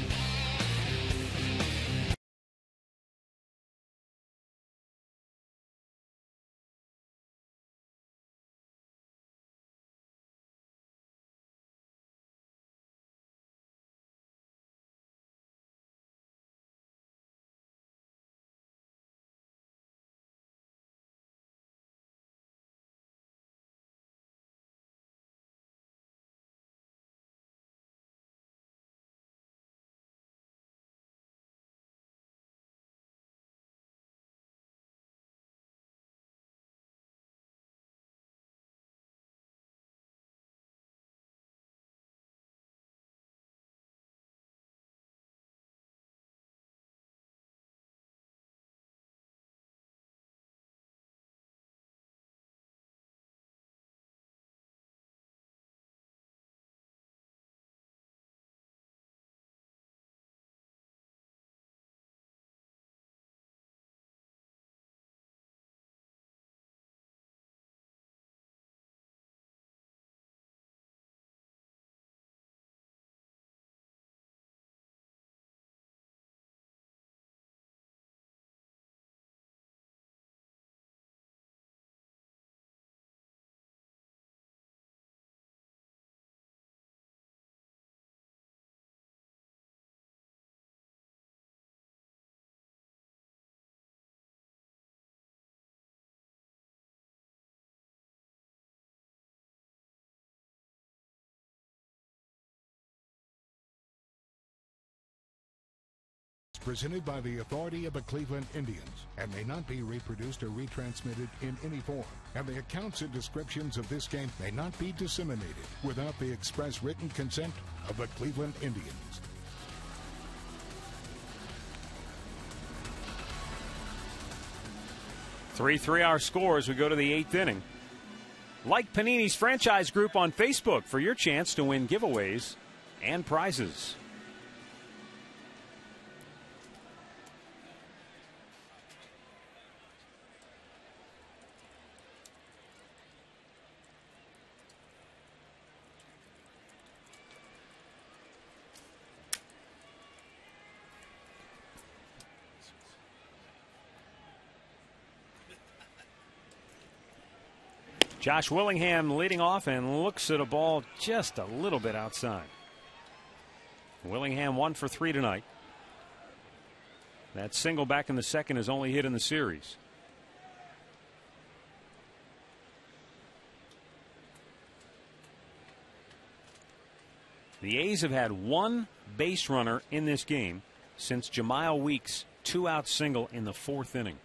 Presented by the authority of the Cleveland Indians and may not be reproduced or retransmitted in any form. And the accounts and descriptions of this game may not be disseminated without the express written consent of the Cleveland Indians. Three-hour score as we go to the 8th inning. Like Panini's franchise group on Facebook for your chance to win giveaways and prizes. Josh Willingham leading off and looks at a ball just a little bit outside. Willingham 1 for 3 tonight. That single back in the second is only hit in the series. The A's have had one base runner in this game since Jamiel Weeks' 2-out single in the 4th inning.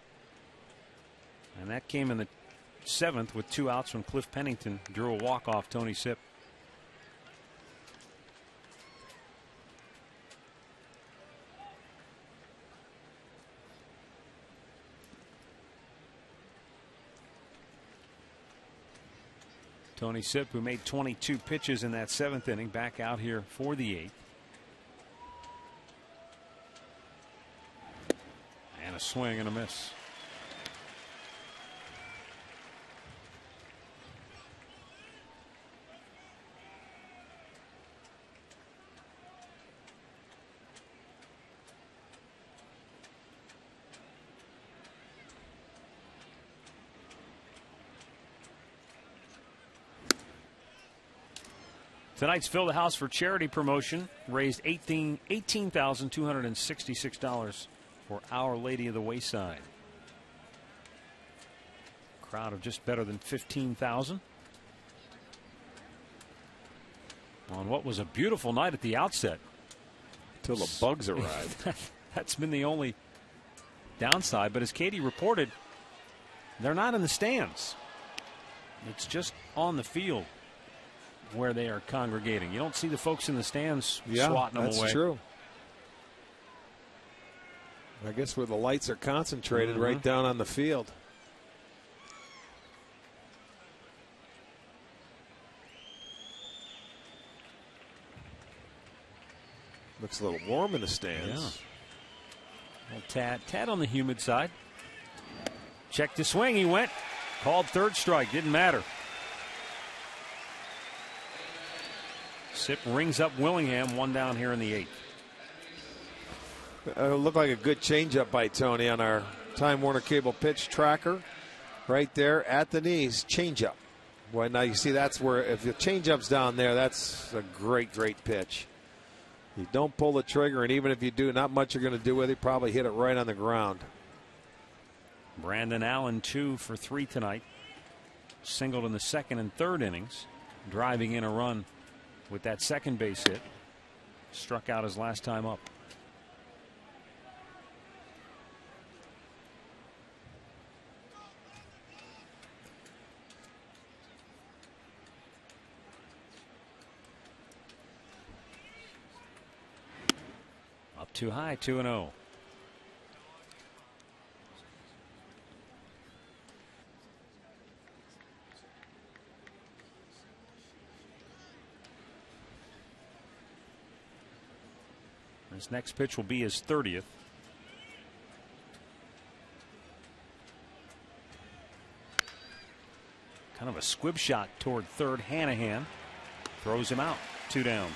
And that came in the 7th with 2 outs when Cliff Pennington drew a walk off Tony Sipp. Tony Sipp, who made 22 pitches in that 7th inning, back out here for the 8th. And a swing and a miss. Tonight's Fill the House for Charity promotion raised $18,266 for Our Lady of the Wayside. Crowd of just better than 15,000. On what was a beautiful night at the outset. Till the bugs arrived. That's been the only downside. But as Katie reported, they're not in the stands. It's just on the field where they are congregating. You don't see the folks in the stands swatting them away. That's true. I guess where the lights are concentrated right down on the field. Looks a little warm in the stands. Yeah. Well, tad on the humid side. Checked the swing. He went. Called third strike. Didn't matter. Sipp rings up Willingham, 1 down here in the 8th. Looked like a good changeup by Tony on our Time Warner Cable pitch tracker. Right there at the knees, changeup. Well, now you see that's where, if the changeup's down there, that's a great, great pitch. You don't pull the trigger, and even if you do, not much you're going to do with it. Probably hit it right on the ground. Brandon Allen 2 for 3 tonight. Singled in the 2nd and 3rd innings, driving in a run with that second base hit. Struck out his last time up. Up too high, 2-0. His next pitch will be his 30th. Kind of a squib shot toward third. Hanahan throws him out. 2 down.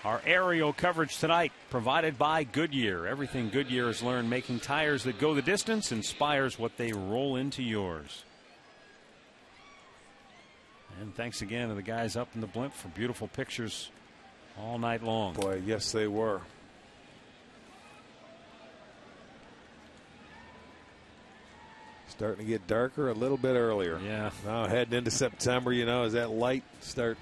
Our aerial coverage tonight provided by Goodyear. Everything Goodyear has learned making tires that go the distance inspires what they roll into yours. And thanks again to the guys up in the blimp for beautiful pictures all night long. Boy, yes, they were. Starting to get darker a little bit earlier. Yeah. Now heading into September, you know, as that light starts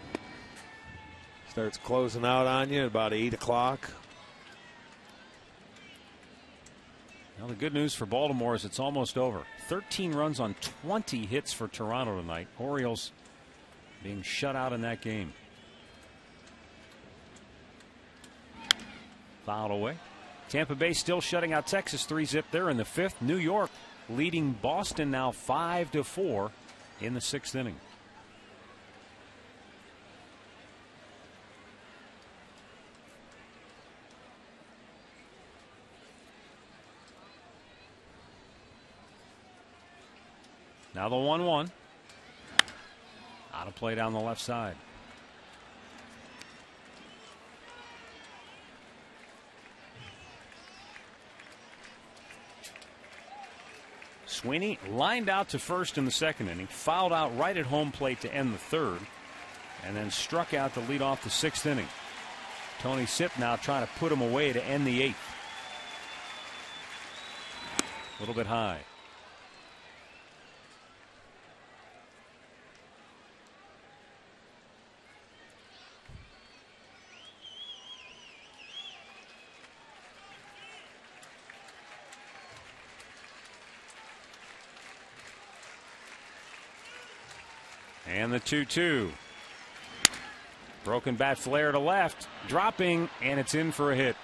closing out on you at about 8 o'clock. Well, the good news for Baltimore is it's almost over. 13 runs on 20 hits for Toronto tonight. Orioles being shut out in that game. Fouled away. Tampa Bay still shutting out Texas 3-zip. They're in the 5th. New York leading Boston now 5-4 in the 6th inning. Now the 1-1. Out of play down the left side. Sweeney lined out to first in the second inning, fouled out right at home plate to end the third, and then struck out to lead off the sixth inning. Tony Sipp now trying to put him away to end the eighth. A little bit high. And the 2-2. Broken bat flare to left, dropping, and it's in for a hit.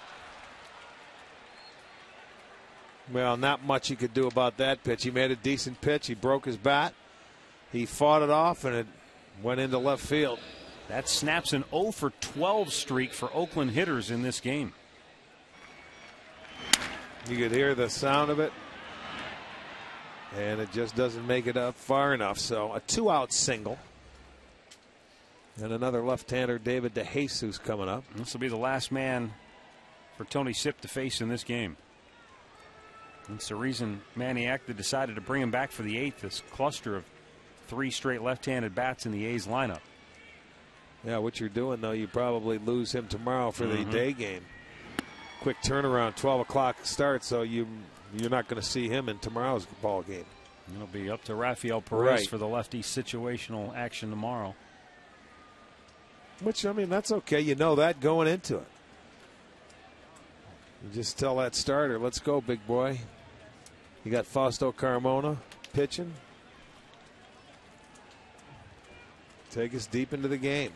Well, not much he could do about that pitch. He made a decent pitch. He broke his bat. He fought it off, and it went into left field. That snaps an 0 for 12 streak for Oakland hitters in this game. You could hear the sound of it, and it just doesn't make it up far enough. So a 2-out single. And another left-hander, David DeJesus, coming up. This will be the last man for Tony Sipp to face in this game. That's the reason Manny Acta decided to bring him back for the eighth. This cluster of 3 straight left-handed bats in the A's lineup. Yeah, what you're doing, though, you probably lose him tomorrow for the day game. Quick turnaround, 12 o'clock start, so you're not going to see him in tomorrow's ball game. It'll be up to Rafael Perez for the lefty situational action tomorrow. Which, I mean, that's okay. You know that going into it. You just tell that starter, let's go, big boy. You got Fausto Carmona pitching. Take us deep into the game.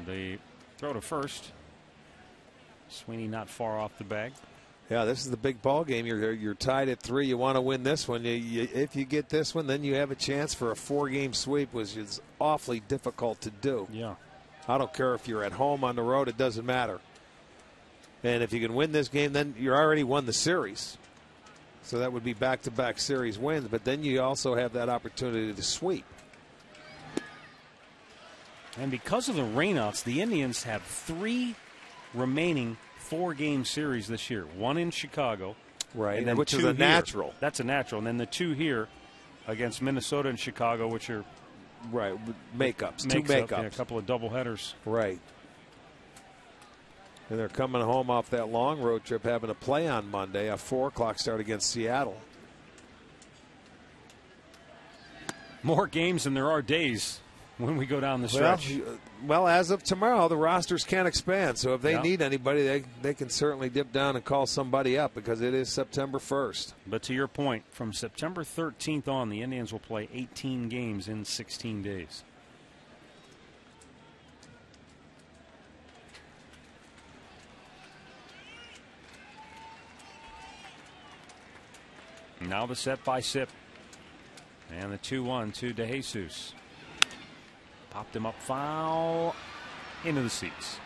The throw to first. Sweeney not far off the bag. Yeah, this is the big ball game. You're tied at 3. You want to win this one. If you get this one, then you have a chance for a 4-game sweep, which is awfully difficult to do. Yeah. I don't care if you're at home, on the road, it doesn't matter. And if you can win this game, then you already won the series. So that would be back-to-back series wins. But then you also have that opportunity to sweep. And because of the rainouts, the Indians have 3 remaining 4-game series this year. 1 in Chicago. Right, and then which 2 is a here. natural. That's a natural. And then the 2 here against Minnesota and Chicago, which are right makeups. 2 makeups. Yeah, a couple of doubleheaders. Right. And they're coming home off that long road trip, having to play on Monday, a 4 o'clock start against Seattle. More games than there are days when we go down the stretch. Well, as of tomorrow, the rosters can expand. So if they need anybody, they can certainly dip down and call somebody up because it is September 1st. But to your point, from September 13th on, the Indians will play 18 games in 16 days. Now the set by Sipp. And the 2-1 to DeJesus. Popped him up foul into the seats.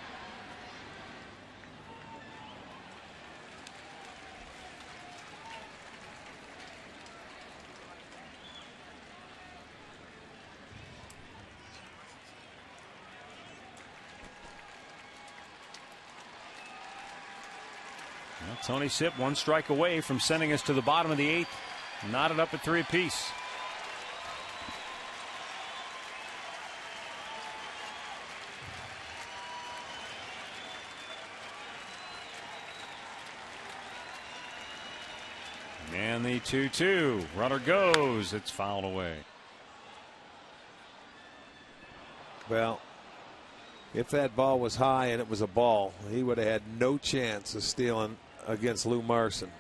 Well, Tony Sipp 1 strike away from sending us to the bottom of the 8th. Knotted up at 3 apiece. And the 2-2. Runner goes. It's fouled away. Well, if that ball was high and it was a ball, he would have had no chance of stealing against Lou Marson.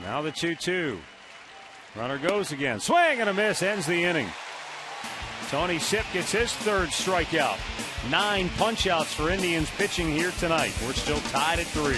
Now the 2-2. Runner goes again. Swing and a miss. Ends the inning. Tony Sipp gets his 3rd strikeout. 9 punch-outs for Indians pitching here tonight. We're still tied at 3.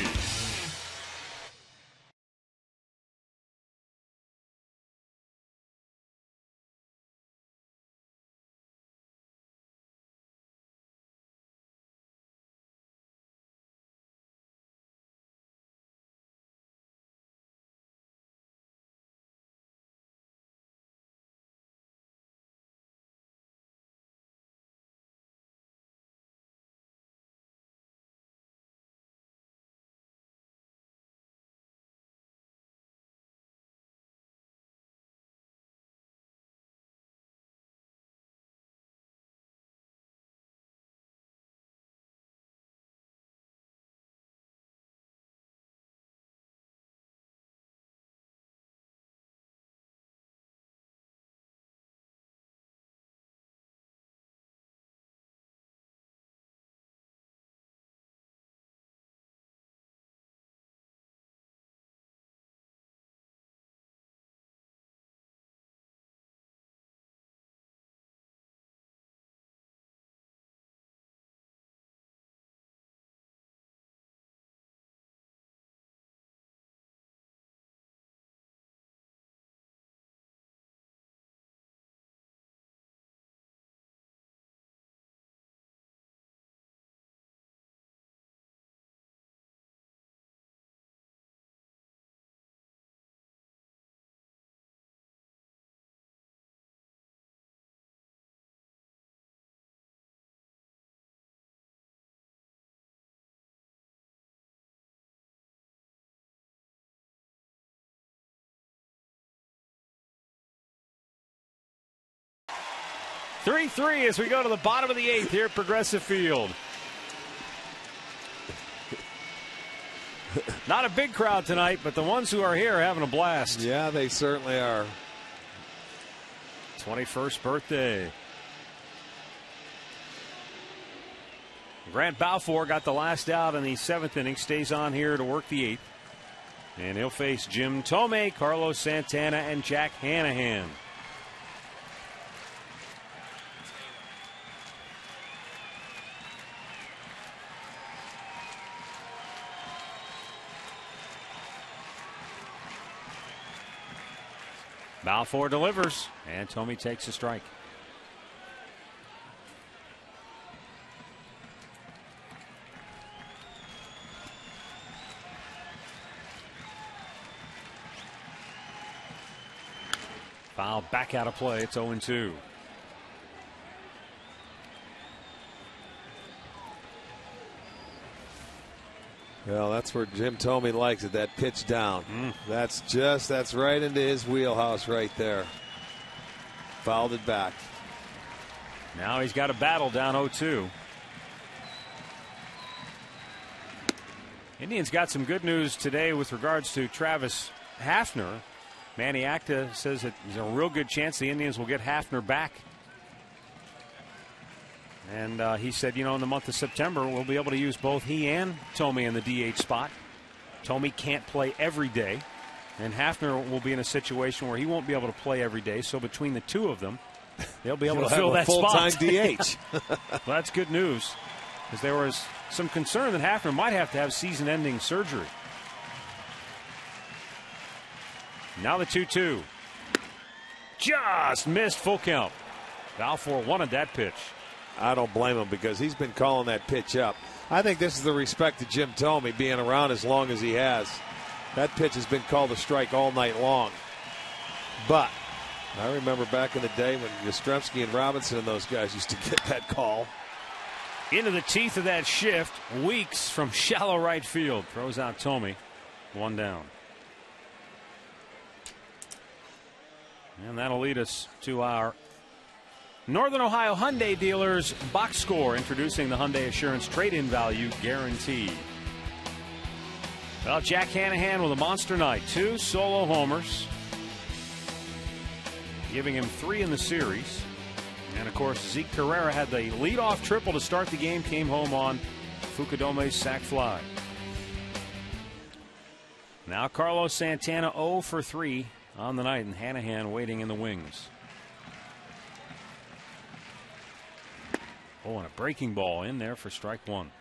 3-3 as we go to the bottom of the 8th here at Progressive Field. Not a big crowd tonight, but the ones who are here are having a blast. Yeah, they certainly are. 21st birthday. Grant Balfour got the last out in the 7th inning, stays on here to work the 8th. And he'll face Jim Thome, Carlos Santana, and Jack Hanahan. Balfour delivers, and Thome takes a strike. Foul back out of play. It's 0-2. Well, that's where Jim Thome likes it, that pitch down. That's right into his wheelhouse right there. Fouled it back. Now he's got a battle down 0-2. Indians got some good news today with regards to Travis Hafner. Manny Acta says that there's a real good chance the Indians will get Hafner back. And he said, in the month of September, we'll be able to use both he and Thome in the DH spot. Thome can't play every day, and Hafner will be in a situation where he won't be able to play every day. So between the two of them, they'll be able to fill that spot. Full-time DH. Well, that's good news, because there was some concern that Hafner might have to have season-ending surgery. Now the 2-2. Just missed full count. Balfour wanted that pitch. I don't blame him because he's been calling that pitch up. I think this is the respect to Jim Thome being around as long as he has. That pitch has been called a strike all night long. But I remember back in the day when Yastrzemski and Robinson and those guys used to get that call. Into the teeth of that shift, Weeks from shallow right field throws out Thome. One down. And that'll lead us to our Northern Ohio Hyundai dealers box score, introducing the Hyundai Assurance trade-in value guarantee. Well, Jack Hanahan with a monster night. 2 solo homers, giving him 3 in the series. And, of course, Zeke Carrera had the leadoff triple to start the game, came home on Fukudome's sac fly. Now Carlos Santana 0 for 3 on the night, and Hanahan waiting in the wings. Oh, and a breaking ball in there for strike 1.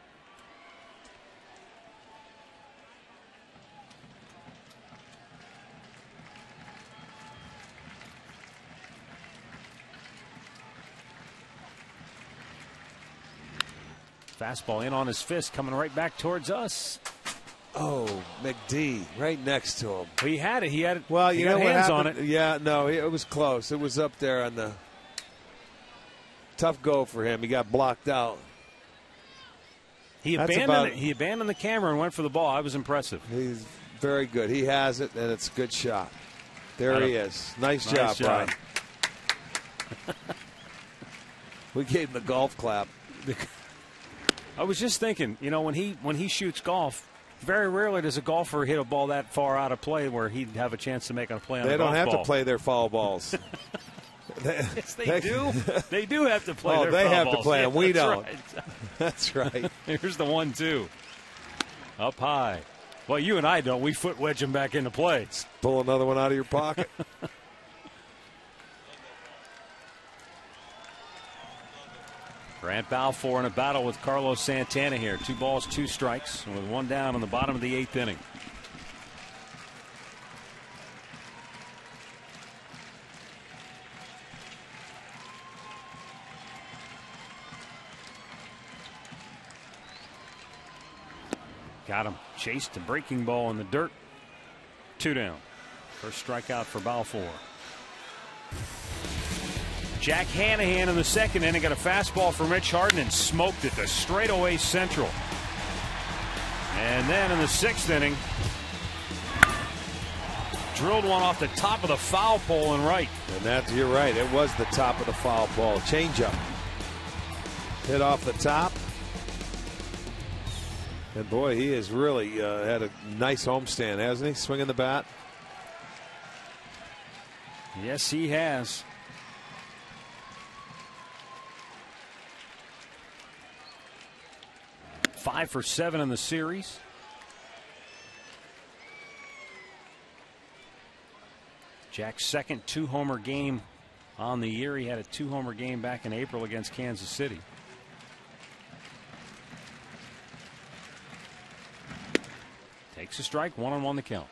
Fastball in on his fist, coming right back towards us. Oh, McD, right next to him. Well, he had it. He had it. Well, you know what hands happened? on it. Yeah, no, it was close. It was up there on the tough go for him. He got blocked out. He abandoned the camera and went for the ball. I was impressive. He's very good. He has it, and it's a good shot. There he is. Nice job, Brian. We gave him the golf clap. I was just thinking, when he shoots golf, very rarely does a golfer hit a ball that far out of play where he'd have a chance to make a play on a golf ball. They don't have to play their foul balls. Yes, they do. They do have to play their foul balls. They have to play them. We don't. Right. That's right. Here's the 1-2. Up high. Well, you and I don't. We foot wedge them back into play. Pull another one out of your pocket. Grant Balfour in a battle with Carlos Santana here. 2 balls, 2 strikes, with 1 down in the bottom of the 8th inning. Got him. Chased a breaking ball in the dirt. 2 down. First strikeout for Balfour. Jack Hanahan in the 2nd inning got a fastball from Rich Harden and smoked it to straightaway central. And then in the 6th inning, drilled one off the top of the foul pole and right. And you're right. It was the top of the foul pole. Changeup. Hit off the top. And boy, he has really had a nice homestand, hasn't he? Swinging the bat. Yes, he has. Five for 7 in the series. Jack's second 2-homer game on the year. He had a 2-homer game back in April against Kansas City. Takes a strike, 1-1 the count.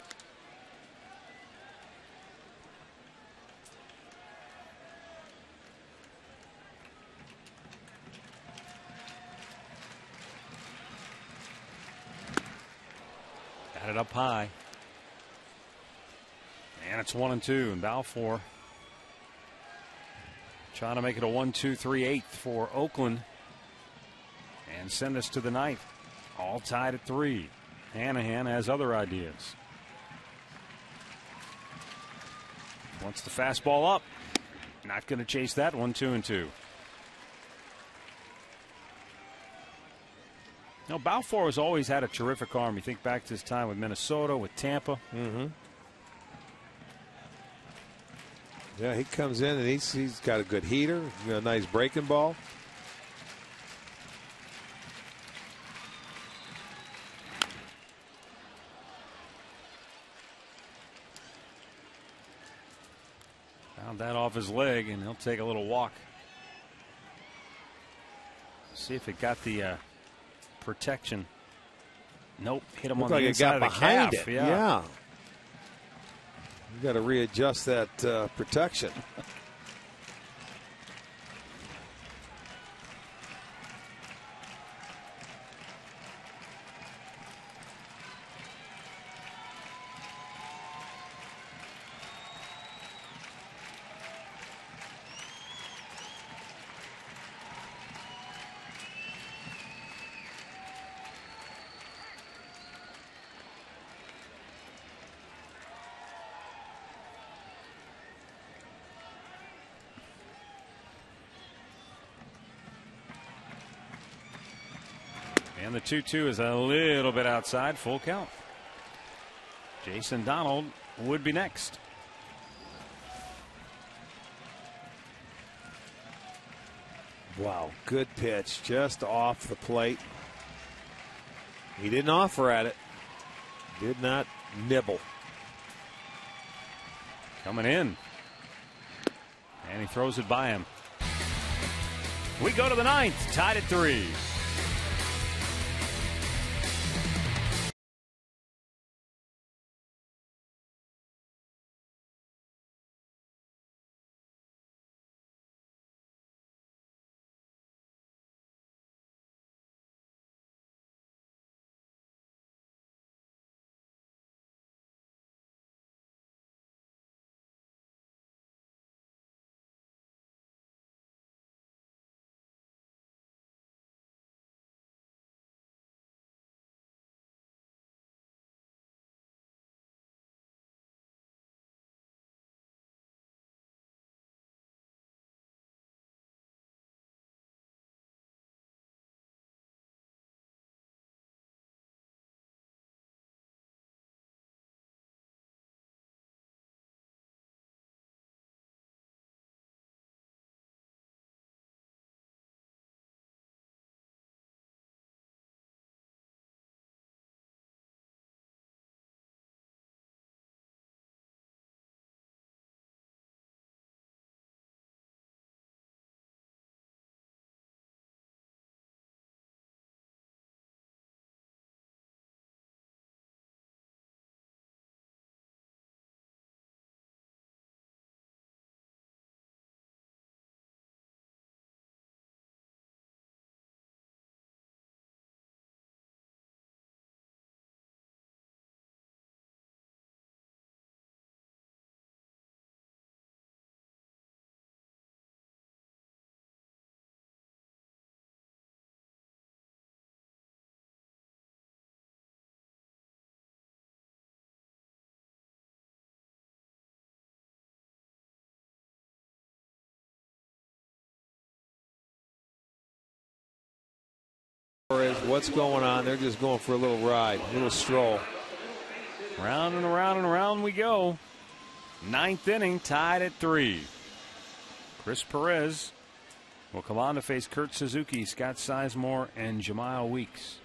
Got it up high. And it's 1-2, and Balfour trying to make it a 1-2-3-8 for Oakland and send us to the ninth. All tied at 3. Hanahan has other ideas. Wants the fastball up. Not going to chase that. 1-2-2. Now, Balfour has always had a terrific arm. You think back to his time with Minnesota, with Tampa. Mm-hmm. Yeah, he comes in and he's got a good heater, a nice breaking ball. Found that off his leg, and he'll take a little walk. See if it got the protection. Nope, hit him on the inside of the calf. Yeah. You got to readjust that protection. And the 2-2 is a little bit outside. Full count. Jason Donald would be next. Wow, good pitch, just off the plate. He didn't offer at it. Did not nibble. Coming in. And he throws it by him. We go to the ninth, tied at 3. What's going on? They're just going for a little ride, a little stroll. Round and around and around we go. Ninth inning, tied at 3. Chris Perez will come on to face Kurt Suzuki, Scott Sizemore, and Jamiel Weeks.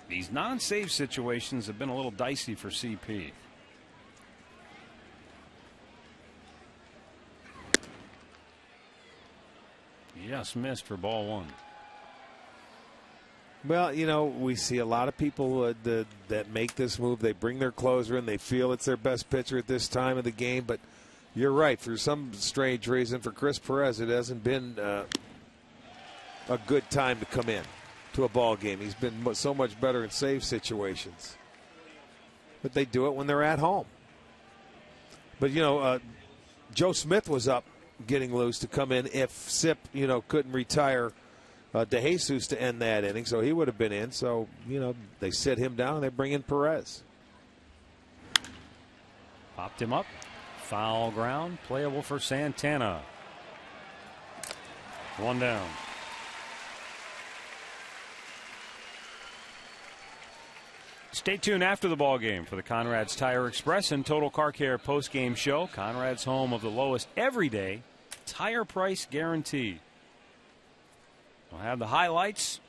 These non-save situations have been a little dicey for CP. Just missed for ball 1. Well, you know, we see a lot of people that make this move. They bring their closer in. They feel it's their best pitcher at this time of the game. But you're right. For some strange reason, for Chris Perez, it hasn't been a good time to come in to a ball game. He's been so much better in save situations. But they do it when they're at home. But, you know, Joe Smith was up getting loose to come in if Sip, you know, couldn't retire DeJesus to end that inning, so he would have been in. So, you know, they sit him down and they bring in Perez. Popped him up. Foul ground. Playable for Santana. 1 down. Stay tuned after the ball game for the Conrad's Tire Express and Total Car Care post-game show. Conrad's, home of the lowest everyday tire price guarantee. We'll have the highlights.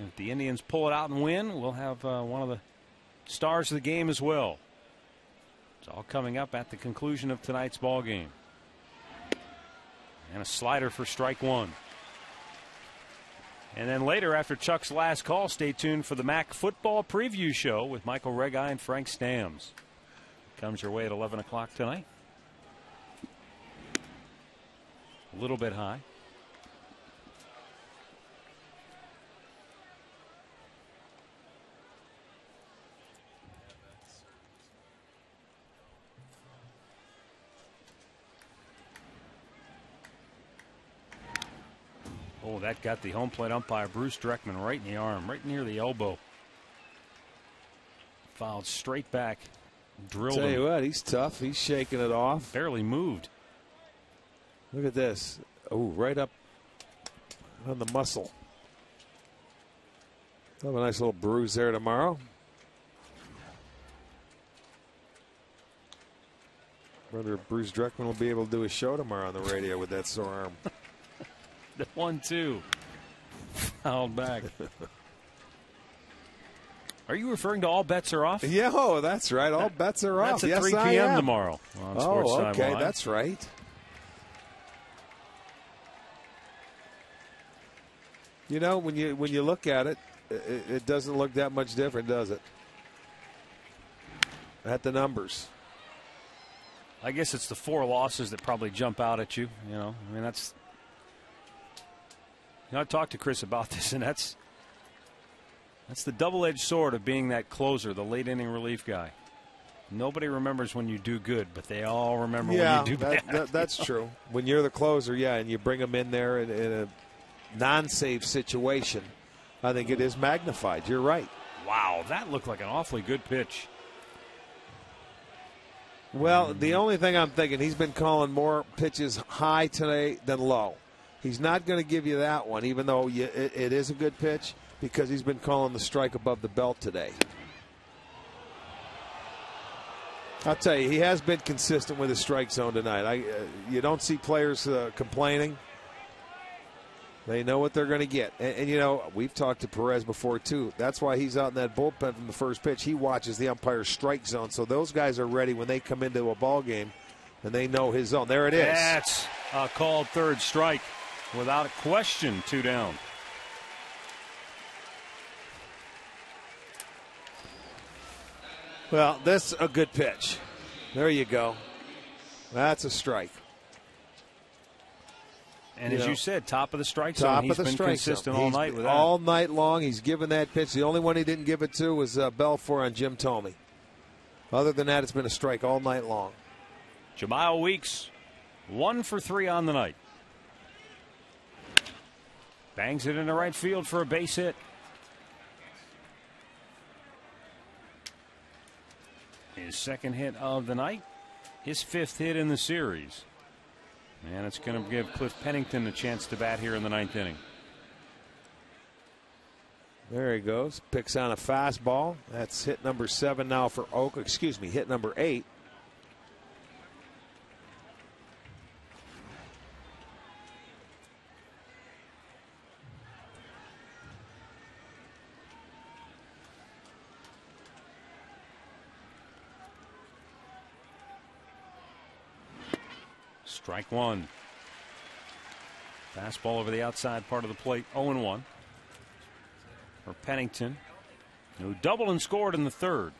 If the Indians pull it out and win, we'll have one of the stars of the game as well. It's all coming up at the conclusion of tonight's ball game. And a slider for strike 1. And then later, after Chuck's last call, stay tuned for the MAC football preview show with Michael Regai and Frank Stams. Comes your way at 11 o'clock tonight. A little bit high. Oh, that got the home plate umpire Bruce Dreckman right in the arm, right near the elbow. Fouled straight back, drilled him. Tell you what, he's tough. He's shaking it off. Barely moved. Look at this. Oh, right up on the muscle. Have a nice little bruise there tomorrow. Whether Bruce Dreckman will be able to do a show tomorrow on the radio with that sore arm. The 1-2. Fouled back. Are you referring to All Bets Are Off? Yeah, oh, that's right. All bets are off. That's at yes, 3 p.m. tomorrow on Sports Time okay, Live. that's right. You know, when you look at it, it doesn't look that much different, does it? At the numbers. I guess it's the 4 losses that probably jump out at you. You know, I mean, that's. You know, I talked to Chris about this, and that's the double-edged sword of being that closer, the late inning relief guy. Nobody remembers when you do good, but they all remember when you do bad. That's true. When you're the closer, yeah, and you bring them in there in a non-save situation, I think it is magnified. You're right. Wow, that looked like an awfully good pitch. Well, the only thing I'm thinking, he's been calling more pitches high today than low. He's not going to give you that one, even though it is a good pitch, because he's been calling the strike above the belt today. I'll tell you, he has been consistent with his strike zone tonight. You don't see players complaining. They know what they're going to get. And, you know, we've talked to Perez before, too. That's why he's out in that bullpen from the first pitch. He watches the umpire's strike zone. So those guys are ready when they come into a ball game, and they know his zone. There it is. That's a called third strike. Without a question, 2 down. Well, that's a good pitch. There you go. That's a strike. And as you said, top of the strike top zone. He's of the been strike consistent zone. all night with that. All night long, he's given that pitch. The only one he didn't give it to was Belfour on Jim Thome. Other than that, it's been a strike all night long. Jamiel Weeks, 1 for 3 on the night. Bangs it into right field for a base hit. His second hit of the night. His 5th hit in the series. And it's going to give Cliff Pennington a chance to bat here in the 9th inning. There he goes. Picks on a fastball. That's hit number 7 now for Oak. Excuse me, hit number 8. Strike one. Fastball over the outside part of the plate. 0-1 for Pennington, who doubled and scored in the 3rd.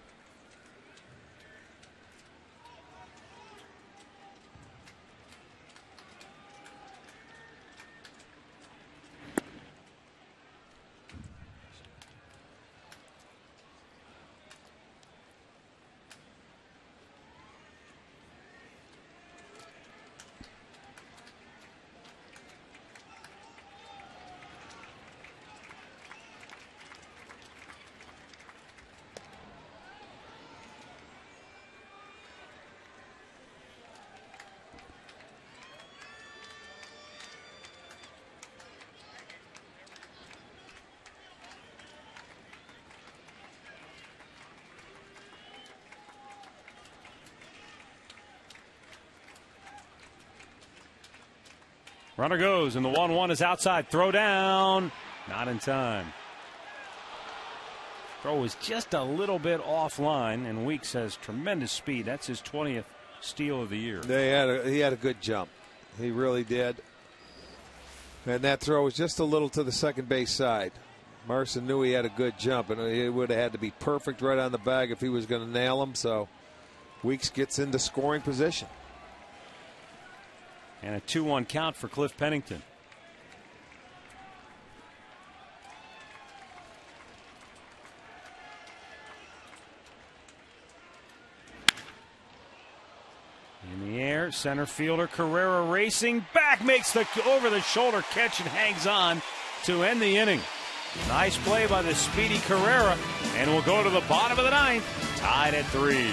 Runner goes, and the 1-1 is outside. Throw down. Not in time. Throw was just a little bit offline, and Weeks has tremendous speed. That's his 20th steal of the year. He had a good jump. He really did. And that throw was just a little to the second base side. Marson knew he had a good jump, and it would have had to be perfect right on the bag if he was going to nail him. So Weeks gets into scoring position. And a 2-1 count for Cliff Pennington. In the air, center fielder Carrera racing back, makes the over-the-shoulder catch and hangs on to end the inning. Nice play by the speedy Carrera, and we'll go to the bottom of the 9th, tied at 3.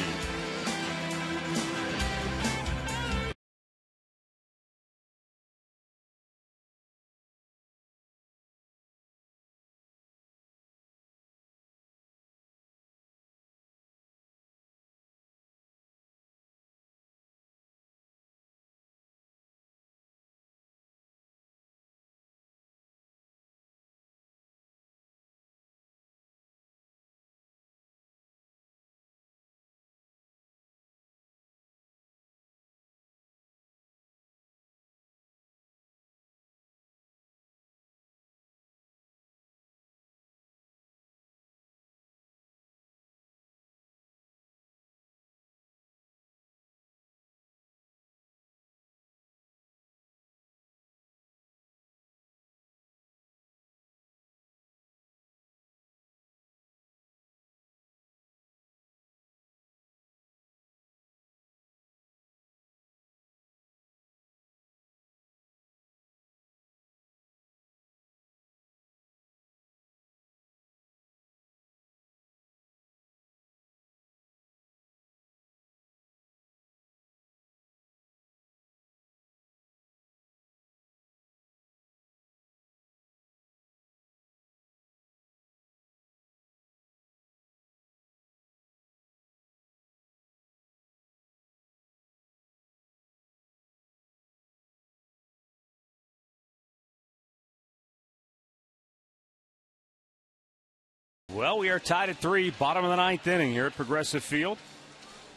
Well, we are tied at 3, bottom of the 9th inning here at Progressive Field.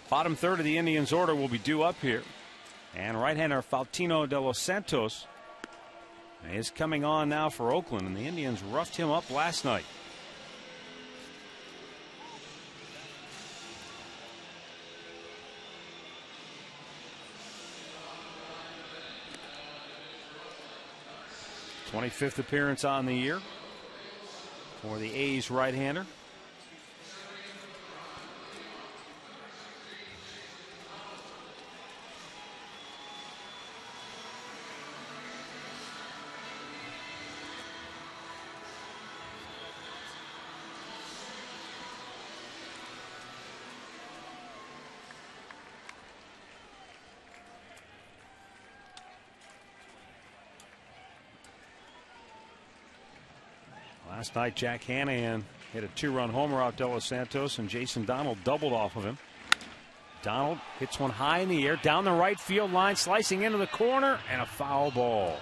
Bottom third of the Indians' order will be due up here. And right-hander Faustino de los Santos is coming on now for Oakland, and the Indians roughed him up last night. His 25th appearance on the year for the A's right-hander. Last night, Jack Hanahan hit a 2-run homer off De Los Santos, and Jason Donald doubled off of him. Donald hits one high in the air, down the right field line, slicing into the corner, and a foul ball.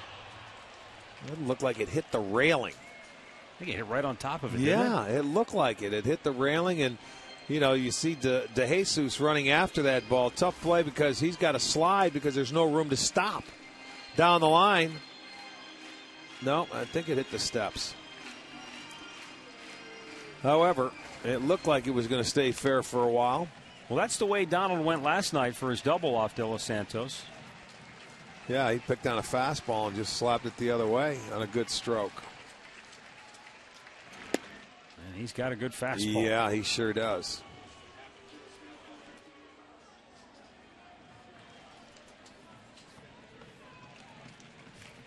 It looked like it hit the railing. I think it hit right on top of it. Yeah, it looked like it. It hit the railing, and you see De Jesus running after that ball. Tough play because he's got to slide because there's no room to stop down the line. No, I think it hit the steps. However, it looked like it was going to stay fair for a while. Well, that's the way Donald went last night for his double off De Los Santos. Yeah, he picked on a fastball and just slapped it the other way on a good stroke. And he's got a good fastball. Yeah, he sure does.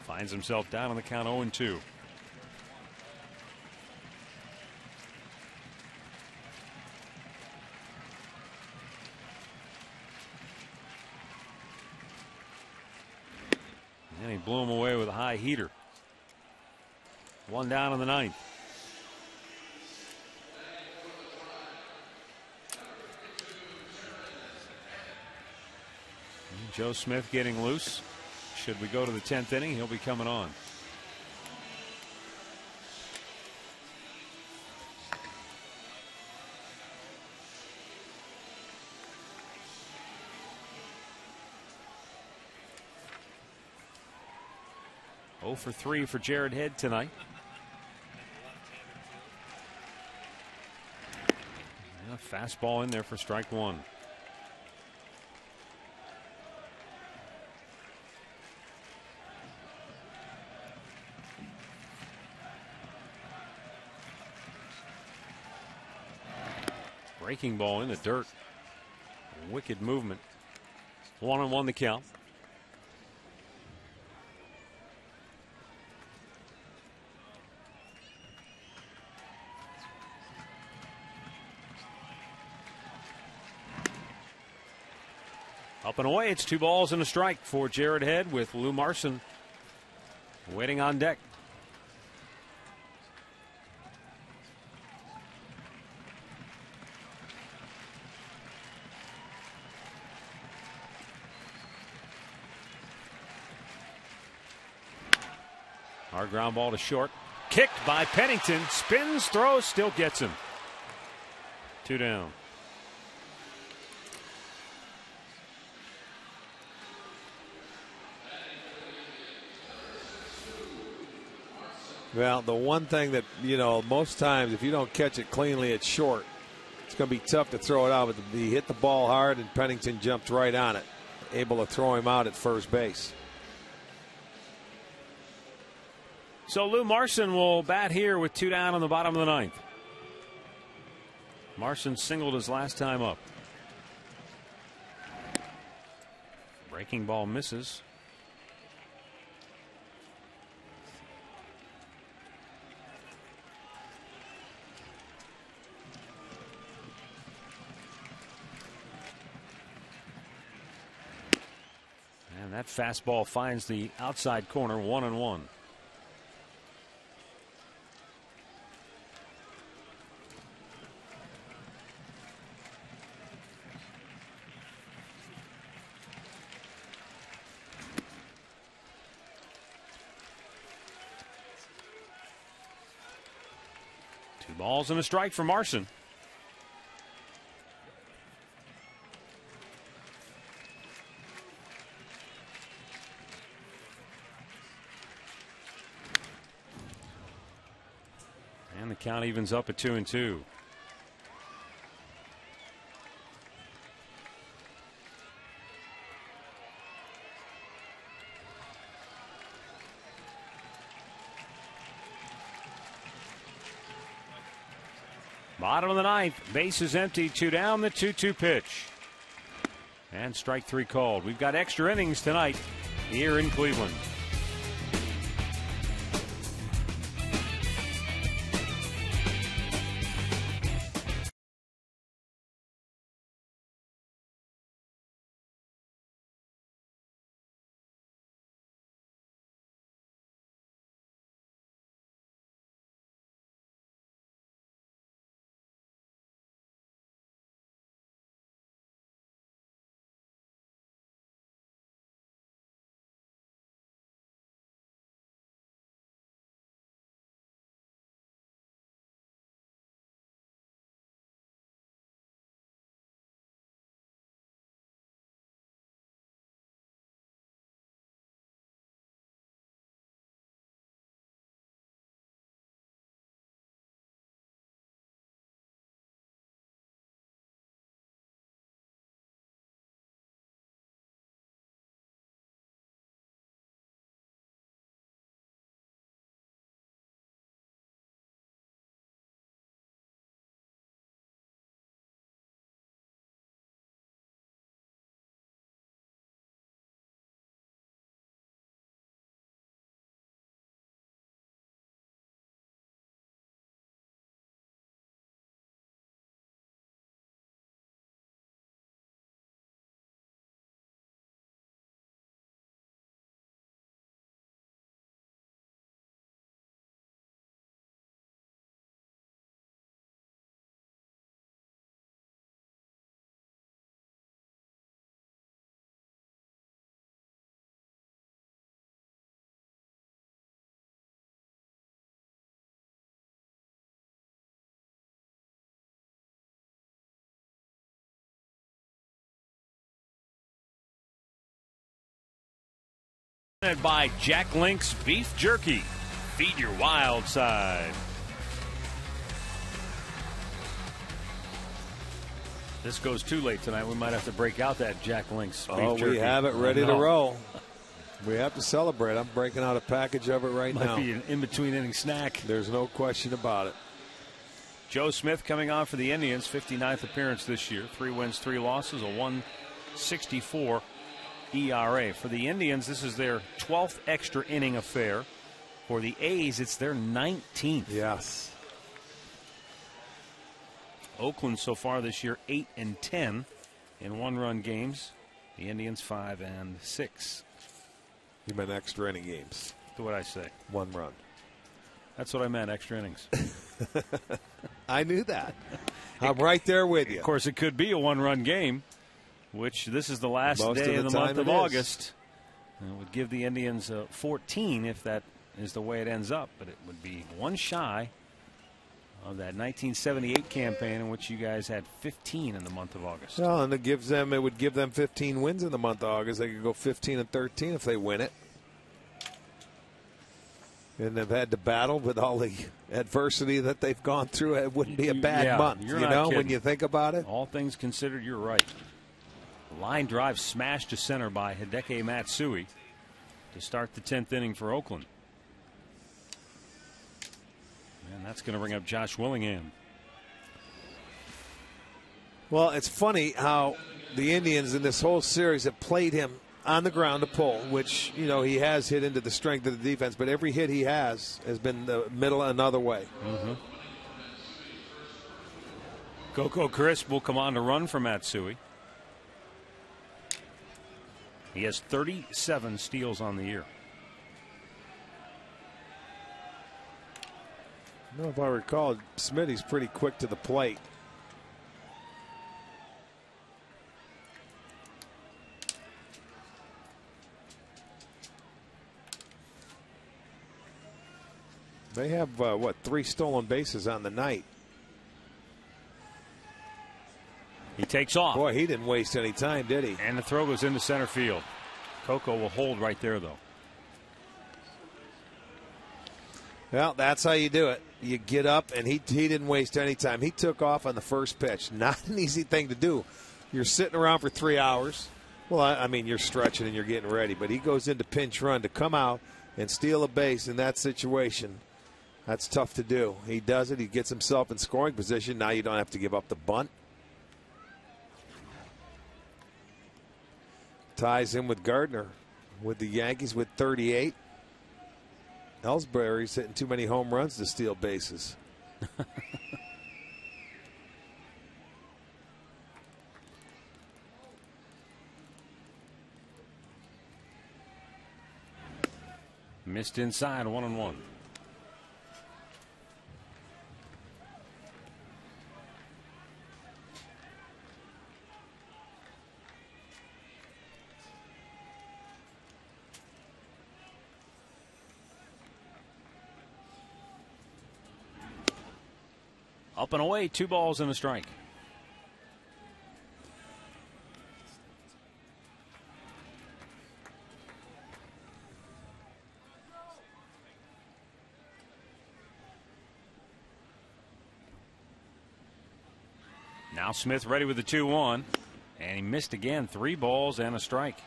Finds himself down on the count 0-2. And he blew him away with a high heater. One down in the ninth. Joe Smith getting loose. Should we go to the 10th inning, he'll be coming on. Oh for 3 for Jared Head tonight. And a fastball in there for strike one. Breaking ball in the dirt. Wicked movement. 1-1 the count. Up and away. It's 2 balls and a strike for Jared Head with Lou Marson waiting on deck. Our ground ball to short. Kicked by Pennington. Spins, throws, still gets him. 2 down. Well, the one thing that, most times if you don't catch it cleanly, it's short. It's going to be tough to throw it out, but he hit the ball hard and Pennington jumped right on it, able to throw him out at first base. So Lou Marson will bat here with 2 down on the bottom of the ninth. Marson singled his last time up. Breaking ball misses. And that fastball finds the outside corner, 1-1. Balls and a strike for Marson. And the count evens up at 2-2. Bottom of the ninth, base is empty, 2 down, the 2-2 pitch. And strike 3 called. We've got extra innings tonight here in Cleveland. By Jack Link's Beef Jerky. Feed your wild side. This goes too late tonight. We might have to break out that Jack Link's Beef Jerky. We have it ready to roll. We have to celebrate. I'm breaking out a package of it right now. Might be an in-between inning snack. There's no question about it. Joe Smith coming on for the Indians, 59th appearance this year. 3 wins, 3 losses, a 1.64 ERA. For the Indians, this is their 12th extra inning affair. For the A's, it's their 19th. Yes. Oakland so far this year 8-10 in one-run games. The Indians 5-6. You meant extra inning games. That's what I say. 1 run. That's what I meant, extra innings. I knew that. I'm right there with you. Of course, it could be a 1-run game, which this is the last day of the month of August. And it would give the Indians 14 if that is the way it ends up, but it would be 1 shy of that 1978 campaign in which you guys had 15 in the month of August. Well, and it would give them 15 wins in the month of August. They could go 15-13 if they win it. And they've had to battle with all the adversity that they've gone through. It wouldn't be a bad month, when you think about it. All things considered, you're right. Line drive smashed to center by Hideki Matsui to start the 10th inning for Oakland. And that's going to bring up Josh Willingham. Well, it's funny how the Indians in this whole series have played him on the ground to pull, which, he has hit into the strength of the defense, but every hit he has been the middle another way. Mm-hmm. Coco Crisp will come on to run for Matsui. He has 37 steals on the year. No, if I recall, Smitty's pretty quick to the plate. They have, 3 stolen bases on the night. He takes off. Boy, he didn't waste any time, did he? And the throw goes into center field. Coco will hold right there, though. Well, that's how you do it. You get up, and he didn't waste any time. He took off on the first pitch. Not an easy thing to do. You're sitting around for 3 hours. Well, I mean, you're stretching and you're getting ready. But he goes into pinch run to come out and steal a base in that situation. That's tough to do. He does it. He gets himself in scoring position. Now you don't have to give up the bunt. Ties in with Gardner with the Yankees with 38. Ellsbury's hitting too many home runs to steal bases. Missed inside, 1-1. Up and away, 2 balls and a strike. Now Smith ready with the 2-1. And he missed again. 3 balls and a strike.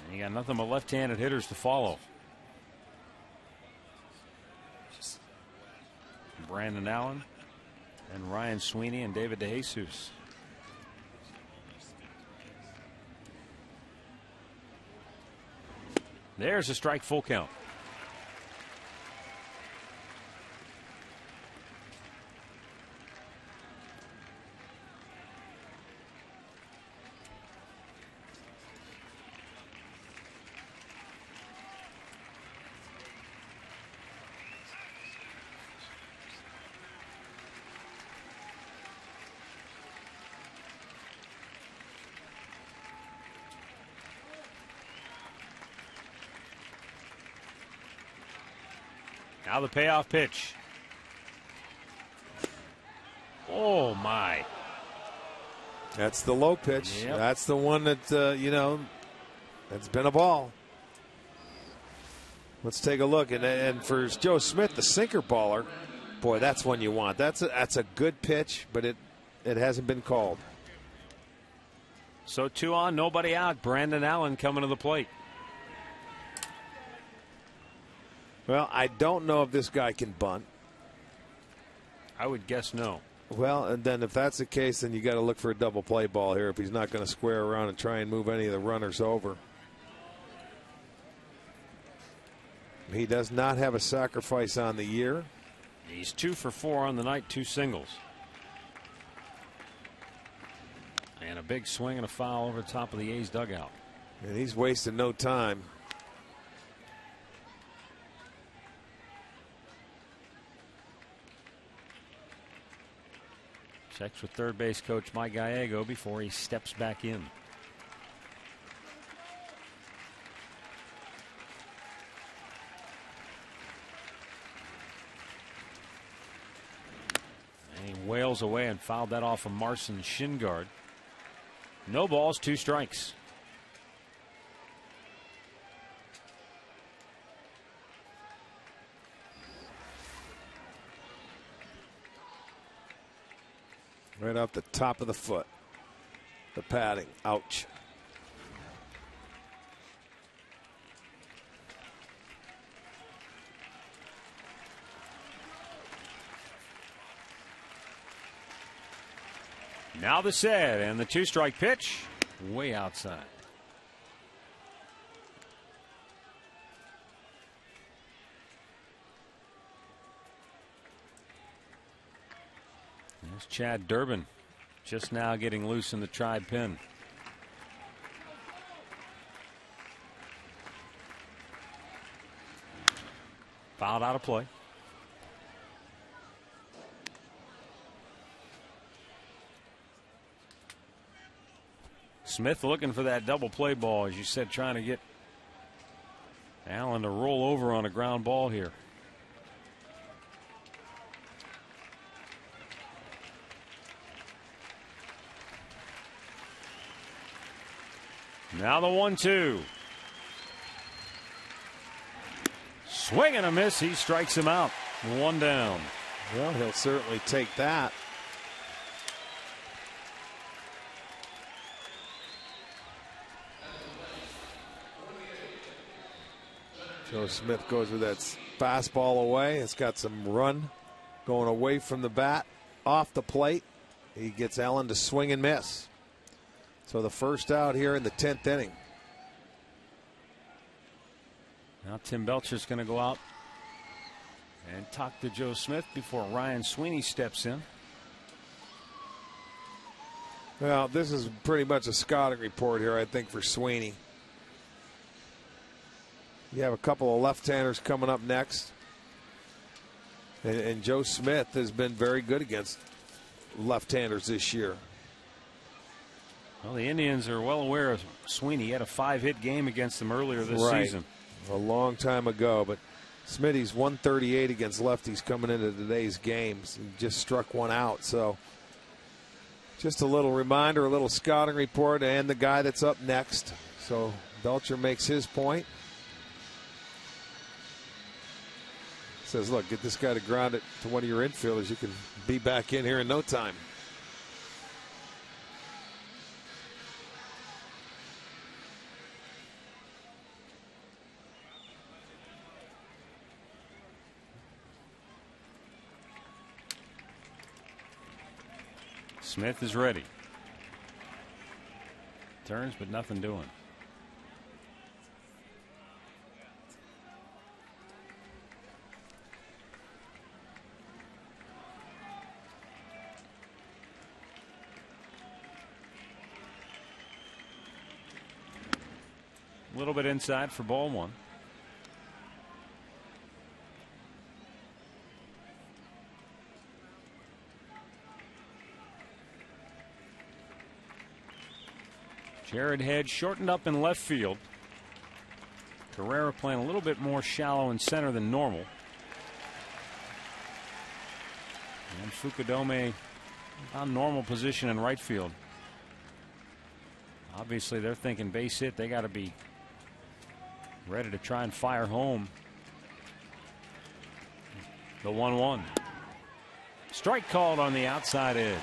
And he got nothing but left-handed hitters to follow. Brandon Allen and Ryan Sweeney and David DeJesus. There's a strike, full count. Now the payoff pitch. Oh, my. That's the low pitch. Yep. That's the one that, that's been a ball. Let's take a look. And for Joe Smith, the sinker baller, boy, that's one you want. That's a good pitch, but it hasn't been called. So 2 on, nobody out. Brandon Allen coming to the plate. Well, I don't know if this guy can bunt. I would guess no. Well, and then if that's the case, then you got to look for a double play ball here if he's not going to square around and try and move any of the runners over. He does not have a sacrifice on the year. He's 2 for 4 on the night, 2 singles. And a big swing and a foul over the top of the A's dugout. And he's wasting no time. Checks with third base coach Mike Gallego before he steps back in. And he wails away and fouled that off of Marcin's shin guard. No balls, 2 strikes. Right off the top of the foot. The padding. Ouch. Now the set and the 2-strike pitch way outside. There's Chad Durbin just now getting loose in the Tribe pin. Fouled out of play. Smith looking for that double play ball, as you said, trying to get Allen to roll over on a ground ball here. Now the 1-2. Swing and a miss. He strikes him out. 1 down. Well, he'll certainly take that. Joe Smith goes with that fastball away. It's got some run going away from the bat, off the plate. He gets Allen to swing and miss. So the first out here in the 10th inning. Now Tim Belcher's going to go out and talk to Joe Smith before Ryan Sweeney steps in. Well, this is pretty much a scouting report here, I think, for Sweeney. You have a couple of left-handers coming up next. And Joe Smith has been very good against left-handers this year. Well, the Indians are well aware of Sweeney. He had a 5-hit game against them earlier this season. A long time ago, but Smitty's 138 against lefties coming into today's games. He just struck one out. So just a little reminder, a little scouting report, and the guy that's up next. So Belcher makes his point. Says, look, get this guy to ground it to one of your infielders. You can be back in here in no time. Smith is ready. Turns, but nothing doing. A little bit inside for ball 1. Jared Hedge shortened up in left field. Carrera playing a little bit more shallow in center than normal. And Fukudome on normal position in right field. Obviously, they're thinking base hit. They got to be ready to try and fire home The 1-1. Strike called on the outside edge.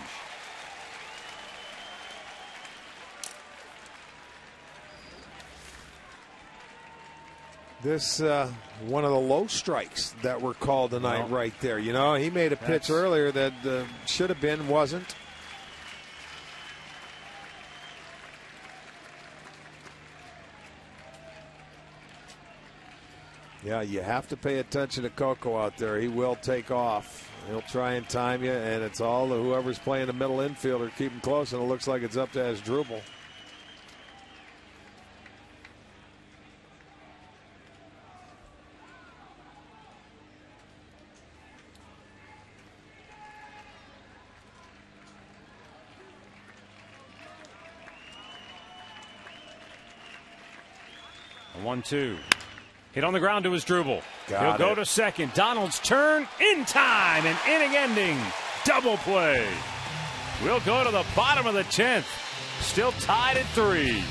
This one of the low strikes that were called tonight, right there. You know, he made a pitch earlier that should have been, wasn't. Yeah, you have to pay attention to Coco out there. He will take off. He'll try and time you, and it's all whoever's playing the middle infielder keep him close, and it looks like it's up to Asdrubal. A 1-2. Hit on the ground to Asdrubal. He'll go to second. Donald's turn in time. An inning-ending double play. We'll go to the bottom of the 10th. Still tied at 3.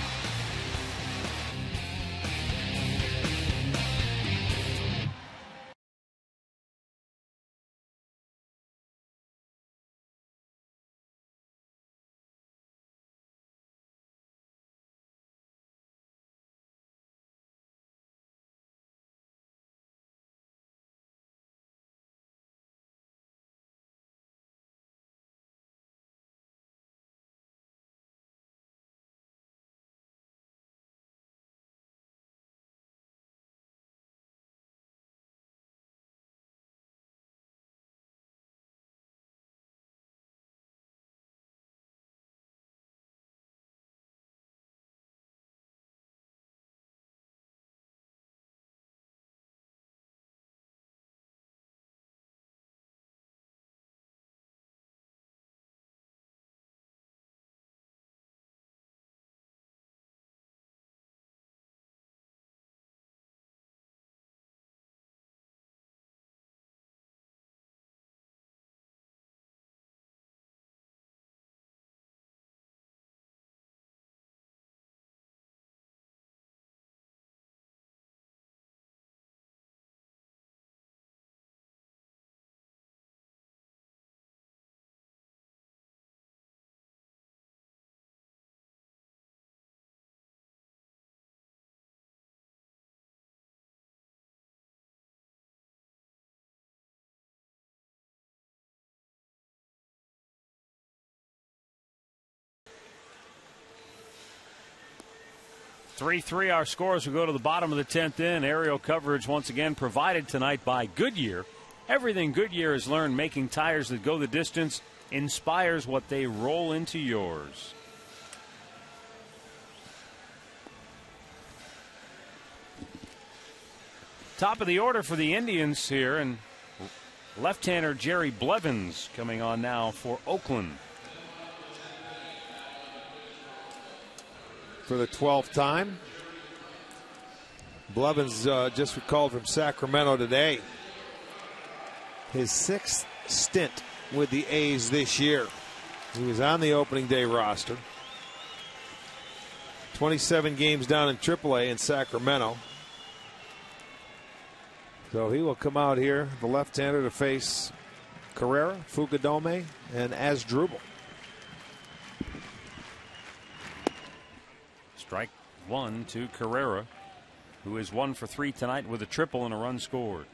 Three our scores will go to the bottom of the 10th inning. Aerial coverage once again provided tonight by Goodyear. Everything Goodyear has learned making tires that go the distance inspires what they roll into yours. Top of the order for the Indians here, and left-hander Jerry Blevins coming on now for Oakland. For the 12th time. Blevins just recalled from Sacramento today. His 6th stint with the A's this year. He was on the opening day roster. 27 games down in AAA in Sacramento. So he will come out here, the left-hander, to face Carrera, Fukudome, and Asdrubal. Strike one to Carrera, who is 1 for 3 tonight with a triple and a run scored.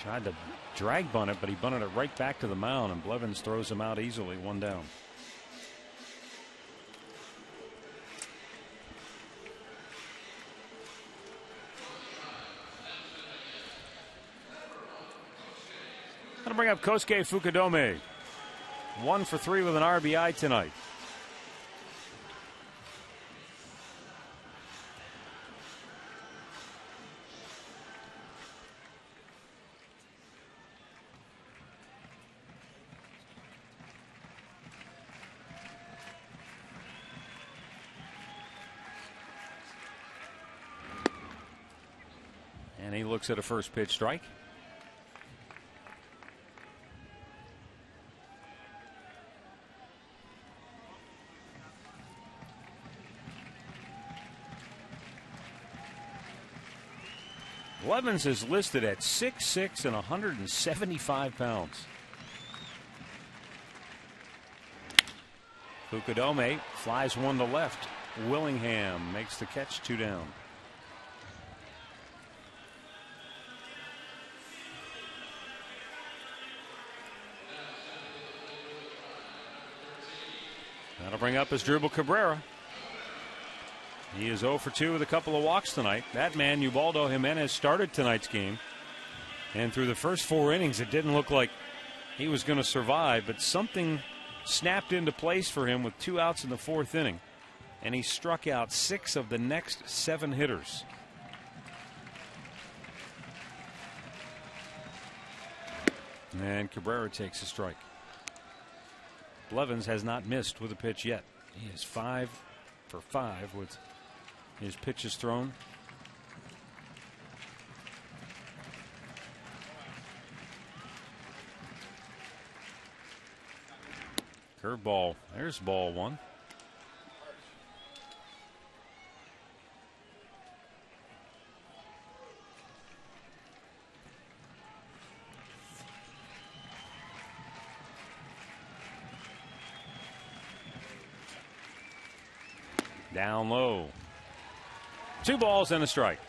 Tried to drag bunt it, but he bunted it right back to the mound, and Blevins throws him out easily, 1 down. Going to bring up Kosuke Fukudome. 1 for 3 with an RBI tonight. And he looks at a first pitch strike. Blevins is listed at 6'6" and 175 pounds. Fukudome flies one to left. Willingham makes the catch, 2 down. That'll bring up Asdrubal Cabrera. He is 0 for 2 with a couple of walks tonight. That man, Ubaldo Jimenez, started tonight's game. And through the first 4 innings, it didn't look like he was going to survive, but something snapped into place for him with 2 outs in the 4th inning. And he struck out 6 of the next 7 hitters. And Cabrera takes a strike. Blevins has not missed with a pitch yet. He is 5 for 5 with his pitches thrown. Curveball. There's ball 1. Down low. 2 balls and a strike.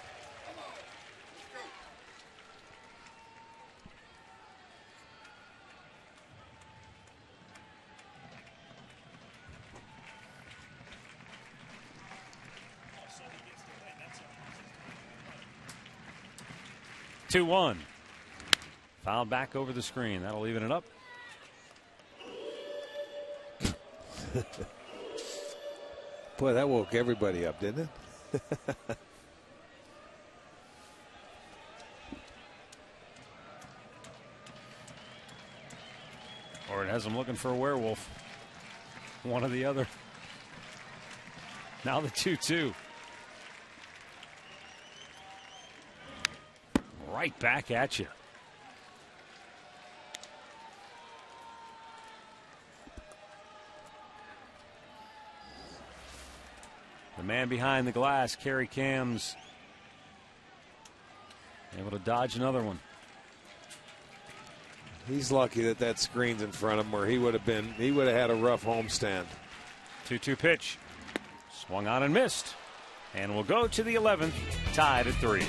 Two one. Foul back over the screen. That'll even it up. Boy, that woke everybody up, didn't it? Or it has him looking for a werewolf. One or the other. Now the 2-2. Right back at you. The man behind the glass, Kerry Cams, able to dodge another one. He's lucky that that screen's in front of him, or he would have had a rough homestand. 2-2 pitch. Swung on and missed. And we'll go to the 11th, tied at 3.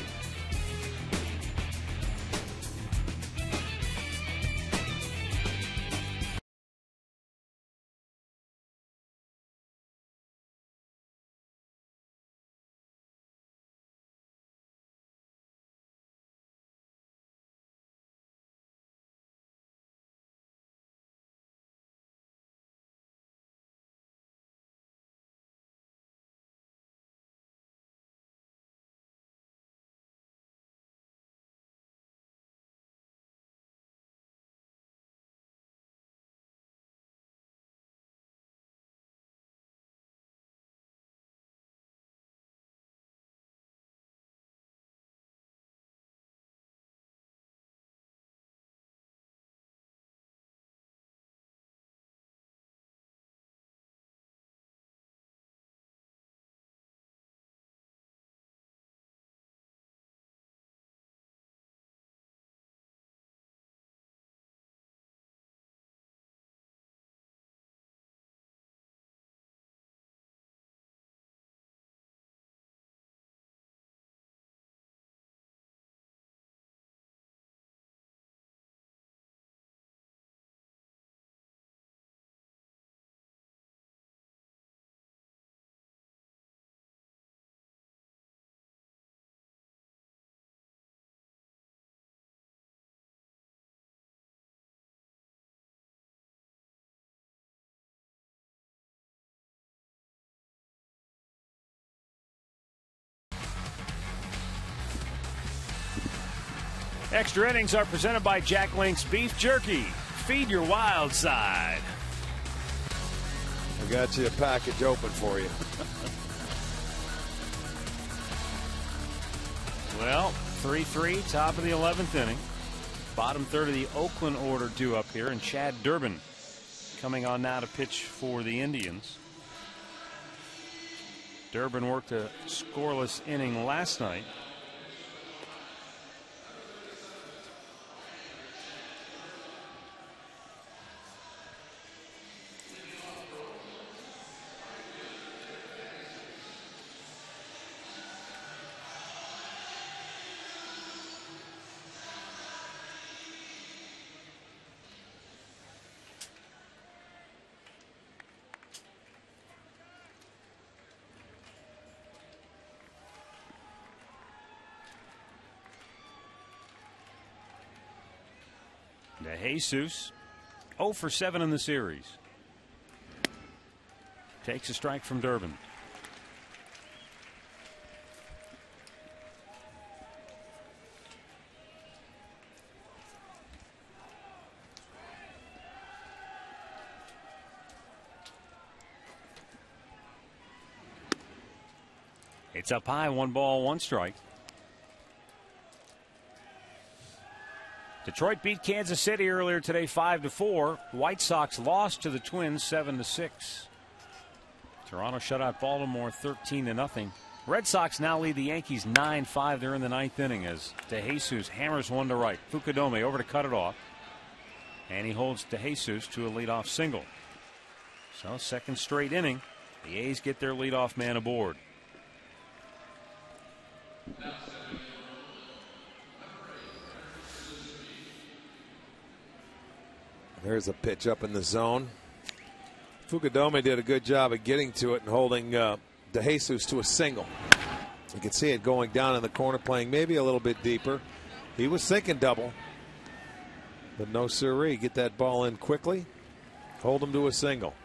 Extra innings are presented by Jack Link's Beef Jerky. Feed your wild side. I got you a package open for you. Well, 3-3, top of the 11th inning. Bottom third of the Oakland order due up here, and Chad Durbin coming on now to pitch for the Indians. Durbin worked a scoreless inning last night. DeJesus 0 for 7 in the series. Takes a strike from Durbin. It's up high, 1 ball, 1 strike. Detroit beat Kansas City earlier today 5-4. White Sox lost to the Twins 7-6. Toronto shut out Baltimore 13-0. Red Sox now lead the Yankees 9-5. They're in the 9th inning as DeJesus hammers one to right. Fukudome over to cut it off. And he holds DeJesus to a leadoff single. So second straight inning, the A's get their leadoff man aboard. There's a pitch up in the zone. Fukudome did a good job of getting to it and holding DeJesus to a single. You can see it going down in the corner, playing maybe a little bit deeper. He was thinking double, but no siree. Get that ball in quickly, hold him to a single.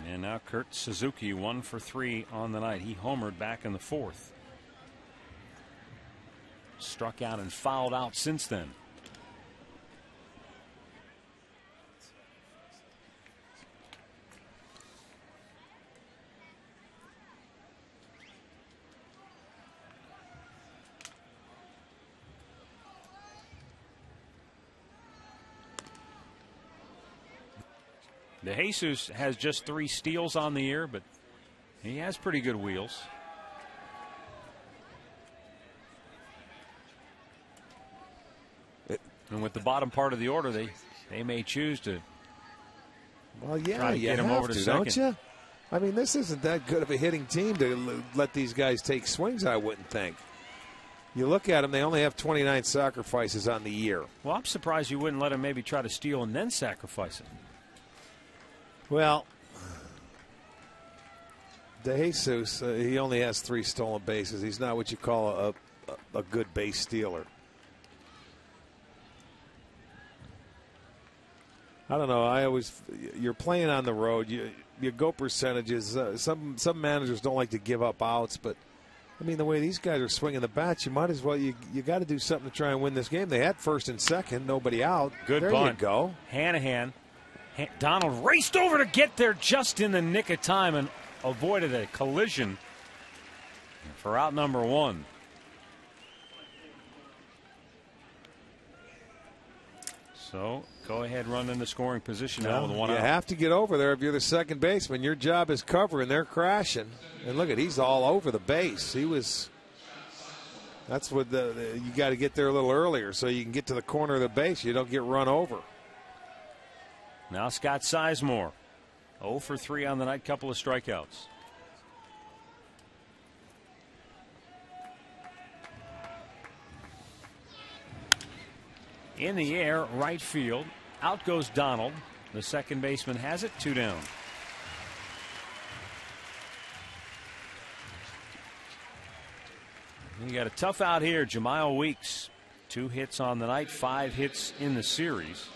And now Kurt Suzuki 1 for 3 on the night. He homered back in the 4th. Struck out and fouled out since then. DeJesus has just 3 steals on the year, but he has pretty good wheels. And with the bottom part of the order, they may choose to try to get him over to second. Don't you? I mean, this isn't that good of a hitting team to let these guys take swings, I wouldn't think. You look at them, they only have 29 sacrifices on the year. Well, I'm surprised you wouldn't let him maybe try to steal and then sacrifice it. Well, DeJesus, he only has 3 stolen bases. He's not what you call a good base stealer. I don't know. You're playing on the road. You go percentages. Some managers don't like to give up outs, but I mean the way these guys are swinging the bats, you might as well. You got to do something to try and win this game. They had first and second, nobody out. Good there bunt. You go. Hanahan. Donald raced over to get there just in the nick of time and avoided a collision for out number 1. So go ahead, run into scoring position now with 1 out. You have to get over there if you're the second baseman. Your job is covering. They're crashing, and look he's all over the base. That's what you got to get there a little earlier so you can get to the corner of the base. You don't get run over. Now Scott Sizemore 0 for 3 on the night, couple of strikeouts. In the air, right field. Out goes Donald. The second baseman has it, 2 down. You got a tough out here. Jemile Weeks, 2 hits on the night, 5 hits in the series.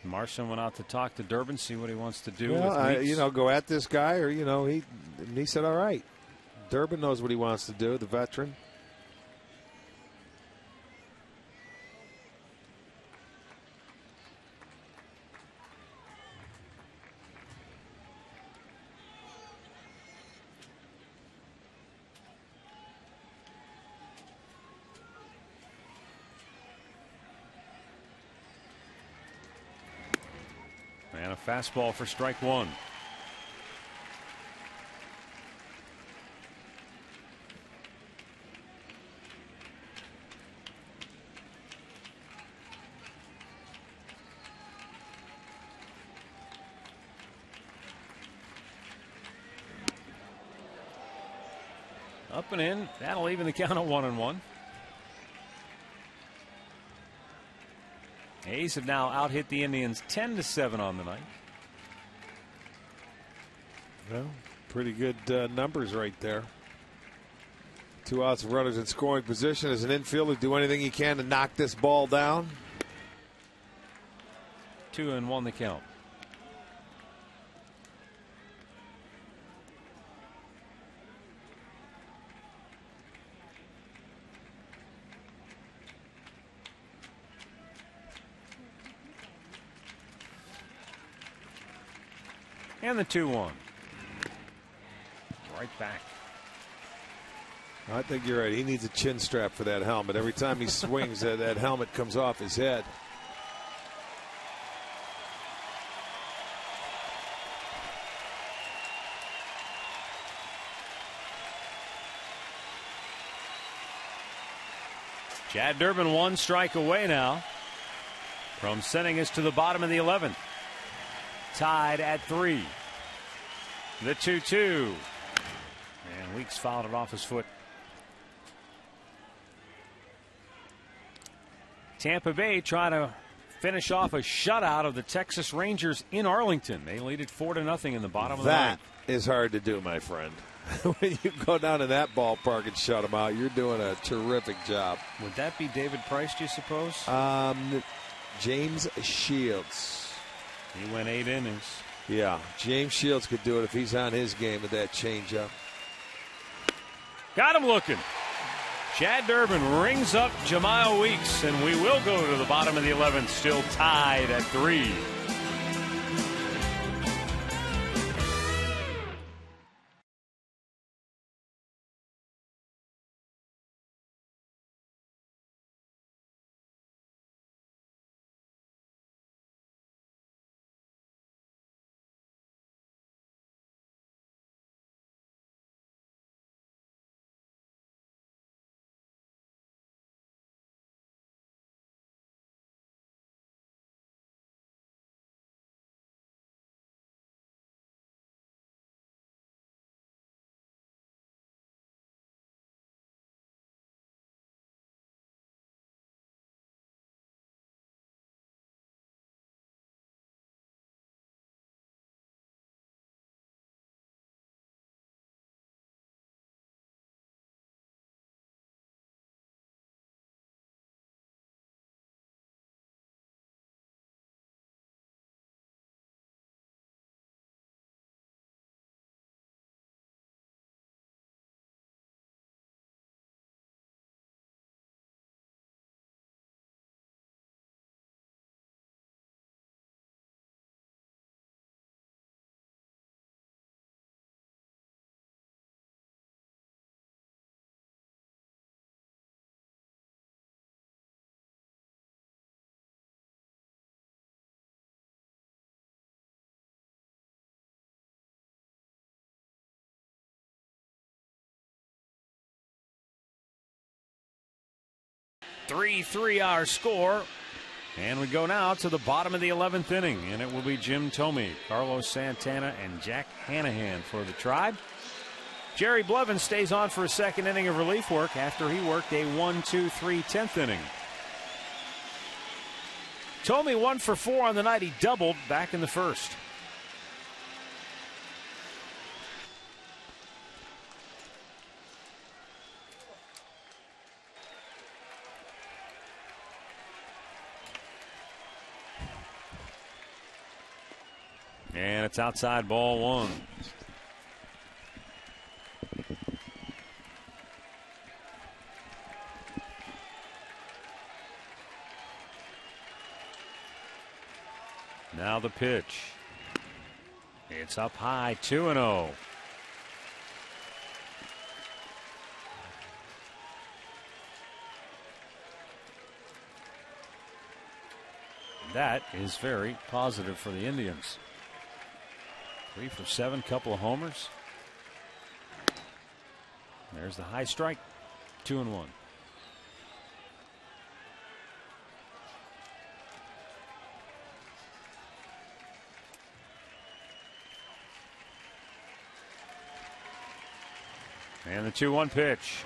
Marson went out to talk to Durbin, see what he wants to do with Weeks. Go at this guy, or he said, all right. Durbin knows what he wants to do, the veteran. And a fastball for strike 1. Up and in. That'll even the count at 1-1. A's have now out-hit the Indians 10-7 on the night. Well, Pretty good numbers right there. 2 outs, runners in scoring position. As an infielder, do anything you can to knock this ball down. 2-1 the count. And the 2-1. Right back. I think you're right. He needs a chin strap for that helmet. Every time he swings, that helmet comes off his head. Chad Durbin 1 strike away now from sending us to the bottom of the 11th. Tied at 3. The 2-2. And Weeks fouled it off his foot. Tampa Bay trying to finish off a shutout of the Texas Rangers in Arlington. They lead it 4-0 in the bottom of the ninth. That is hard to do, my friend. When you go down to that ballpark and shut them out, you're doing a terrific job. Would that be David Price, do you suppose? James Shields. He went 8 innings. Yeah, James Shields could do it if he's on his game with that changeup. Got him looking. Chad Durbin rings up Jemiah Weeks, and we will go to the bottom of the 11th, still tied at 3. Three-hour score. And we go now to the bottom of the 11th inning, and it will be Jim Thome, Carlos Santana, and Jack Hanahan for the Tribe. Jerry Blevins stays on for a second inning of relief work after he worked a 1-2-3 10th inning. Thome 1 for 4 on the night. He doubled back in the first. And it's outside, ball 1. Now the pitch. It's up high, 2-0. That is very positive for the Indians. 3 for 7, couple of homers. There's the high strike, 2-1. And the 2-1 pitch.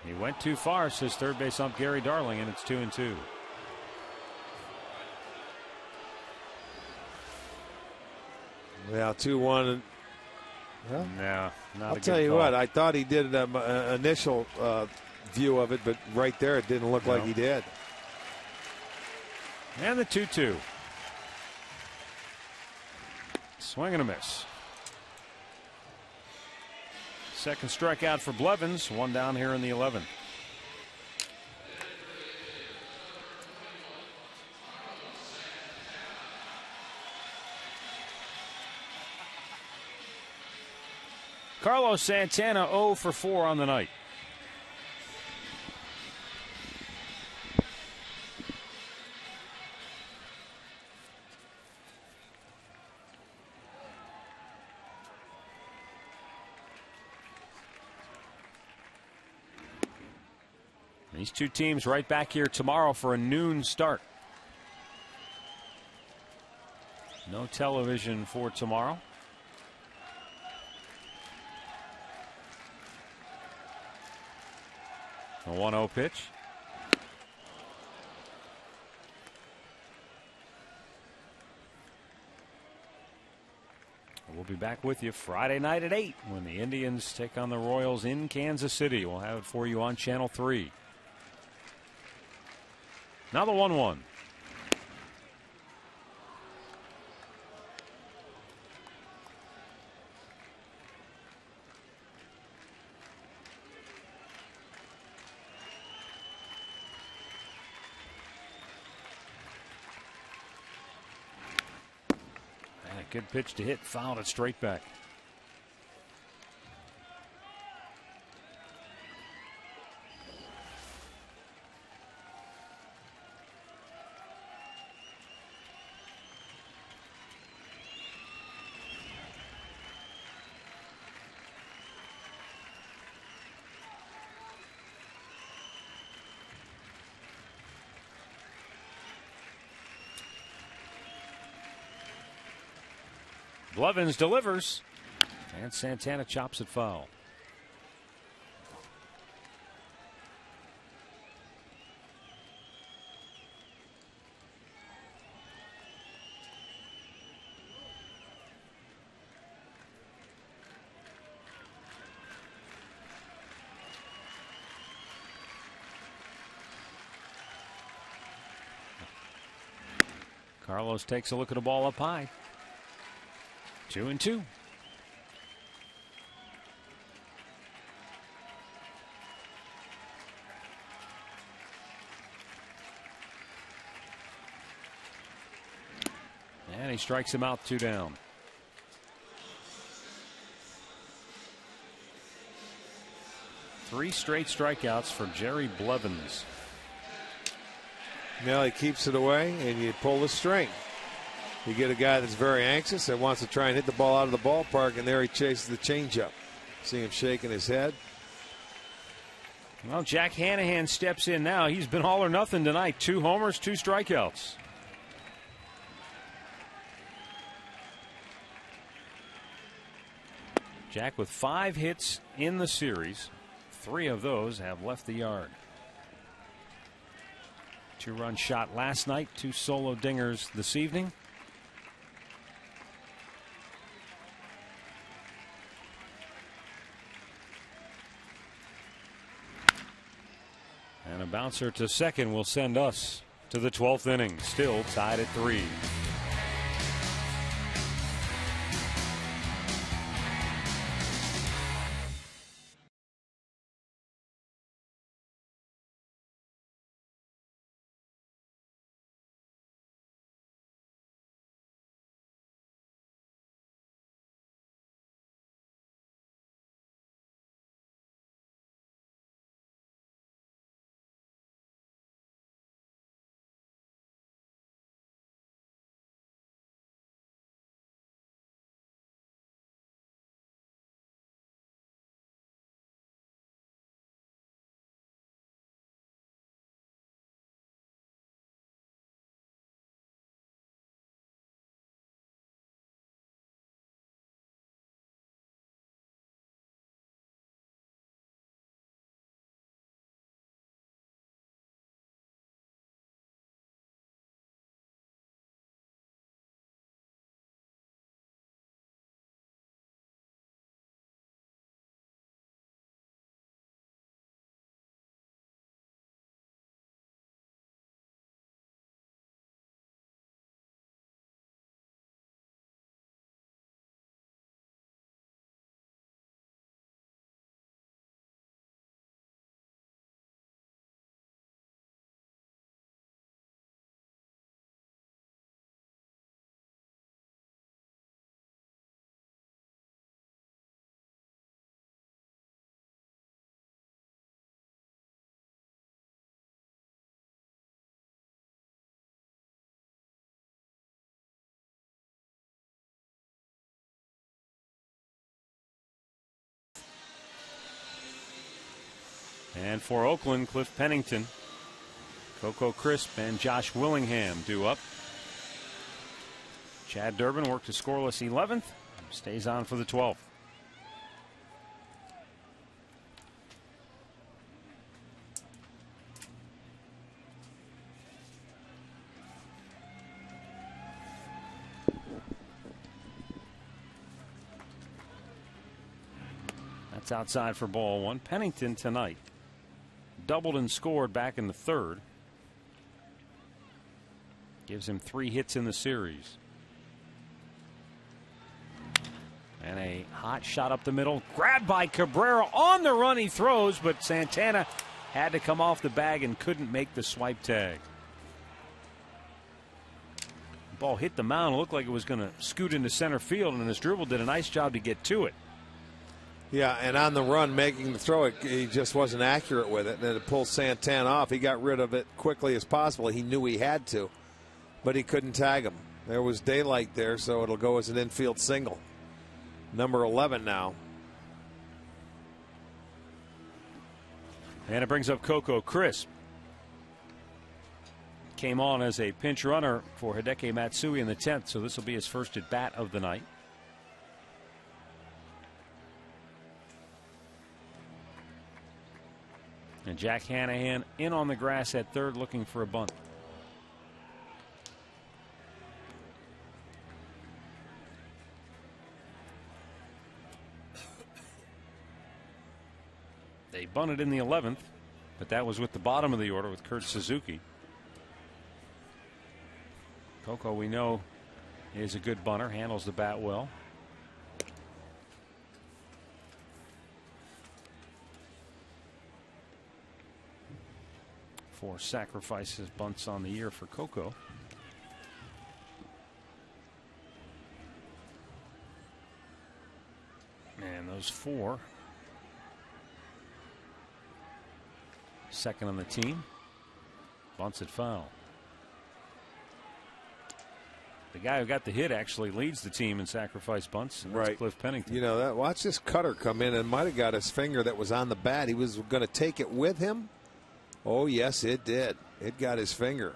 He went too far, says third base ump Gary Darling, and it's 2-2. Yeah, 2-1. Well, no, not I'll a tell good you call. what, I thought he did an initial view of it, but right there it didn't look like he did. And the 2-2. Swing and a miss. Second strikeout for Blevins. One down here in the 11th. Carlos Santana 0 for 4 on the night. These two teams right back here tomorrow for a noon start. No television for tomorrow. A 1-0 pitch. We'll be back with you Friday night at 8 when the Indians take on the Royals in Kansas City. We'll have it for you on Channel 3. Now the 1-1. Good pitch to hit, fouled it straight back. Blevins delivers, and Santana chops it foul. Carlos takes a look at the ball up high. 2-2. And he strikes him out, 2 down. Three straight strikeouts for Jerry Blevins. Now he keeps it away, and you pull the string. You get a guy that's very anxious that wants to try and hit the ball out of the ballpark, and there he chases the changeup. See him shaking his head. Well, Jack Hanahan steps in now. He's been all or nothing tonight. 2 homers, 2 strikeouts. Jack with 5 hits in the series. 3 of those have left the yard. 2-run shot last night, 2 solo dingers this evening. And a bouncer to second will send us to the 12th inning, still tied at 3. And for Oakland, Cliff Pennington, Coco Crisp, and Josh Willingham due up. Chad Durbin worked a scoreless 11th, stays on for the 12th. That's outside for ball one. Pennington tonight doubled and scored back in the third. Gives him 3 hits in the series. And a hot shot up the middle. Grabbed by Cabrera. On the run he throws, but Santana had to come off the bag and couldn't make the swipe tag. The ball hit the mound. It looked like it was going to scoot into center field, and his dribble did a nice job to get to it. Yeah, and on the run, making the throw, he just wasn't accurate with it, and it pulled Santana off. He got rid of it quickly as possible. He knew he had to, but he couldn't tag him. There was daylight there, so it'll go as an infield single. Number 11 now. And it brings up Coco Crisp. Came on as a pinch runner for Hideki Matsui in the 10th, so this will be his first at bat of the night. And Jack Hanahan in on the grass at third looking for a bunt. They bunted in the 11th, but that was with the bottom of the order with Kurt Suzuki. Coco, we know, is a good bunter, handles the bat well. Four sacrifices bunts on the year for Coco. And those 4. Second on the team. Bunts it foul. The guy who got the hit actually leads the team in sacrifice bunts. And that's Cliff Pennington. You know, that, watch this cutter come in and might have got his finger that was on the bat. He was going to take it with him. Oh, yes, it did. It got his finger.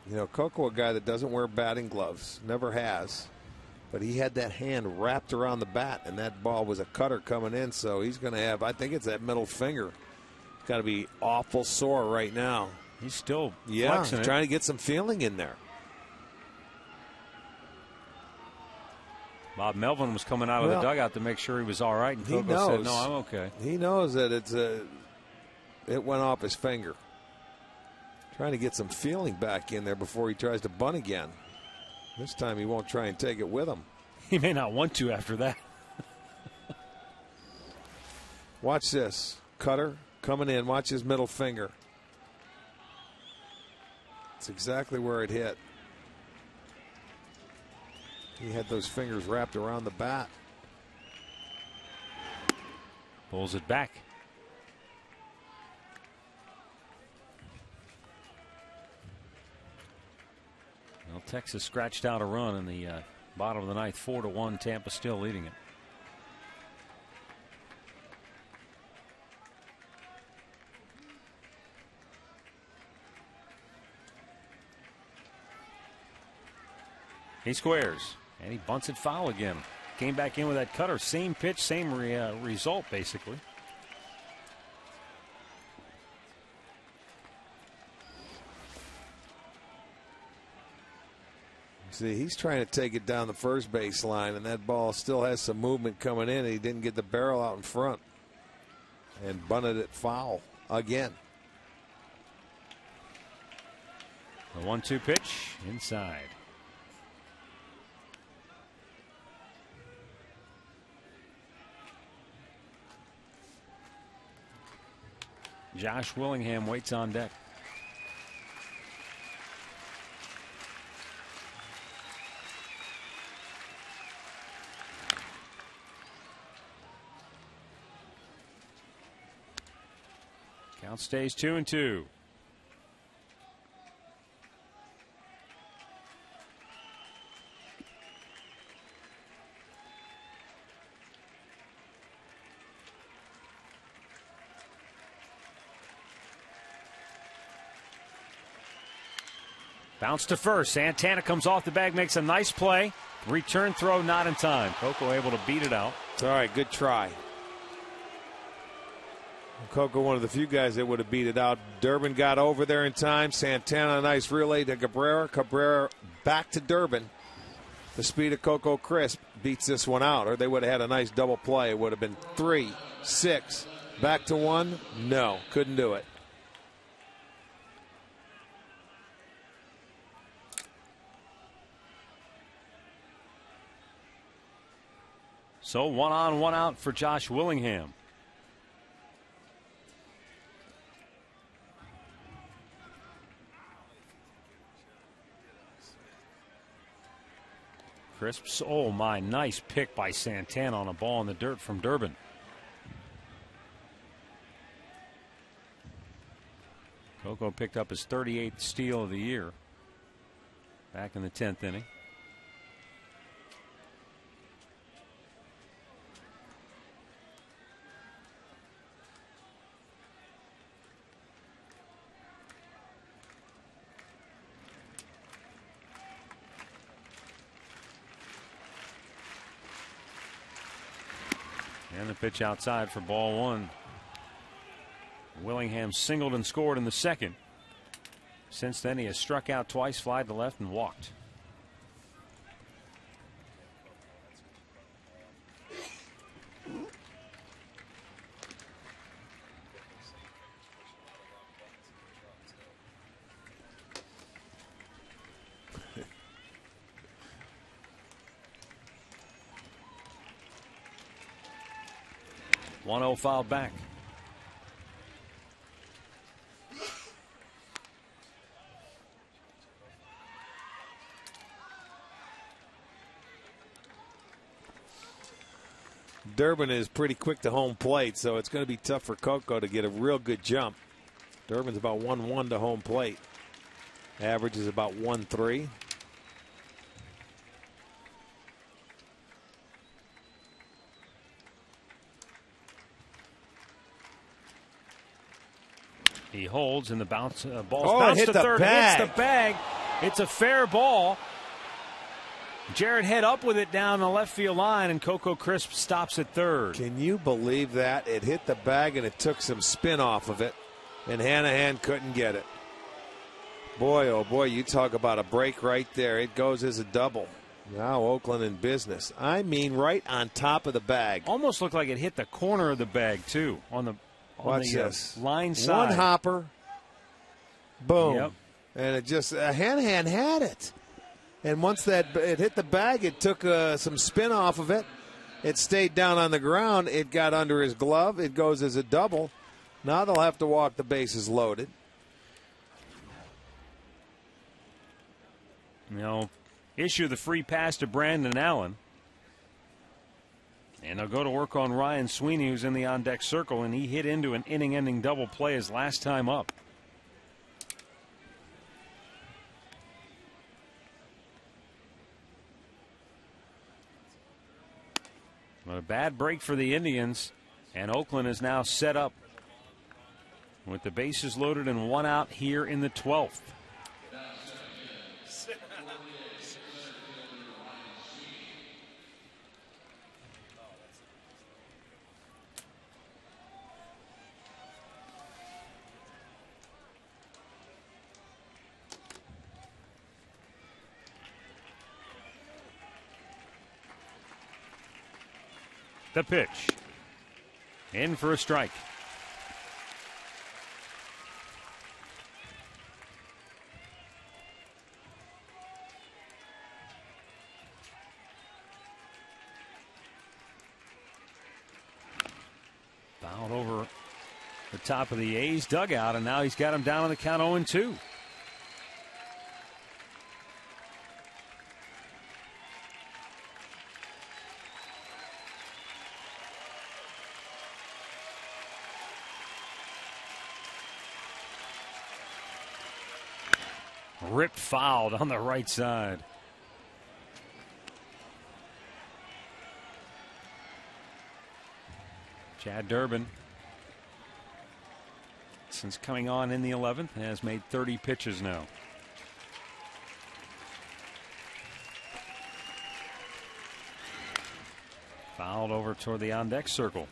You know, Coco, a guy that doesn't wear batting gloves, never has. But he had that hand wrapped around the bat, and that ball was a cutter coming in, so he's going to have, I think it's that middle finger. It's got to be awful sore right now. He's still flexing trying to get some feeling in there. Bob Melvin was coming out of the dugout to make sure he was all right, and Coco said, no, I'm okay. He knows that it went off his finger. Trying to get some feeling back in there before he tries to bunt again. This time he won't try and take it with him. He may not want to after that. Watch this. Cutter coming in. Watch his middle finger. It's exactly where it hit. He had those fingers wrapped around the bat. Pulls it back. Well, Texas scratched out a run in the bottom of the ninth, 4-1. Tampa still leading it. He squares, and he bunts it foul again. Came back in with that cutter. Same pitch, same result, basically. See, he's trying to take it down the first base line, and that ball still has some movement coming in, and he didn't get the barrel out in front and bunted it foul again. The 1-2 pitch inside. Josh Willingham waits on deck. Count stays 2-2. Bounce to first. Santana comes off the bag, makes a nice play. Return throw not in time. Coco able to beat it out. All right, good try. Coco, one of the few guys that would have beat it out. Durbin got over there in time. Santana, a nice relay to Cabrera. Cabrera back to Durbin. The speed of Coco Crisp beats this one out, or they would have had a nice double play. It would have been 3-6. Back to 1. No, couldn't do it. So 1 on, 1 out for Josh Willingham. Crisps, oh my, nice pick by Santana on a ball in the dirt from Durbin. Coco picked up his 38th steal of the year back in the 10th inning. And the pitch outside for ball 1. Willingham singled and scored in the second. Since then, he has struck out twice, flied to left, and walked. Fouled back. Durbin is pretty quick to home plate, so it's going to be tough for Coco to get a real good jump. Durbin's about 1-1 to home plate. Average is about 1-3. He holds, and the bounce ball's bounced to third. Hits the bag. It's a fair ball. Jarrett head up with it down the left field line, and Coco Crisp stops at third. Can you believe that? It hit the bag, and it took some spin off of it, and Hanahan couldn't get it. Boy, oh boy, you talk about a break right there. It goes as a double. Now Oakland in business. I mean, right on top of the bag. Almost looked like it hit the corner of the bag, too, on the Watch this. Line side. One hopper. Boom. Yep. And it just, Hanahan had it. And once that it hit the bag, it took some spin off of it. It stayed down on the ground. It got under his glove. It goes as a double. Now they'll have to walk the bases loaded. Issue the free pass to Brandon Allen. And they'll go to work on Ryan Sweeney, who's in the on-deck circle, and he hit into an inning-ending double play his last time up. But a bad break for the Indians, and Oakland is now set up with the bases loaded and 1 out here in the 12th. The pitch. In for a strike. Fouled over the top of the A's dugout, and now he's got him down on the count 0-2. Ripped fouled on the right side. Chad Durbin, since coming on in the 11th, has made 30 pitches now. Fouled over toward the on-deck circle.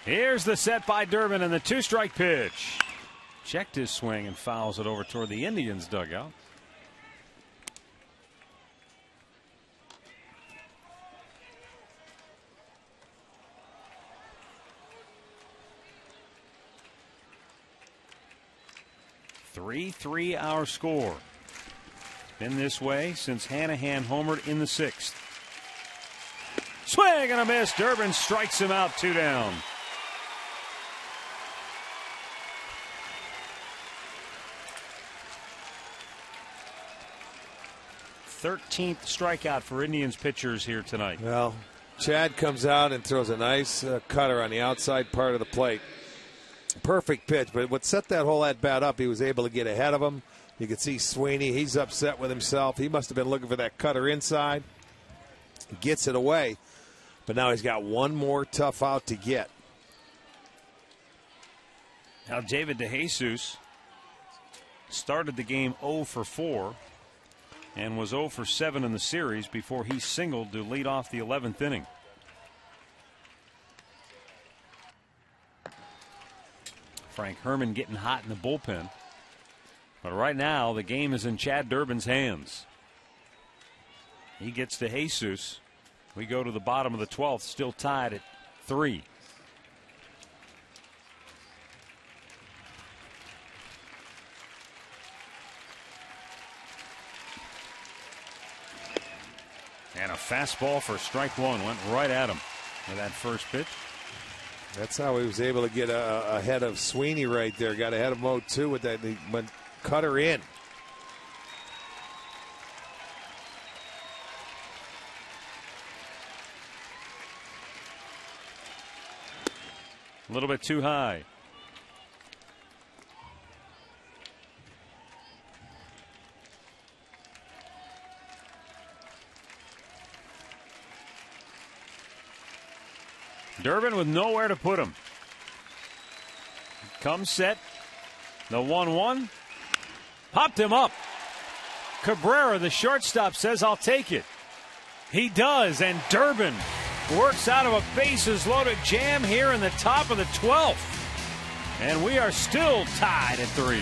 Here's the set by Durbin and the 2-strike pitch. Checked his swing and fouls it over toward the Indians dugout. Three-hour score. Been this way since Hanahan homered in the 6th. Swing and a miss. Durbin strikes him out, 2 down. 13th strikeout for Indians pitchers here tonight. Well, Chad comes out and throws a nice cutter on the outside part of the plate. Perfect pitch, but what set that whole at-bat up, he was able to get ahead of him. You can see Sweeney, he's upset with himself. He must have been looking for that cutter inside. He gets it away, but now he's got one more tough out to get. Now David DeJesus started the game 0 for 4 and was 0 for 7 in the series before he singled to lead off the 11th inning. Frank Herman getting hot in the bullpen. But right now, the game is in Chad Durbin's hands. He gets to Jesus. We go to the bottom of the 12th, still tied at 3. And a fastball for strike 1 went right at him with that first pitch. That's how he was able to get ahead of Sweeney right there. Got ahead of Mo too with that. He went cutter in. A little bit too high. Durbin with nowhere to put him. Comes set. The 1-1. Popped him up. Cabrera, the shortstop, says, "I'll take it." He does, and Durbin works out of a bases-loaded jam here in the top of the 12th. And we are still tied at 3.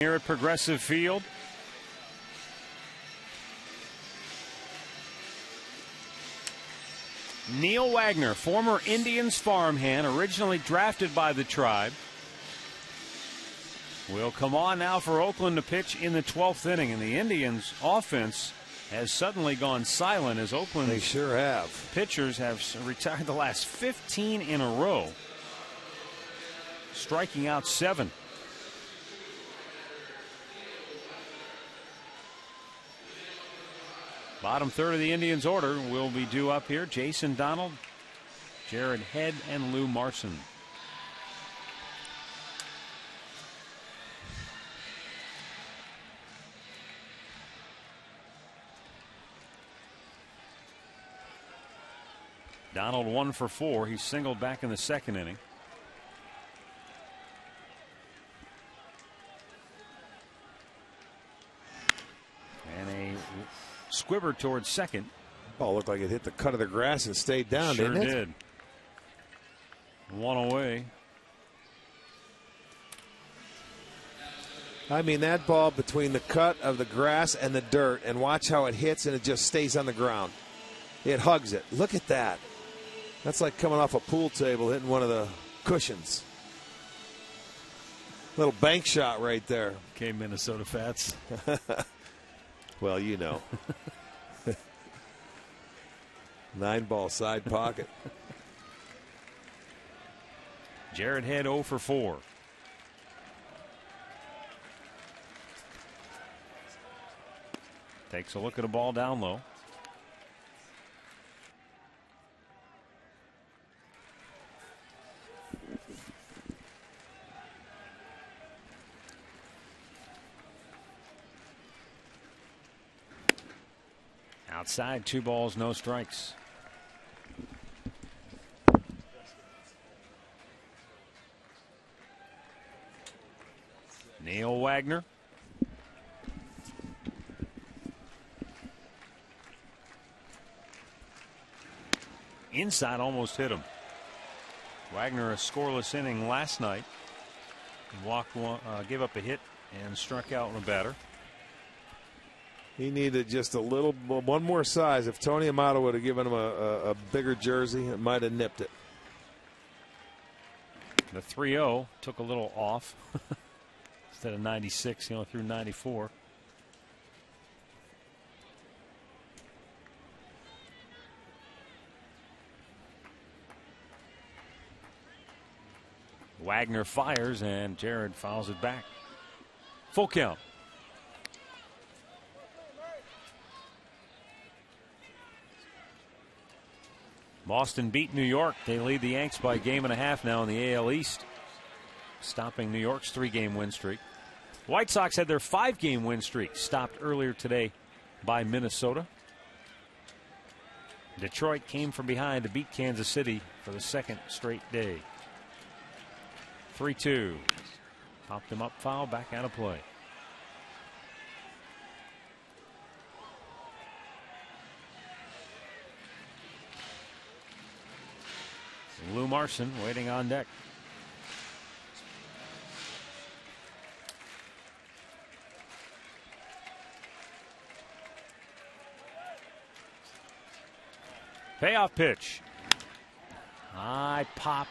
Here at Progressive Field. Neil Wagner, former Indians farmhand, originally drafted by the Tribe, will come on now for Oakland to pitch in the 12th inning. And the Indians offense has suddenly gone silent as Oakland. They sure have. Pitchers have retired the last 15 in a row, striking out 7. Bottom third of the Indians order will be due up here. Jason Donald, Jared Head, and Lou Marson. Donald 1 for 4. He singled back in the second inning. And a squibber towards second. Ball looked like it hit the cut of the grass and stayed down, Sure didn't it? did. 1 away. I mean, that ball between the cut of the grass and the dirt, and watch how it hits and it just stays on the ground. It hugs it. Look at that. That's like coming off a pool table hitting one of the cushions. Little bank shot right there. Okay, Minnesota Fats. Well, you know. 9-ball side pocket. Jared Head 0 for 4. Takes a look at a ball down low. Outside, 2 balls, no strikes. Neil Wagner. Inside, almost hit him. Wagner, a scoreless inning last night. He walked one, gave up a hit and struck out a batter. He needed just a little, one more size. If Tony Amato would have given him a bigger jersey, it might have nipped it. The 3-0 took a little off. Instead of 96, he only threw 94. Wagner fires and Jared fouls it back. Full count. Boston beat New York. They lead the Yanks by a game and a half now in the AL East, stopping New York's 3-game win streak. White Sox had their 5-game win streak stopped earlier today by Minnesota. Detroit came from behind to beat Kansas City for the second straight day. 3-2. Popped him up, foul, back out of play. Lou Marson waiting on deck. Payoff pitch. High pop.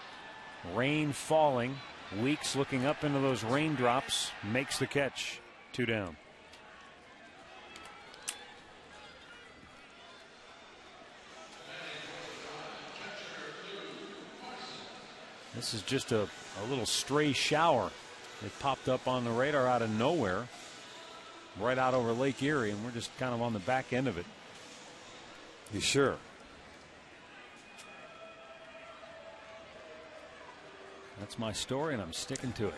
Rain falling. Weeks looking up into those raindrops. Makes the catch. 2 down. This is just a little stray shower. It popped up on the radar out of nowhere, right out over Lake Erie, and we're just kind of on the back end of it. You sure? That's my story, and I'm sticking to it.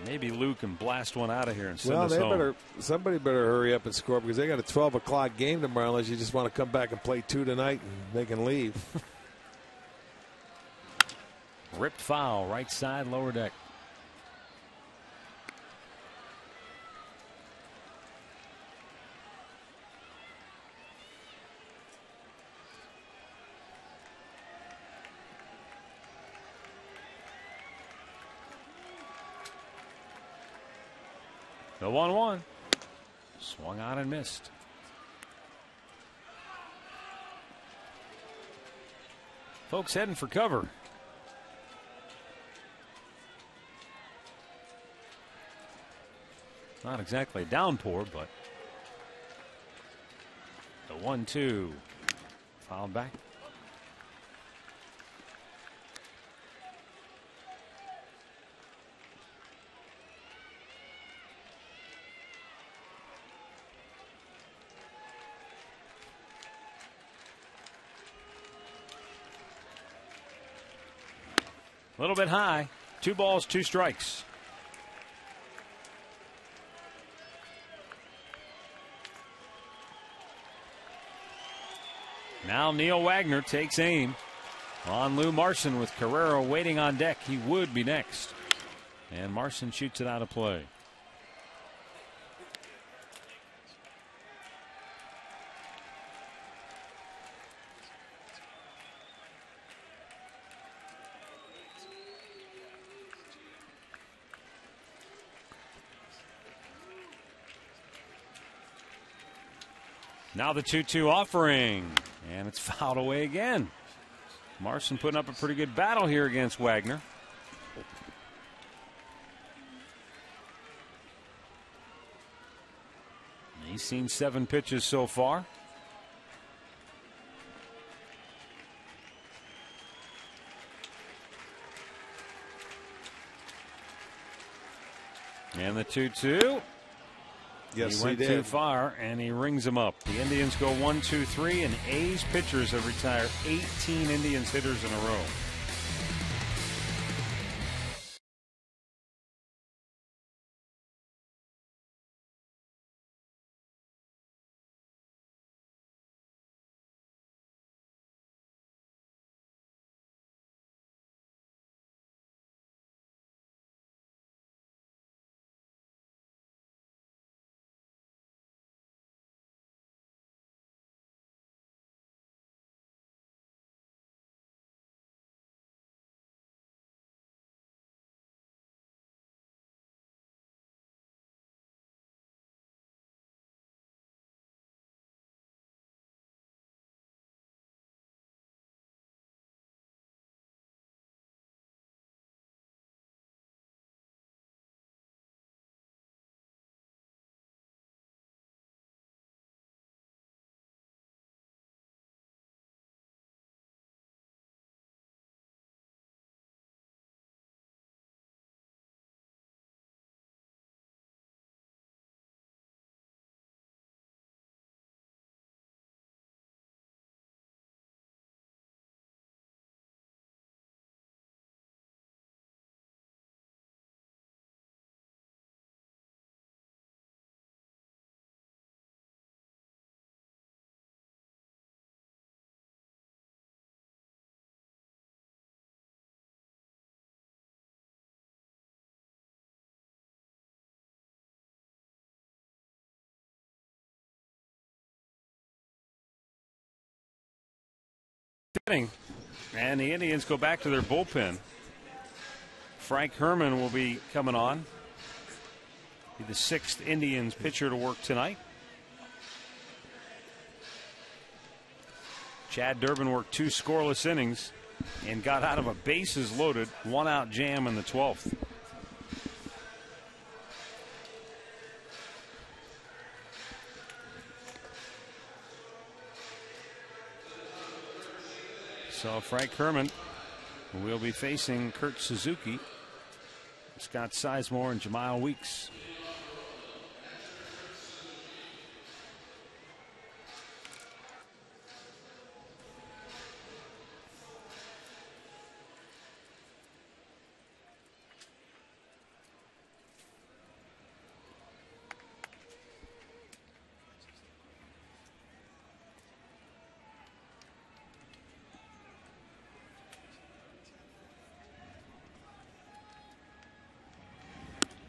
Maybe Lou can blast one out of here and send us home. Somebody better hurry up and score because they got a 12 o'clock game tomorrow unless you just want to come back and play 2 tonight and they can leave. Ripped foul, right side, lower deck. The 1-1. Swung on and missed. Folks heading for cover. Not exactly a downpour, but the 1-2 fouled back. A little bit high. 2 balls, 2 strikes. Now Neil Wagner takes aim on Lou Marson with Carrero waiting on deck. He would be next. And Marson shoots it out of play. Now the 2-2 offering, and it's fouled away again. Marson putting up a pretty good battle here against Wagner. He's seen 7 pitches so far. And the 2-2. Yes, he went too far, and he rings him up. The Indians go 1-2-3, and A's pitchers have retired 18 Indians hitters in a row. And the Indians go back to their bullpen. Frank Herman will be coming on. Be the 6th Indians pitcher to work tonight. Chad Durbin worked 2 scoreless innings and got out of a bases loaded 1-out jam in the 12th. So Frank Herman will be facing Kurt Suzuki, Scott Sizemore, and Jamal Weeks.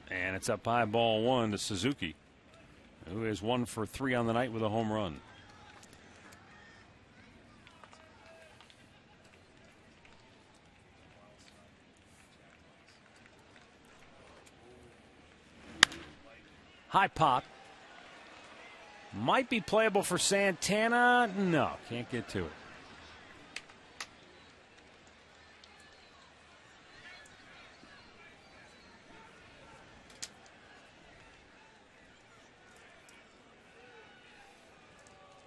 And it's up high, ball 1 to Suzuki, who is 1 for 3 on the night with a home run. High pop. Might be playable for Santana. No, can't get to it.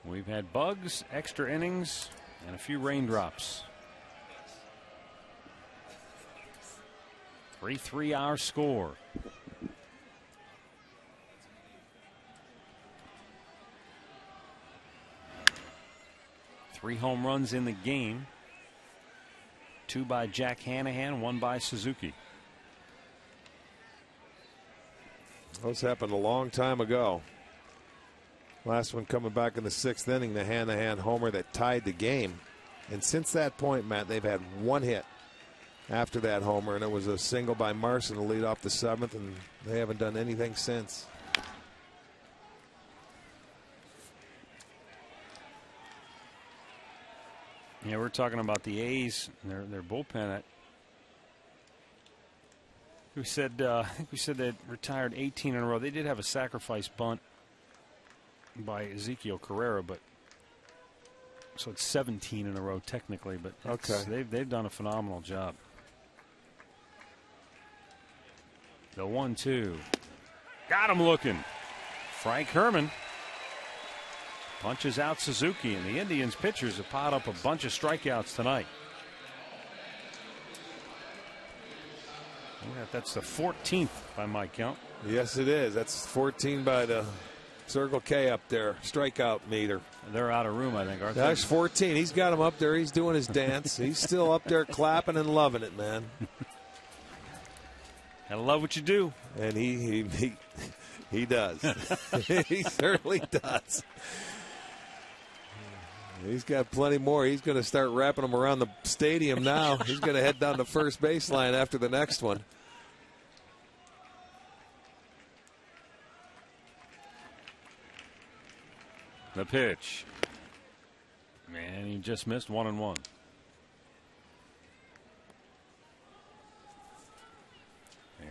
We've had bugs, extra innings, and a few raindrops. 3-3 our score. Three home runs in the game. 2 by Jack Hanahan, 1 by Suzuki. Those happened a long time ago. Last one coming back in the 6th inning, the Hanahan homer that tied the game. And since that point, Matt, they've had 1 hit after that homer, and it was a single by Marson to lead off the 7th, and they haven't done anything since. Yeah, we're talking about the A's and their bullpen. I think we said they retired 18 in a row. They did have a sacrifice bunt by Ezekiel Carrera, but so it's 17 in a row technically. But okay, they've done a phenomenal job. The 1-2, got him looking. Frank Herman punches out Suzuki, and the Indians pitchers have piled up a bunch of strikeouts tonight. That's the 14th by my count. Yes, it is. That's 14 by the Circle K up there, strikeout meter. They're out of room, I think, aren't they? That's 14. He's got him up there. He's doing his dance. He's still up there clapping and loving it, man. I love what you do. And he does. He certainly does. He's got plenty more. He's going to start wrapping them around the stadium now. He's going to head down to first baseline after the next one. The pitch. Man, he just missed 1-1.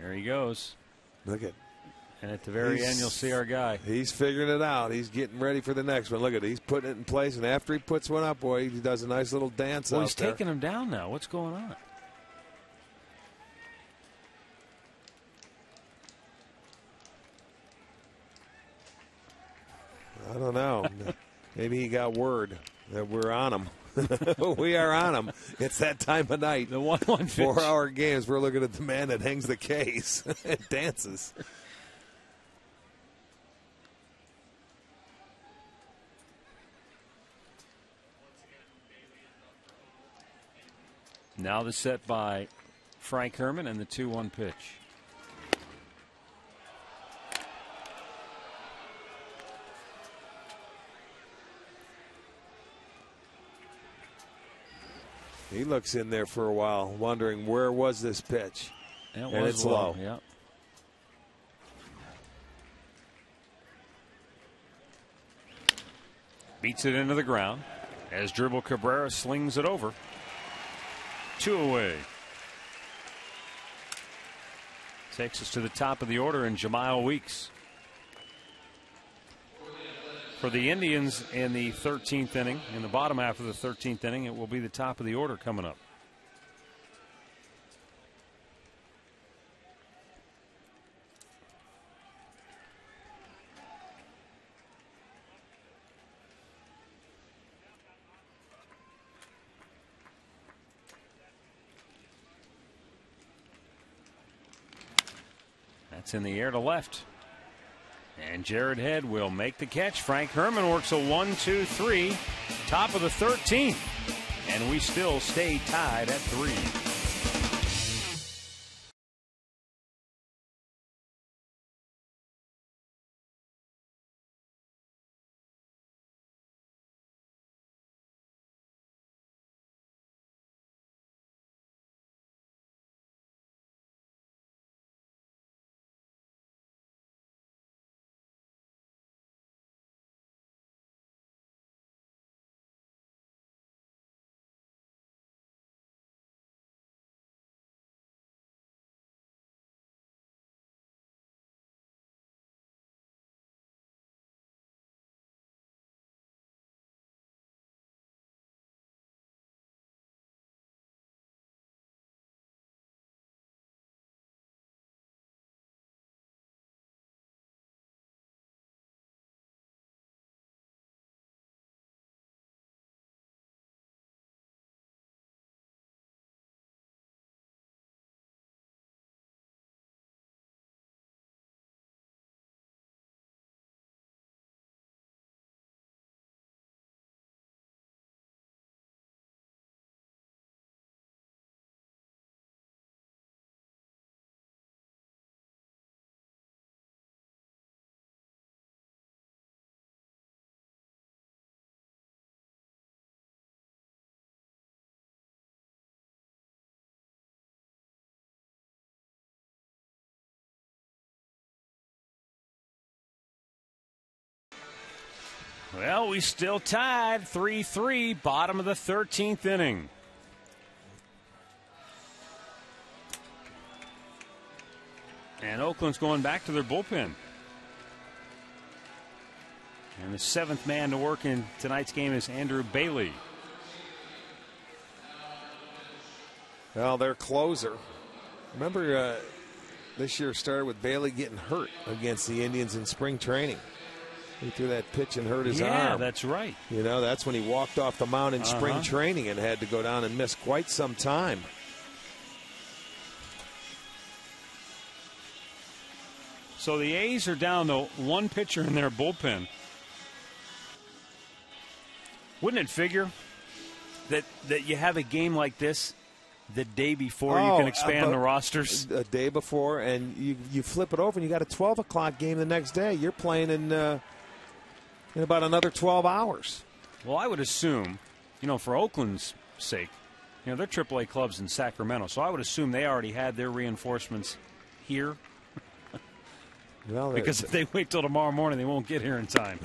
There he goes. Look at. And at the very end, you'll see our guy. He's figuring it out. He's getting ready for the next one. Look at it. He's putting it in place, and after he puts one up, boy, he does a nice little dance out he's there. taking him down now. What's going on? I don't know. Maybe he got word that we're on him. We are on him. It's that time of night. The 1-1 pitch. 4-hour games. We're looking at the man that hangs the case and dances. Now the set by Frank Herman and the 2-1 pitch. He looks in there for a while, wondering where was this pitch. And it's low. Yeah. Beats it into the ground as Dribble Cabrera slings it over. 2 away. Takes us to the top of the order in Jamiel Weeks. For the Indians in the 13th inning, in the bottom half of the 13th inning, it will be the top of the order coming up. That's in the air to left. And Jared Head will make the catch. Frank Herman works a 1-2-3. Top of the 13th. And we still stay tied at 3. Well, we still tied 3-3, bottom of the 13th inning. And Oakland's going back to their bullpen. And the 7th man to work in tonight's game is Andrew Bailey. Well, their closer. Remember, this year started with Bailey getting hurt against the Indians in spring training. He threw that pitch and hurt his arm. Yeah, that's right. You know, that's when he walked off the mound in spring training and had to go down and miss quite some time. So the A's are down to one pitcher in their bullpen. Wouldn't it figure that you have a game like this the day before you can expand the rosters? A day before, and you flip it over, and you got a 12 o'clock game the next day. You're playing in about another 12 hours. Well, I would assume, for Oakland's sake, they're AAA clubs in Sacramento, so I would assume they already had their reinforcements here. Well, because if they wait till tomorrow morning, they won't get here in time.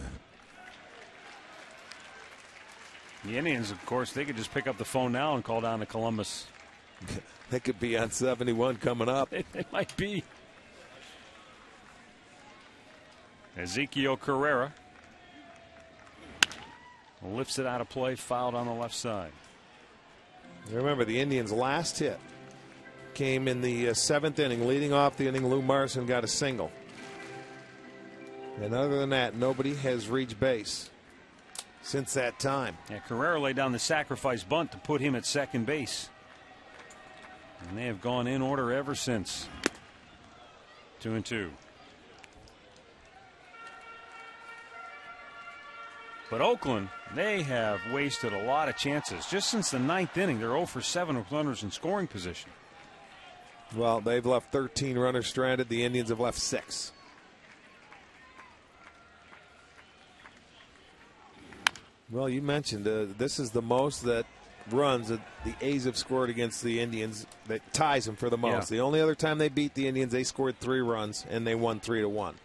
The Indians, of course, they could just pick up the phone now and call down to Columbus. They could be on 71 coming up. They might be. Ezekiel Carrera lifts it out of play, fouled on the left side. Remember, the Indians' last hit came in the 7th inning. Leading off the inning, Lou Marson got a single. And other than that, nobody has reached base since that time. Yeah, Carrera laid down the sacrifice bunt to put him at second base. And they have gone in order ever since. 2-2. But Oakland, they have wasted a lot of chances. Just since the 9th inning, they're 0 for 7 with runners in scoring position. Well, they've left 13 runners stranded. The Indians have left 6. Well, you mentioned this is the most that runs that the A's have scored against the Indians that ties them for the most. Yeah. The only other time they beat the Indians, they scored 3 runs and they won 3-1.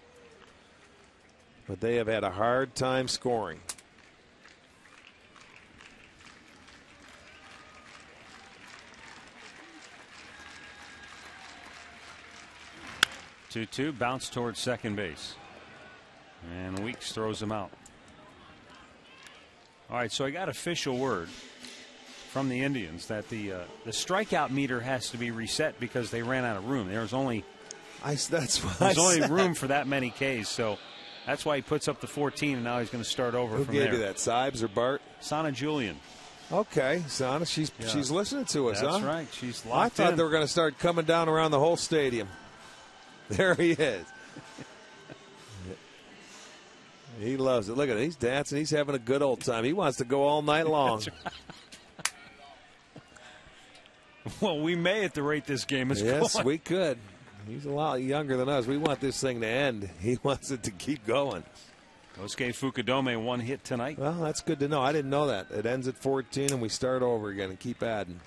But they have had a hard time scoring. Two bounce towards second base. And Weeks throws him out. All right, so I got official word from the Indians that the strikeout meter has to be reset because they ran out of room. There's only room for that many Ks, so that's why he puts up the 14, and now he's going to start over Who from gave there. you that, Sibes or Bart? Sana Julian. Okay, Sana, she's listening to us, That's huh? right. She's locked I thought in. they were going to start coming down around the whole stadium. There he is. He loves it. Look at it. He's dancing. He's having a good old time. He wants to go all night long. Well, we may at the rate this game is Yes, going. we could. He's a lot younger than us. We want this thing to end. He wants it to keep going. Kosuke Fukudome, 1 hit tonight. Well, that's good to know. I didn't know that. It ends at 14, and we start over again and keep adding.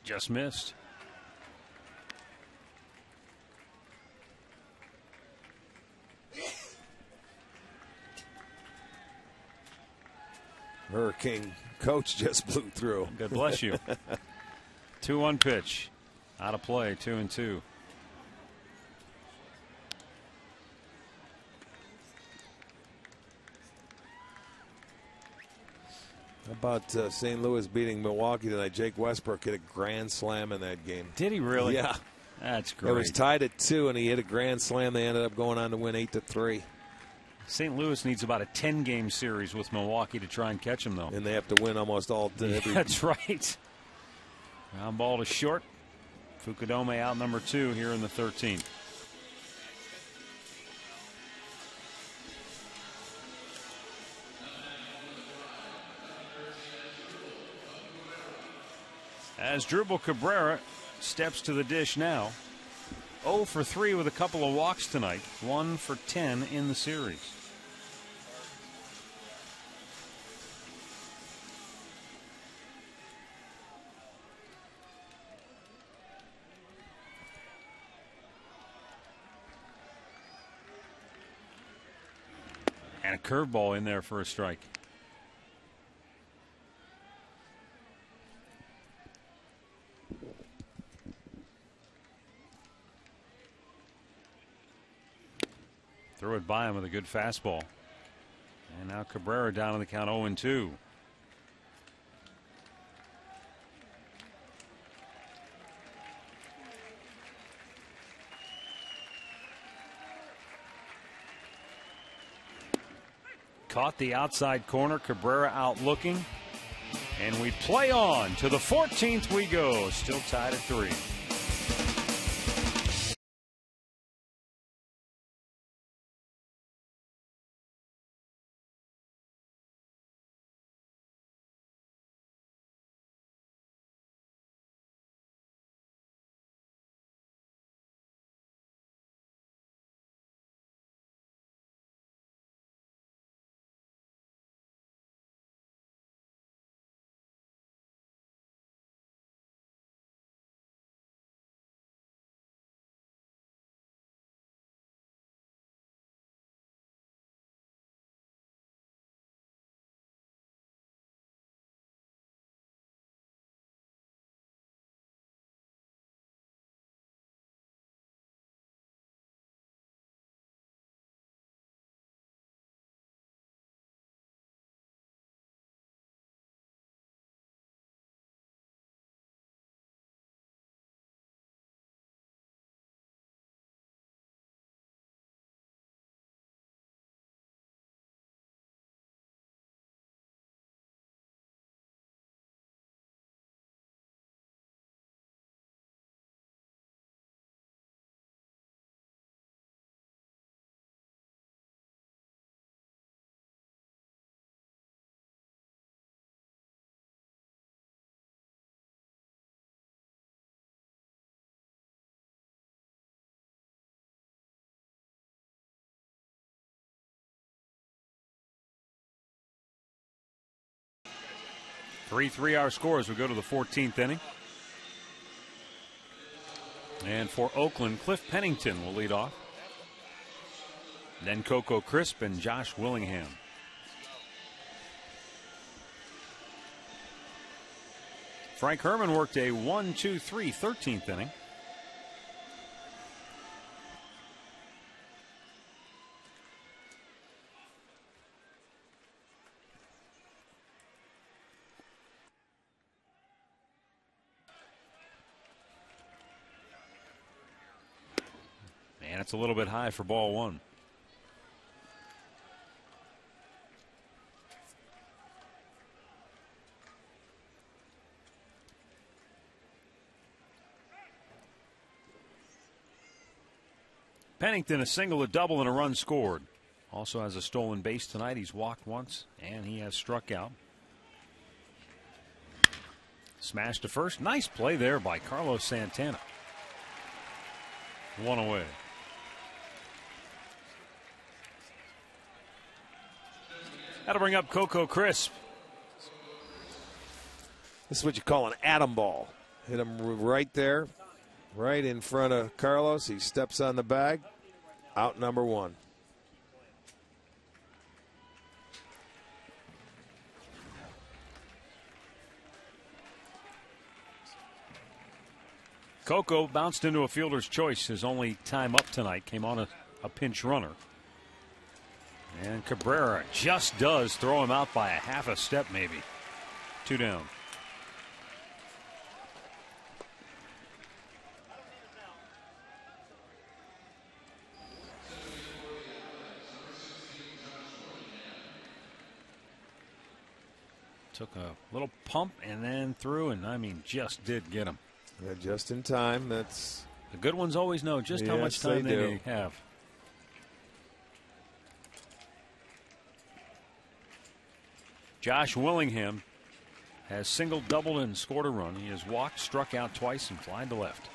Just missed. Hurricane coach just blew through. God bless you. 2-1 pitch. Out of play, 2-2. How about St. Louis beating Milwaukee tonight? Jake Westbrook hit a grand slam in that game. Did he really? Yeah. That's great. It was tied at 2, and he hit a grand slam. They ended up going on to win 8-3. St. Louis needs about a 10-game series with Milwaukee to try and catch him, though. And they have to win almost all. That's right. Ground ball to short. Fukudome out number 2 here in the 13th. As Drupal Cabrera steps to the dish now. 0 for 3 with a couple of walks tonight. 1 for 10 in the series. And a curveball in there for a strike. Throw it by him with a good fastball. And now Cabrera down on the count 0-2. Caught the outside corner. Cabrera out looking. And we play on. To the 14th we go. Still tied at 3. Our score as we go to the 14th inning. And for Oakland, Cliff Pennington will lead off. Then Coco Crisp and Josh Willingham. Frank Herman worked a 1-2-3 13th inning. And it's a little bit high for ball 1. Pennington a single, a double, and a run scored. Also has a stolen base tonight. He's walked once and he has struck out. Smash to first. Nice play there by Carlos Santana. 1 away. That'll bring up Coco Crisp. This is what you call an atom ball. Hit him right there, right in front of Carlos. He steps on the bag. Out number 1. Coco bounced into a fielder's choice. His only time up tonight came on a pinch runner. And Cabrera just does throw him out by a half a step, maybe. 2 down. Took a little pump and then threw, and I mean, just did get him. Yeah, just in time. That's the good ones always know just how much time they have. Josh Willingham has single, doubled, and scored a run. He has walked, struck out twice, and flied to left.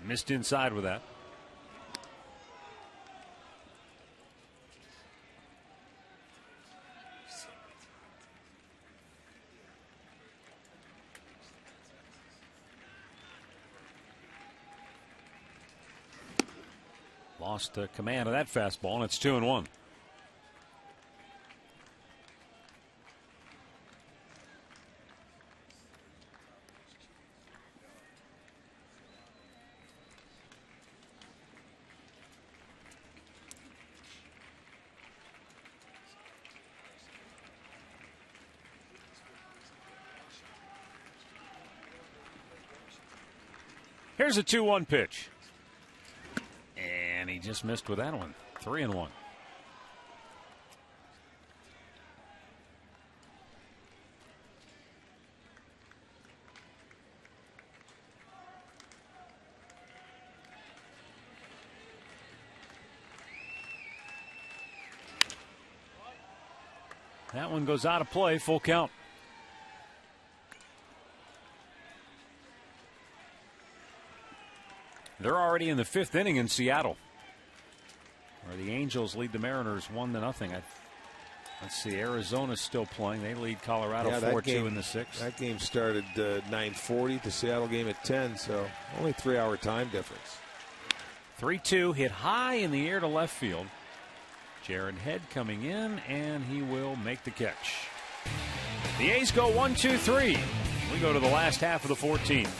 Missed inside with that. lost command of that fastball, and it's 2-1. Here's a 2-1 pitch. And he just missed with that one. 3-1. That one goes out of play, full count. They're already in the 5th inning in Seattle, where the Angels lead the Mariners 1-0. Let's see, Arizona's still playing. They lead Colorado 4-2 in the 6th. That game started 9:40. The Seattle game at 10, so only 3-hour time difference. 3-2 hit high in the air to left field. Jared Head coming in, and he will make the catch. The A's go 1-2-3. We go to the last half of the 14th.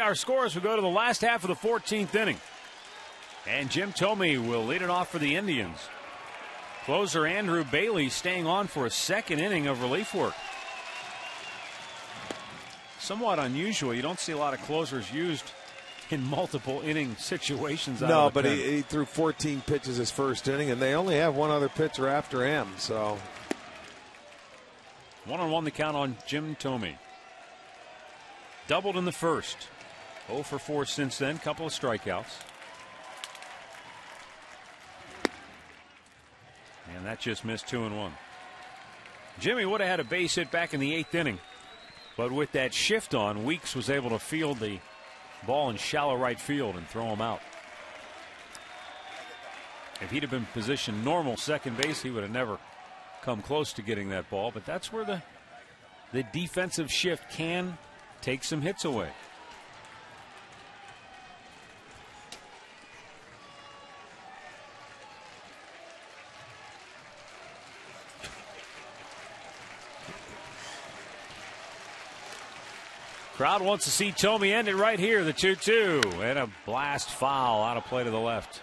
Our scores. We go to the last half of the 14th inning. And Jim Thome will lead it off for the Indians. Closer Andrew Bailey staying on for a 2nd inning of relief work. Somewhat unusual. You don't see a lot of closers used in multiple inning situations. No, but he threw 14 pitches his 1st inning, and they only have one other pitcher after him. So 1-1 the count on Jim Thome. Doubled in the 1st. 0 for 4 since then. Couple of strikeouts. And that just missed 2-1. Jimmy would have had a base hit back in the 8th inning. But with that shift on, Weeks was able to field the ball in shallow right field and throw him out. If he'd have been positioned normal second base, he would have never come close to getting that ball. But that's where the defensive shift can take some hits away. Crowd wants to see Thome end it right here, the 2-2, and a blast foul out of play to the left.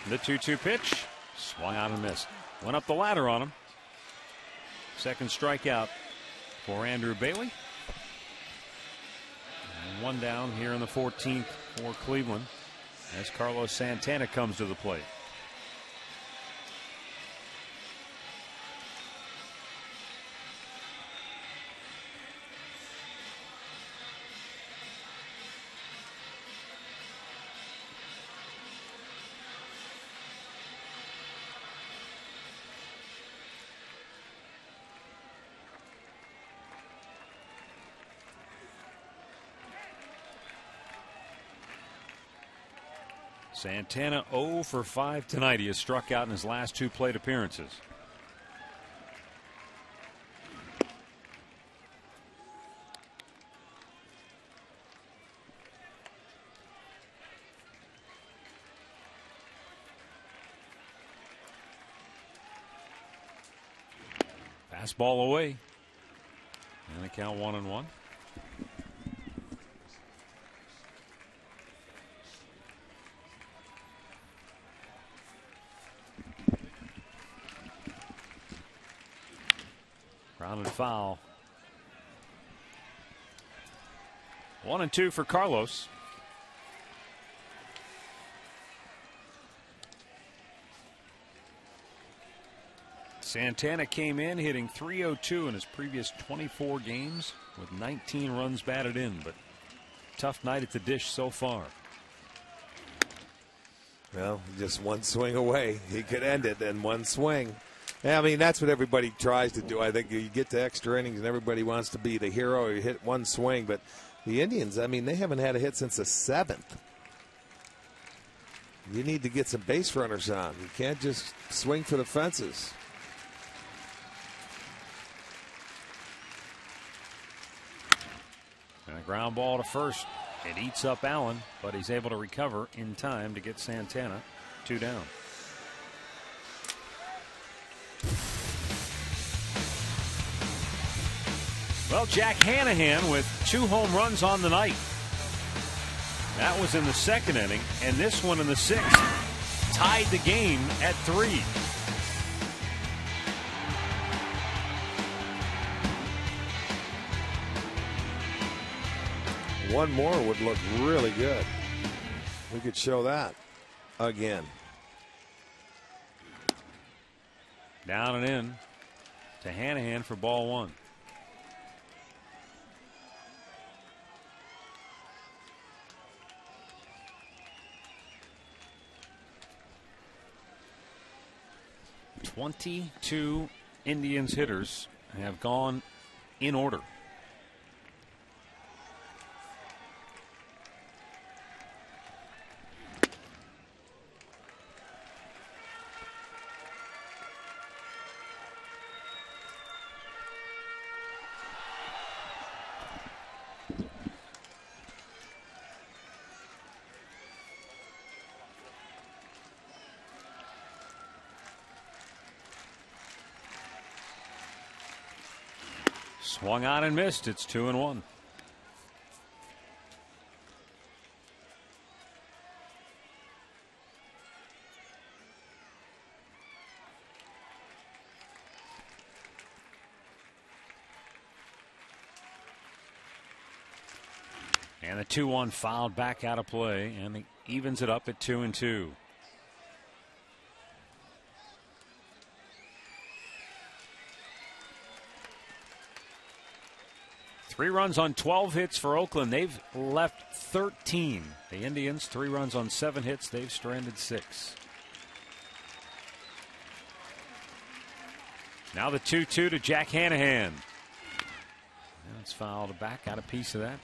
The 2-2 pitch, swung out and missed. Went up the ladder on him. 2nd strikeout for Andrew Bailey. And 1 down here in the 14th for Cleveland. as Carlos Santana comes to the plate. Santana 0 for 5 tonight. He has struck out in his last 2 plate appearances. Fastball away. And the count 1-1. Grounded foul. 1-2 for Carlos. Santana came in hitting .302 in his previous 24 games with 19 runs batted in, but tough night at the dish so far. Well, just one swing away. He could end it in one swing. Yeah, I mean, that's what everybody tries to do. I think you get to extra innings and everybody wants to be the hero. You hit one swing, but the Indians, I mean, they haven't had a hit since the 7th. You need to get some base runners on. You can't just swing for the fences. And a ground ball to first. It eats up Allen, but he's able to recover in time to get Santana 2 down. Well, Jack Hanahan with 2 home runs on the night. That was in the 2nd inning, and this one in the 6th tied the game at 3. One more would look really good. We could show that again. Down and in to Hanahan for ball 1. "22 Indians hitters have gone in order. Swung on and missed. It's 2-1. And the 2-1 fouled back out of play, and it evens it up at 2-2. Three runs on 12 hits for Oakland. They've left 13. The Indians, 3 runs on 7 hits. They've stranded 6. Now the 2-2 to Jack Hanahan. Now it's fouled back. Got a piece of that.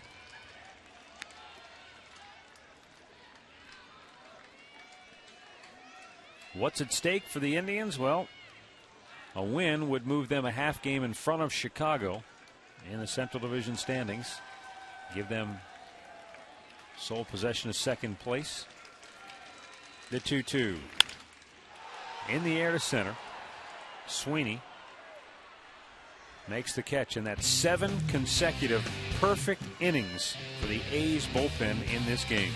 What's at stake for the Indians? Well, a win would move them a half game in front of Chicago in the Central Division standings. Give them sole possession of 2nd place. The 2-2. In the air to center. Sweeney makes the catch, and that's 7 consecutive perfect innings for the A's bullpen in this game.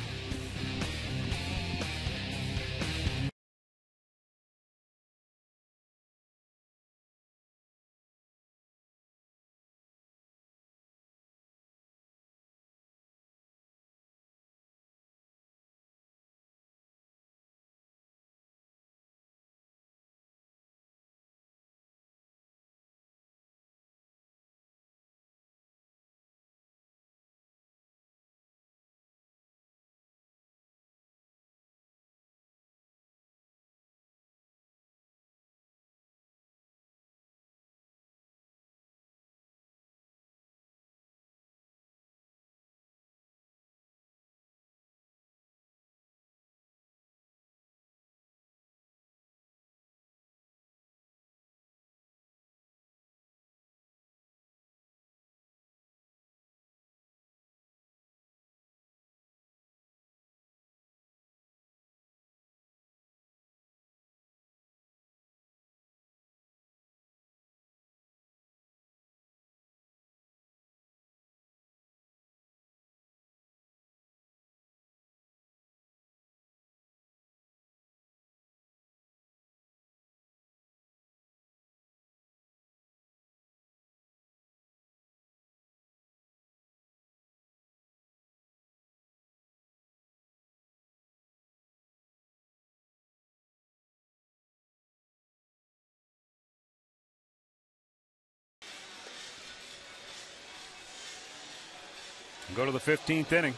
Go to the 15th inning.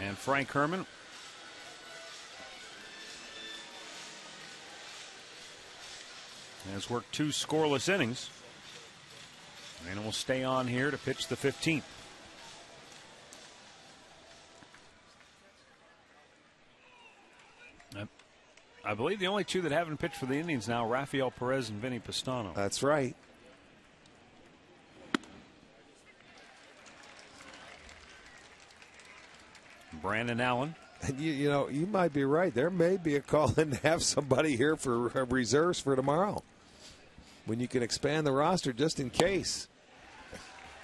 And Frank Herman has worked 2 scoreless innings and will stay on here to pitch the 15th. I believe the only 2 that haven't pitched for the Indians now, Rafael Perez and Vinny Pastano. That's right. Brandon Allen. And you know, you might be right. There may be a call in to have somebody here for reserves for tomorrow, when you can expand the roster just in case.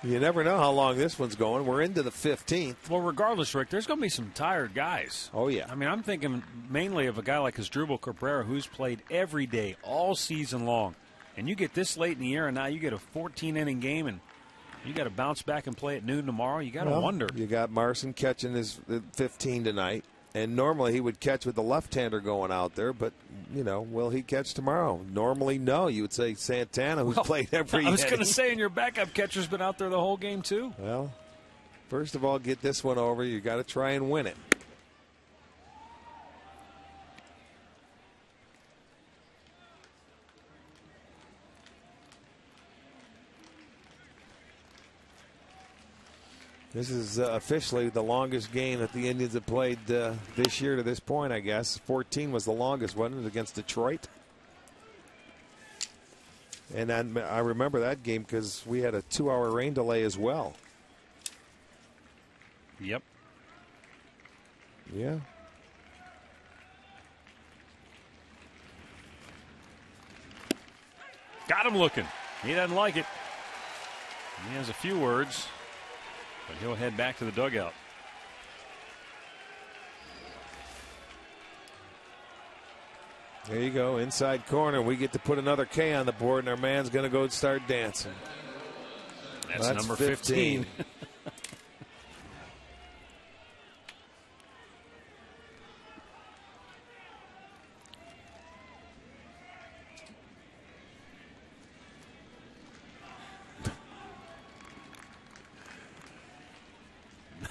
You never know how long this one's going. We're into the 15th. Well, regardless, Rick, there's going to be some tired guys. Oh, yeah. I mean, I'm thinking mainly of a guy like Asdrubal Cabrera, who's played every day, all season long. And you get this late in the year, and now you get a 14-inning game, and you got to bounce back and play at noon tomorrow. You got to wonder. You got Marson catching his 15 tonight. And normally he would catch with the left-hander going out there, but, you know, will he catch tomorrow? Normally, no. You would say Santana, who's played every I was inning. going to say, and your backup catcher's been out there the whole game, too. Well, first of all, get this one over. You got to try and win it. This is officially the longest game that the Indians have played this year to this point, I guess. 14 was the longest, wasn't it, against Detroit? And I remember that game because we had a 2-hour rain delay as well. Yep. Yeah. Got him looking. He doesn't like it. He has a few words, but he'll head back to the dugout. There you go, inside corner. We get to put another K on the board, and our man's going to go start dancing. That's number 15.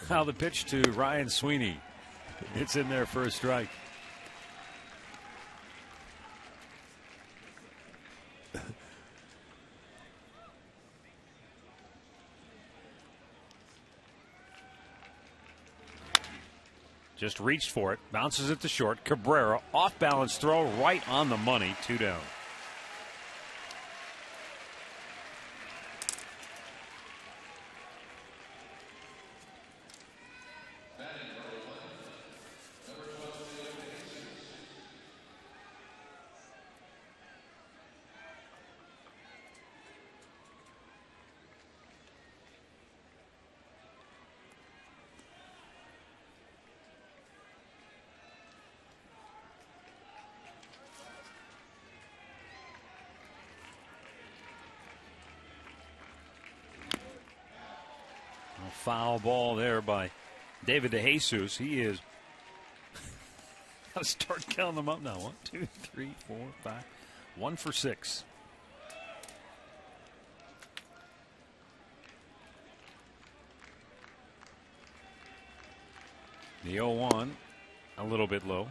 Now the pitch to Ryan Sweeney. It's in there for a strike. Just reached for it, bounces it to short. Cabrera, off balance throw, right on the money, 2 down. Foul ball there by David DeJesus. He is. I'll start counting them up now. 1, 2, 3, 4, 5. 1 for 6. The 0-1, a little bit low.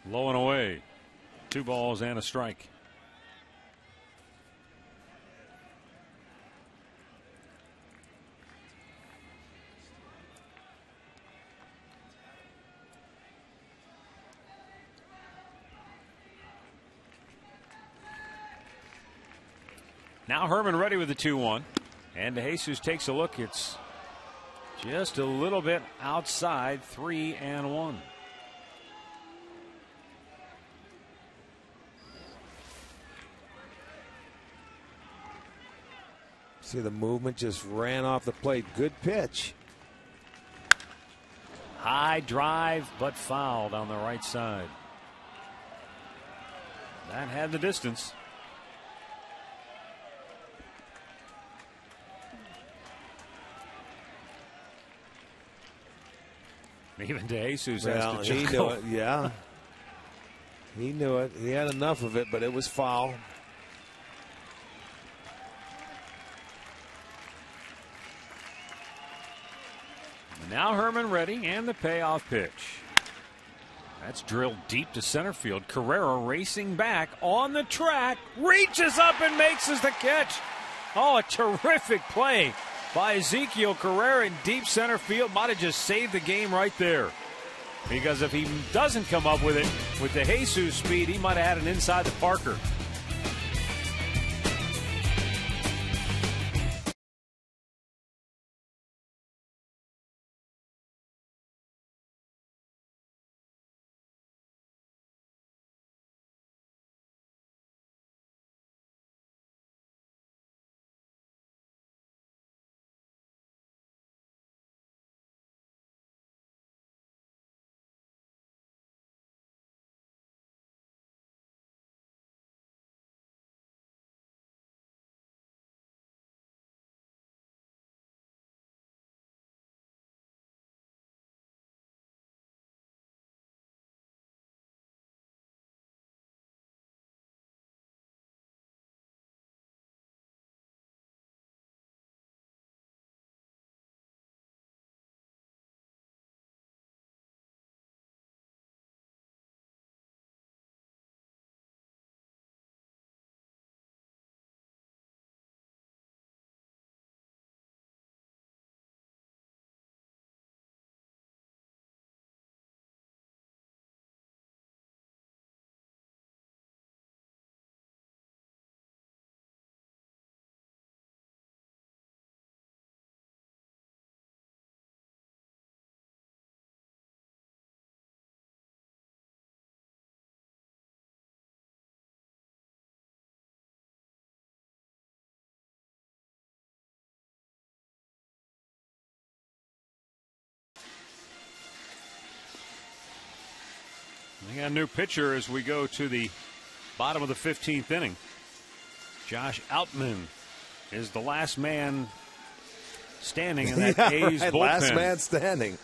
Low and away. 2 balls and a strike. Now Herman ready with the 2-1. And DeJesus takes a look. It's just a little bit outside. 3-1. See, the movement just ran off the plate. Good pitch. High drive, but fouled on the right side. That had the distance. Even DeJesus Well, has to he knew it, yeah. He knew it. He had enough of it, but it was foul. Now Herman ready, and the payoff pitch. That's drilled deep to center field. Carrera racing back on the track, reaches up and makes the catch. Oh, a terrific play by Ezekiel Carrera in deep center field. Might have just saved the game right there. Because if he doesn't come up with it with the Jesus speed, he might have had an inside the Parker. We got a new pitcher as we go to the bottom of the 15th inning. Josh Outman is the last man standing in that A's bullpen. Last man standing.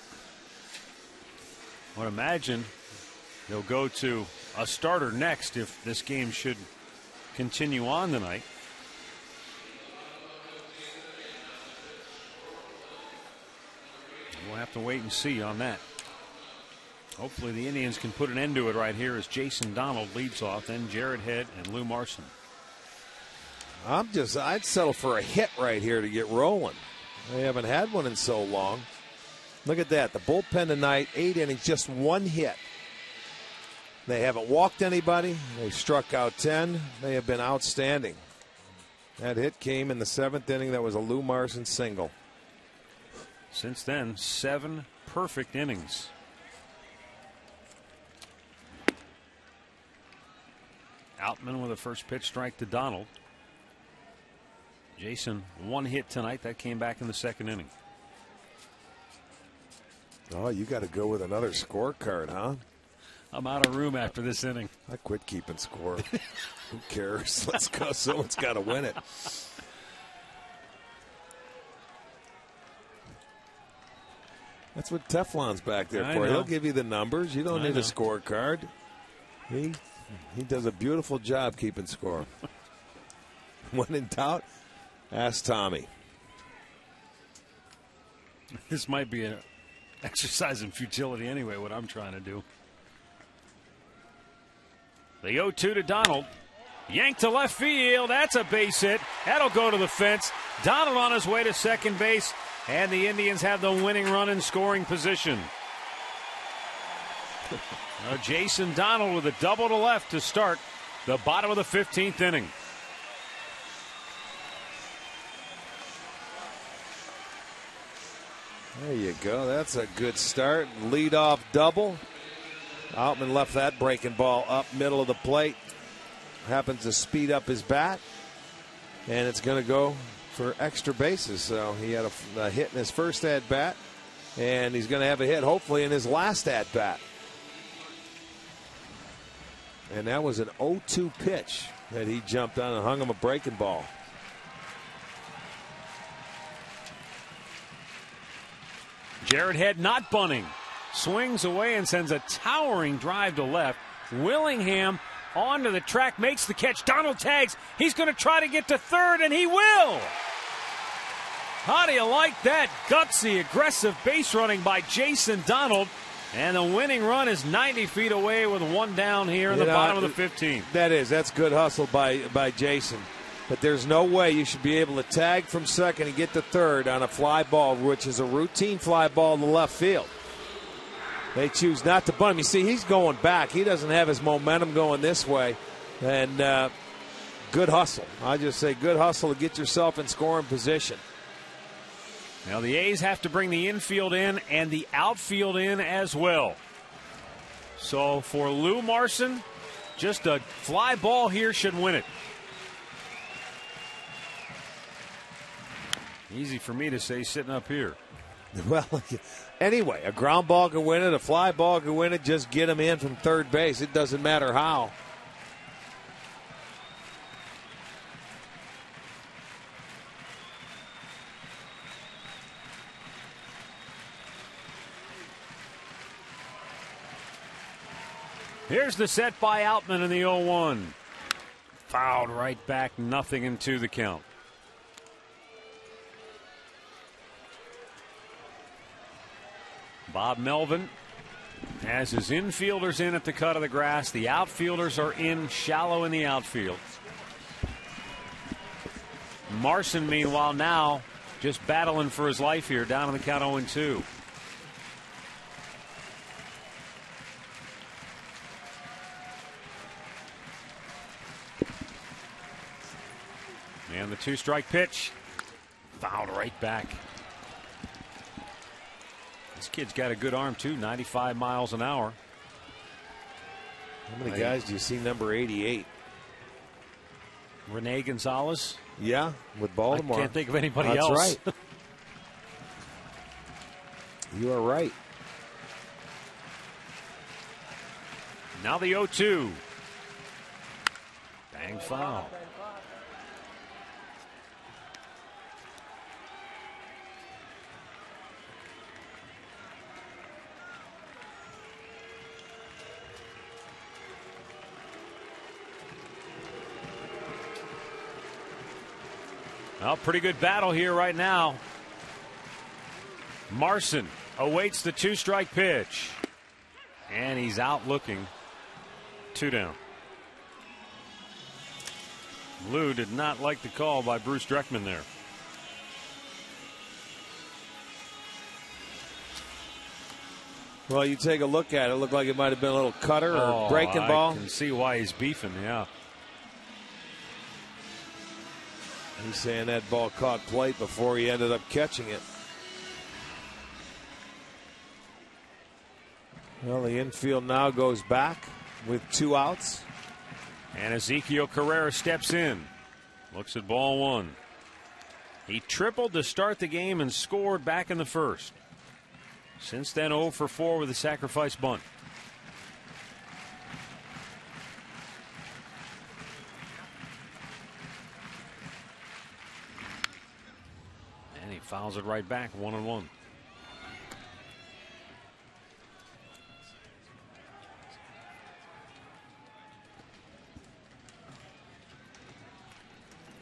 I would imagine he'll go to a starter next if this game should continue on tonight. We'll have to wait and see on that. Hopefully the Indians can put an end to it right here as Jason Donald leads off, then Jared Head and Lou Marson. I'd settle for a hit right here to get rolling. They haven't had one in so long. Look at that. The bullpen tonight, 8 innings, just 1 hit. They haven't walked anybody. They struck out 10. They have been outstanding. That hit came in the 7th inning. That was a Lou Marson single. Since then, 7 perfect innings. Outman with a first pitch strike to Donald. Jason, 1 hit tonight. That came back in the 2nd inning. Oh, you got to go with another scorecard, huh? I'm out of room after this inning. I quit keeping score. Who cares? Let's go. Someone's got to win it. That's what Teflon's back there for. He'll give you the numbers. You don't need a scorecard. He does a beautiful job keeping score. When in doubt, ask Tommy. This might be an exercise in futility anyway, what I'm trying to do. The 0-2 to Donald. Yanked to left field. That's a base hit. That'll go to the fence. Donald on his way to second base. And the Indians have the winning run in scoring position. Jason Donald with a double to left to start the bottom of the 15th inning. There you go. That's a good start. Leadoff double. Outman left that breaking ball up middle of the plate. Happens to speed up his bat. And it's going to go for extra bases. So he had a hit in his first at bat. And he's going to have a hit hopefully in his last at bat. And that was an 0-2 pitch that he jumped on and hung him a breaking ball. Jared Head not bunting. swings away and sends a towering drive to left. Willingham onto the track, makes the catch. Donald tags. He's going to try to get to third, and he will. How do you like that gutsy, aggressive base running by Jason Donald? And the winning run is 90 feet away with one down here in the bottom of the 15th. That's good hustle by Jason. But there's no way you should be able to tag from second and get to third on a fly ball, which is a routine fly ball in the left field. They choose not to bunt him. You see, he's going back. He doesn't have his momentum going this way. And good hustle. I just say good hustle to get yourself in scoring position. Now the A's have to bring the infield in and the outfield in as well. So for Lou Marson, just a fly ball here should win it. Easy for me to say sitting up here. Well, anyway, a ground ball can win it, a fly ball can win it. Just get him in from third base. It doesn't matter how. Here's the set by Outman in the 0-1. Fouled right back, 0-2 the count. Bob Melvin has his infielders in at the cut of the grass. The outfielders are in shallow in the outfield. Marson, meanwhile, now just battling for his life here, down on the count 0-2. And the 2-strike pitch. Fouled right back. This kid's got a good arm, too. 95 miles an hour. How many guys do you see number 88? Rene Gonzalez? Yeah, with Baltimore. I can't think of anybody That's else. Right. You are right. Now the 0-2. Bang foul. Well, pretty good battle here right now. Marson awaits the 2-strike pitch. And he's out looking. 2 down. Lou did not like the call by Bruce Dreckman there. Well, you take a look at it. It looked like it might have been a little cutter or breaking ball. I can see why he's beefing, yeah. He's saying that ball caught plate before he ended up catching it. Well, the infield now goes back with 2 outs. And Ezekiel Carrera steps in. Looks at ball 1. He tripled to start the game and scored back in the first. Since then, 0 for 4 with a sacrifice bunt. And he fouls it right back, 1-1.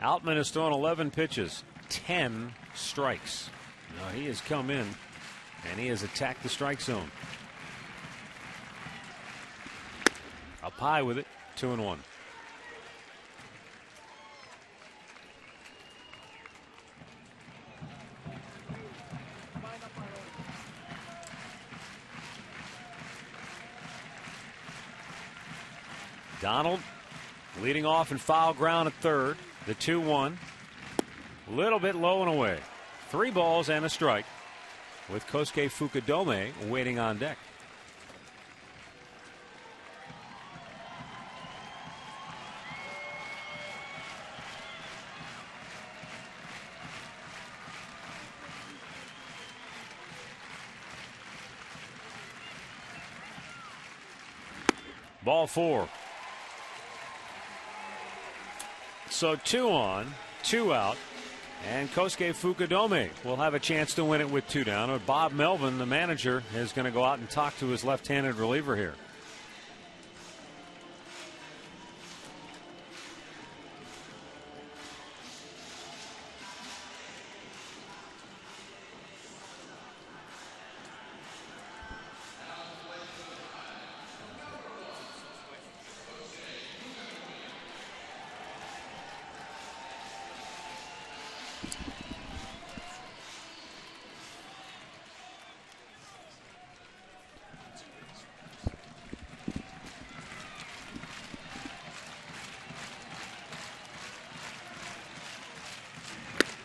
Outman has thrown 11 pitches, 10 strikes. Now he has come in and he has attacked the strike zone. Up high with it, 2-1. Donald leading off in foul ground at third. The 2-1. A little bit low and away. 3 balls and a strike with Kosuke Fukudome waiting on deck. Ball 4. So 2 on, 2 out. And Kosuke Fukudome will have a chance to win it with 2 down. Bob Melvin, the manager, is going to go out and talk to his left-handed reliever here.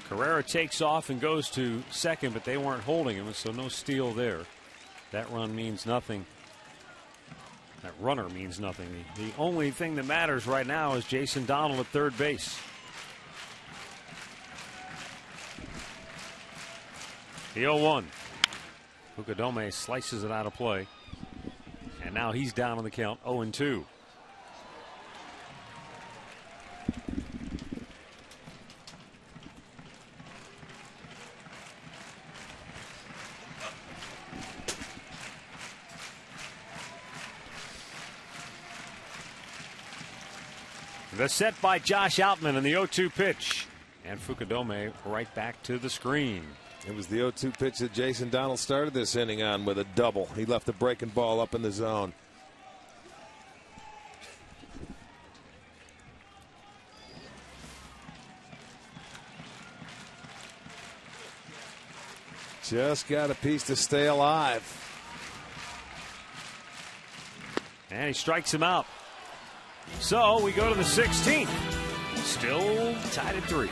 Carrera takes off and goes to second, but they weren't holding him, so no steal there. That run means nothing. That runner means nothing. The only thing that matters right now is Jason Donald at third base. The 0-1. Fukudome slices it out of play. And now he's down on the count, 0-2. The set by Josh Outman and the 0-2 pitch. And Fukudome right back to the screen. It was the 0-2 pitch that Jason Donald started this inning on with a double. He left the breaking ball up in the zone. Just got a piece to stay alive. And he strikes him out. So we go to the 16th. Still tied at 3.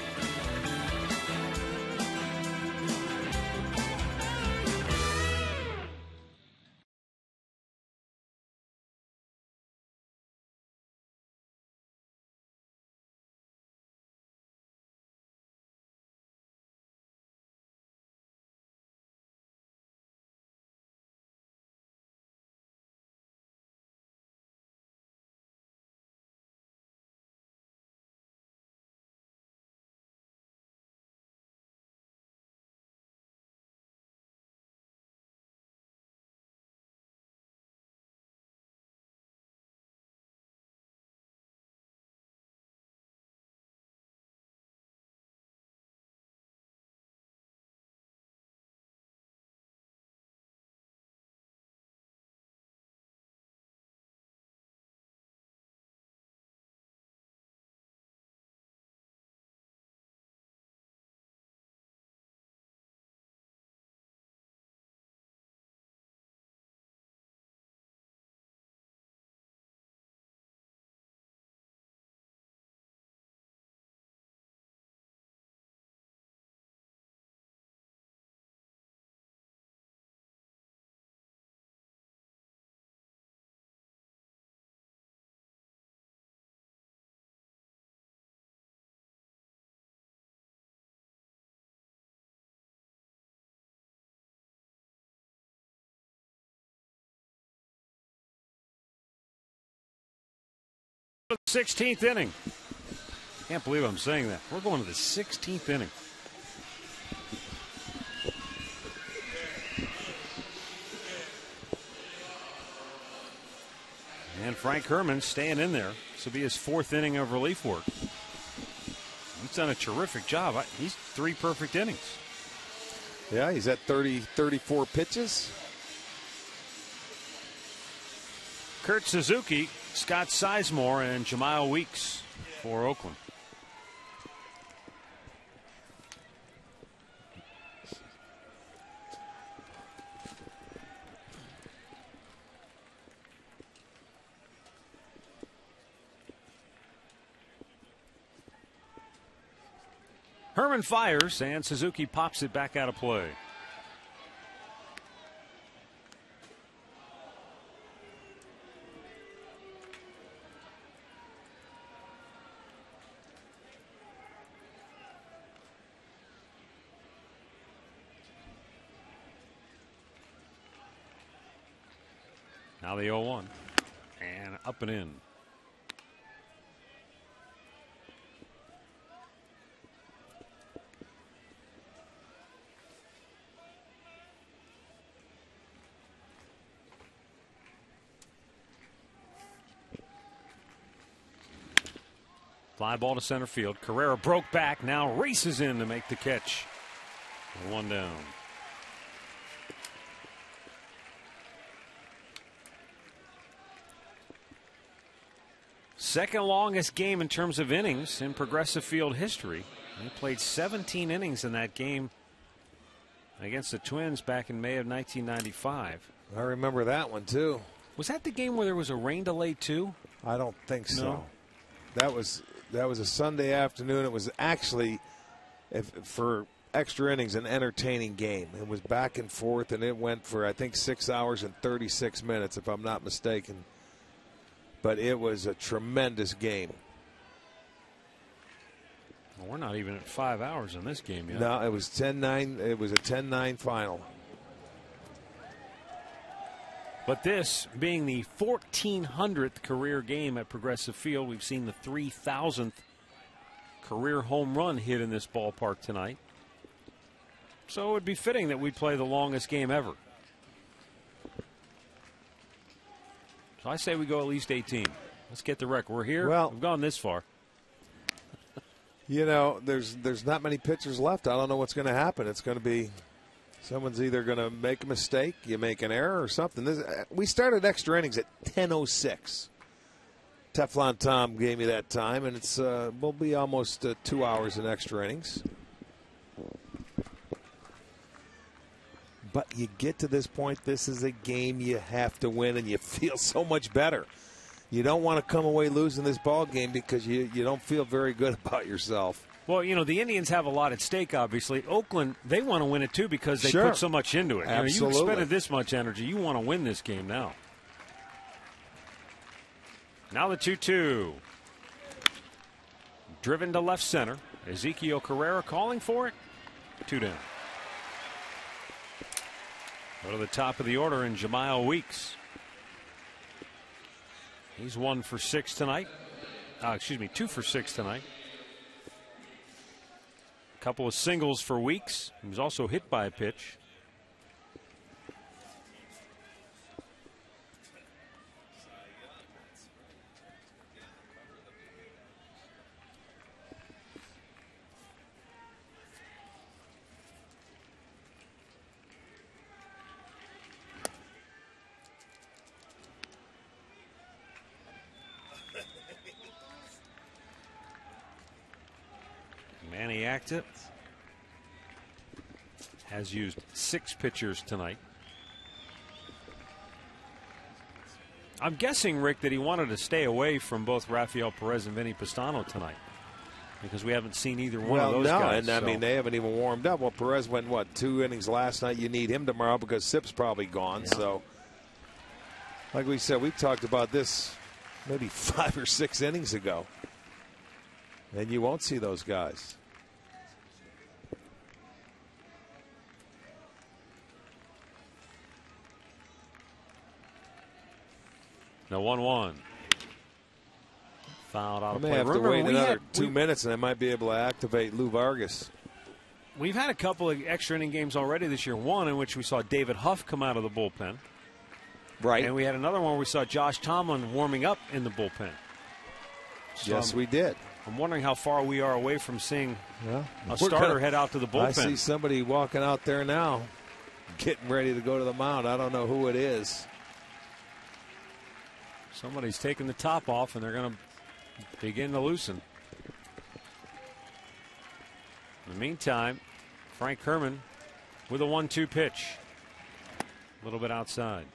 The 16th inning. Can't believe I'm saying that. We're going to the 16th inning. And Frank Herman staying in there. This will be his 4th inning of relief work. He's done a terrific job. He's 3 perfect innings. Yeah, he's at 34 pitches. Kurt Suzuki, Scott Sizemore, and Jamiel Weeks for Oakland. Herman fires, and Suzuki pops it back out of play. Now the 0-1, and up and in. Fly ball to center field. Carrera broke back, now races in to make the catch. 1 down. Second longest game in terms of innings in Progressive Field history. He played 17 innings in that game against the Twins back in May of 1995. I remember that one too. Was that the game where there was a rain delay too? I don't think so. No. That was a Sunday afternoon. It was actually, for extra innings, an entertaining game. It was back and forth, and it went for, I think, 6 hours and 36 minutes, if I'm not mistaken. But it was a tremendous game. Well, we're not even at 5 hours in this game yet. No, it was 10-9. It was a 10-9 final. But this being the 1,400th career game at Progressive Field, we've seen the 3,000th career home run hit in this ballpark tonight. So it would be fitting that we play the longest game ever. So I say we go at least 18. Let's get the record. We're here. Well, we've gone this far. You know, there's not many pitchers left. I don't know what's going to happen. It's going to be someone's either going to make a mistake, you make an error, or something. We started extra innings at 10:06. Teflon Tom gave me that time, and it's will be almost 2 hours in extra innings. But you get to this point, this is a game you have to win, and you feel so much better. You don't want to come away losing this ball game because you don't feel very good about yourself. Well, you know, the Indians have a lot at stake, obviously. Oakland, they want to win it, too, because they Sure. put so much into it. Absolutely. You know, you expended this much energy. You want to win this game now. Now the 2-2. Driven to left center. Ezekiel Carrera calling for it. 2 down. Go to the top of the order in Jamiel Weeks. He's 1 for 6 tonight. 2 for 6 tonight. A couple of singles for Weeks. He was also hit by a pitch. Manny Acta has used 6 pitchers tonight. I'm guessing, Rick, that he wanted to stay away from both Rafael Perez and Vinny Pastano tonight because we haven't seen either one of those guys. And I mean, they haven't even warmed up. Well, Perez went, 2 innings last night? You need him tomorrow because Sip's probably gone. Yeah. So, like we said, we talked about this maybe 5 or 6 innings ago. And you won't see those guys. Now 1-1. Fouled out of play. I may have to wait another 2 minutes, and I might be able to activate Lou Vargas. We've had a couple of extra inning games already this year. One in which we saw David Huff come out of the bullpen. Right. And we had another one where we saw Josh Tomlin warming up in the bullpen. So yes, we did. I'm wondering how far we are away from seeing a starter head out to the bullpen. I see somebody walking out there now, getting ready to go to the mound. I don't know who it is. Somebody's taking the top off, and they're going to begin to loosen. In the meantime, Frank Herman with a 1-2 pitch. A little bit outside.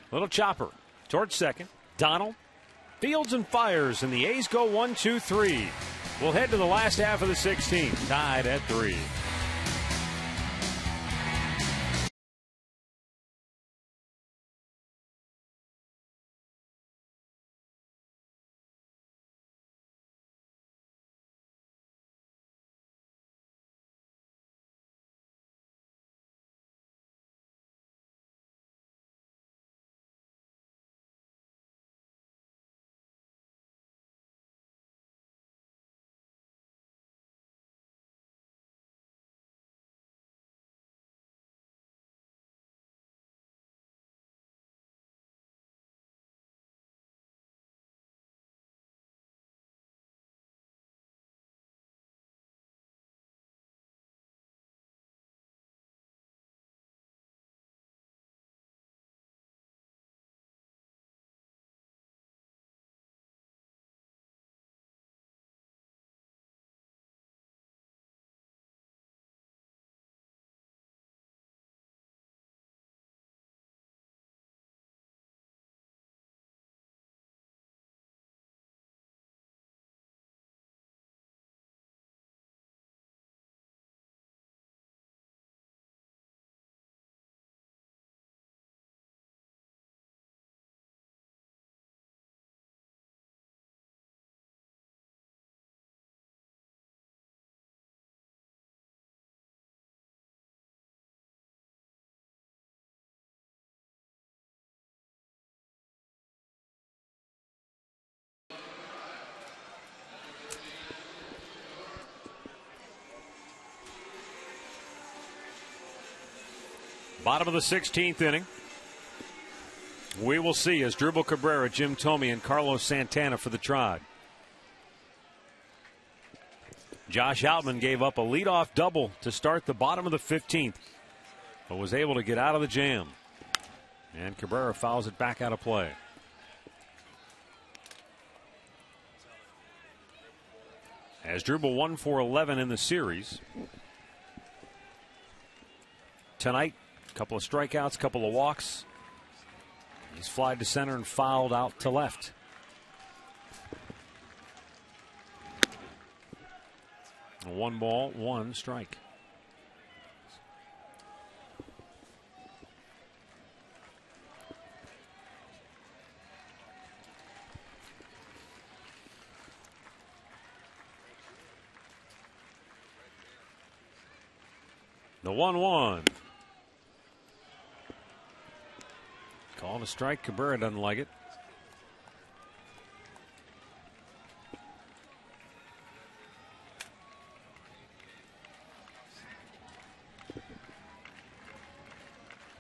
Little chopper towards second. Donald fields and fires, and the A's go 1-2-3. We'll head to the last half of the 16th, tied at 3. Bottom of the 16th inning. We will see as Dribble Cabrera, Jim Thome, and Carlos Santana for the Tribe. Josh Outman gave up a leadoff double to start the bottom of the 15th, but was able to get out of the jam. And Cabrera fouls it back out of play. As Dribble 1 for 11 in the series. Tonight, a couple of strikeouts, couple of walks. He's flied to center and fouled out to left. A 1 ball, 1 strike. The 1-1. Called a strike. Cabrera doesn't like it.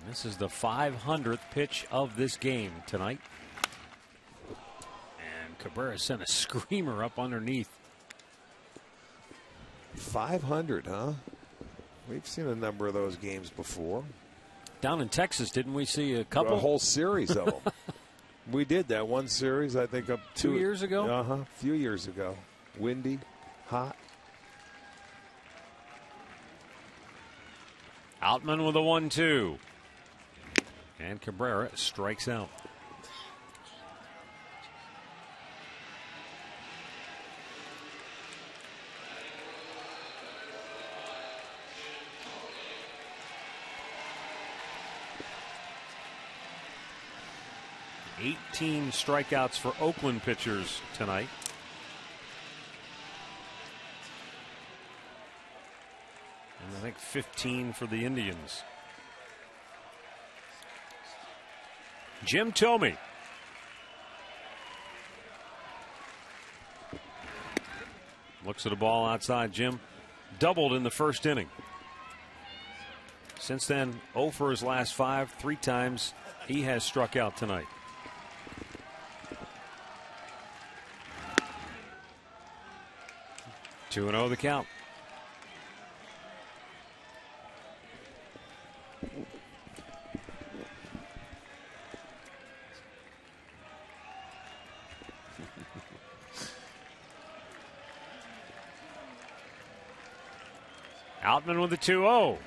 This is the 500th pitch of this game tonight. And Cabrera sent a screamer up underneath. 500, huh? We've seen a number of those games before. Down in Texas, didn't we see a couple? A whole series of them. We did that one series, I think, up 2 years ago? A few years ago. Windy, hot. Outman with a 1-2. And Cabrera strikes out. $18 strikeouts for Oakland pitchers tonight. And I think 15 for the Indians. Jim Thome. Looks at a ball outside. Jim doubled in the first inning. Since then, 0 for his last 5. 3 times he has struck out tonight. Two and 0 the count. Outman with the 2-0.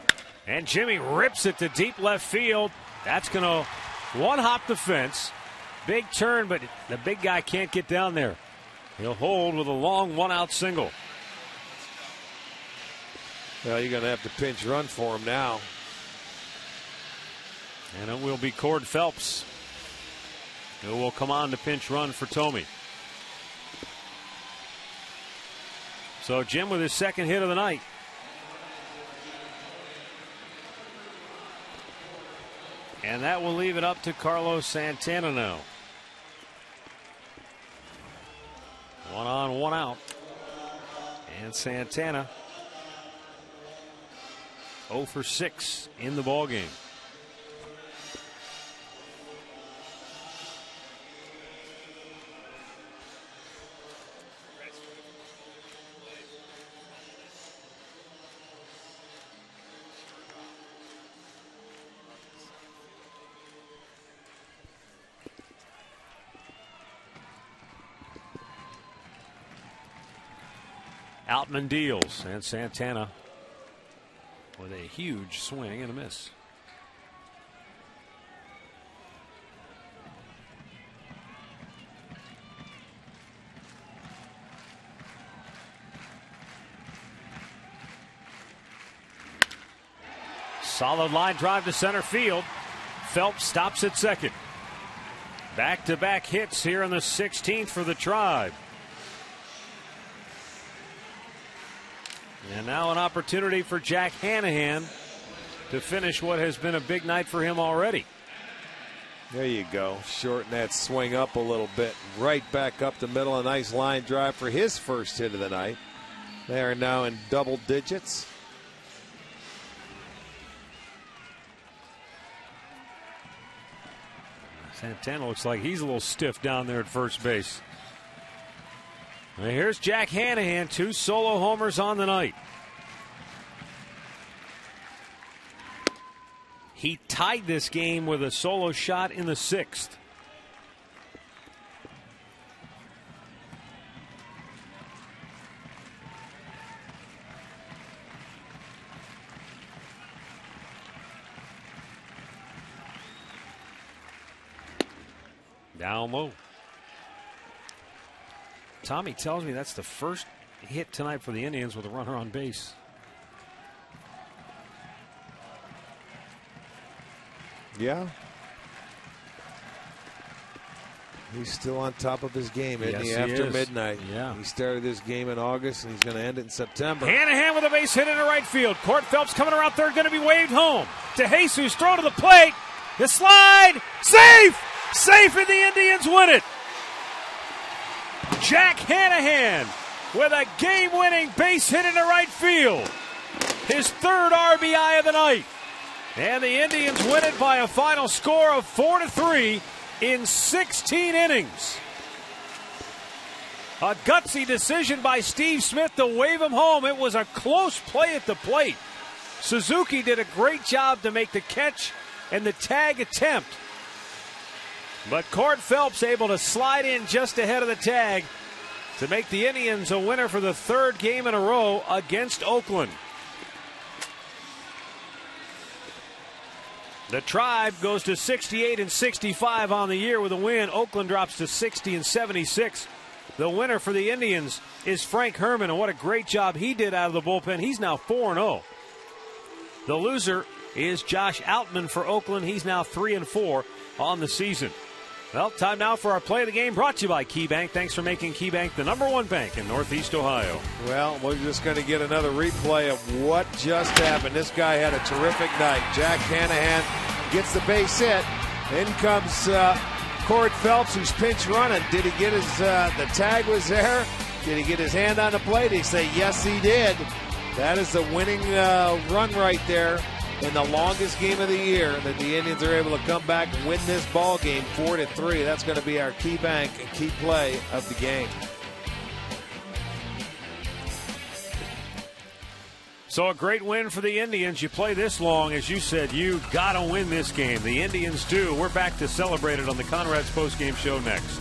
And Jimmy rips it to deep left field. That's going to one-hop the fence. Big turn, but the big guy can't get down there. He'll hold with a long one-out single. Well, you're going to have to pinch run for him now. And it will be Cord Phelps who will come on to pinch run for Thome. So Jim with his second hit of the night. And that will leave it up to Carlos Santana now. 1 on, 1 out. And Santana 0 for 6 in the ballgame. Outman deals, and Santana with a huge swing and a miss. Solid line drive to center field. Phelps stops at second. Back-to-back hits here in the 16th for the Tribe. And now an opportunity for Jack Hanahan to finish what has been a big night for him already. There you go. Shorten that swing up a little bit. Right back up the middle. A nice line drive for his first hit of the night. They are now in double digits. Santana looks like he's a little stiff down there at first base. And here's Jack Hanahan, 2 solo homers on the night. He tied this game with a solo shot in the 6th. Down low. Tommy tells me that's the first hit tonight for the Indians with a runner on base. Yeah. He's still on top of his game, isn't he, after midnight? Yeah. He started this game in August, and he's going to end it in September. Hanahan with a base hit into right field. Court Phelps coming around third, going to be waved home. To Jesus, throw to the plate. The slide. Safe! Safe, and the Indians win it. Jack Hanahan with a game-winning base hit into right field. His 3rd RBI of the night. And the Indians win it by a final score of 4-3 in 16 innings. A gutsy decision by Steve Smith to wave him home. It was a close play at the plate. Suzuki did a great job to make the catch and the tag attempt. But Court Phelps able to slide in just ahead of the tag to make the Indians a winner for the 3rd game in a row against Oakland. The Tribe goes to 68-65 on the year with a win. Oakland drops to 60-76. The winner for the Indians is Frank Herman, and what a great job he did out of the bullpen. He's now 4-0. The loser is Josh Outman for Oakland. He's now 3-4 on the season. Well, time now for our play of the game, brought to you by KeyBank. Thanks for making KeyBank the #1 bank in Northeast Ohio. Well, we're just going to get another replay of what just happened. This guy had a terrific night. Jack Hanahan gets the base hit. In comes Court Phelps, who's pinch running. Did he get his, the tag was there? Did he get his hand on the plate? He say, yes, he did. That is the winning run right there in the longest game of the year, that the Indians are able to come back and win this ball game 4-3. That's going to be our key bank and key play of the game. So a great win for the Indians. You play this long, as you said, you got to win this game. The Indians do. We're back to celebrate it on the Conrad's postgame show next.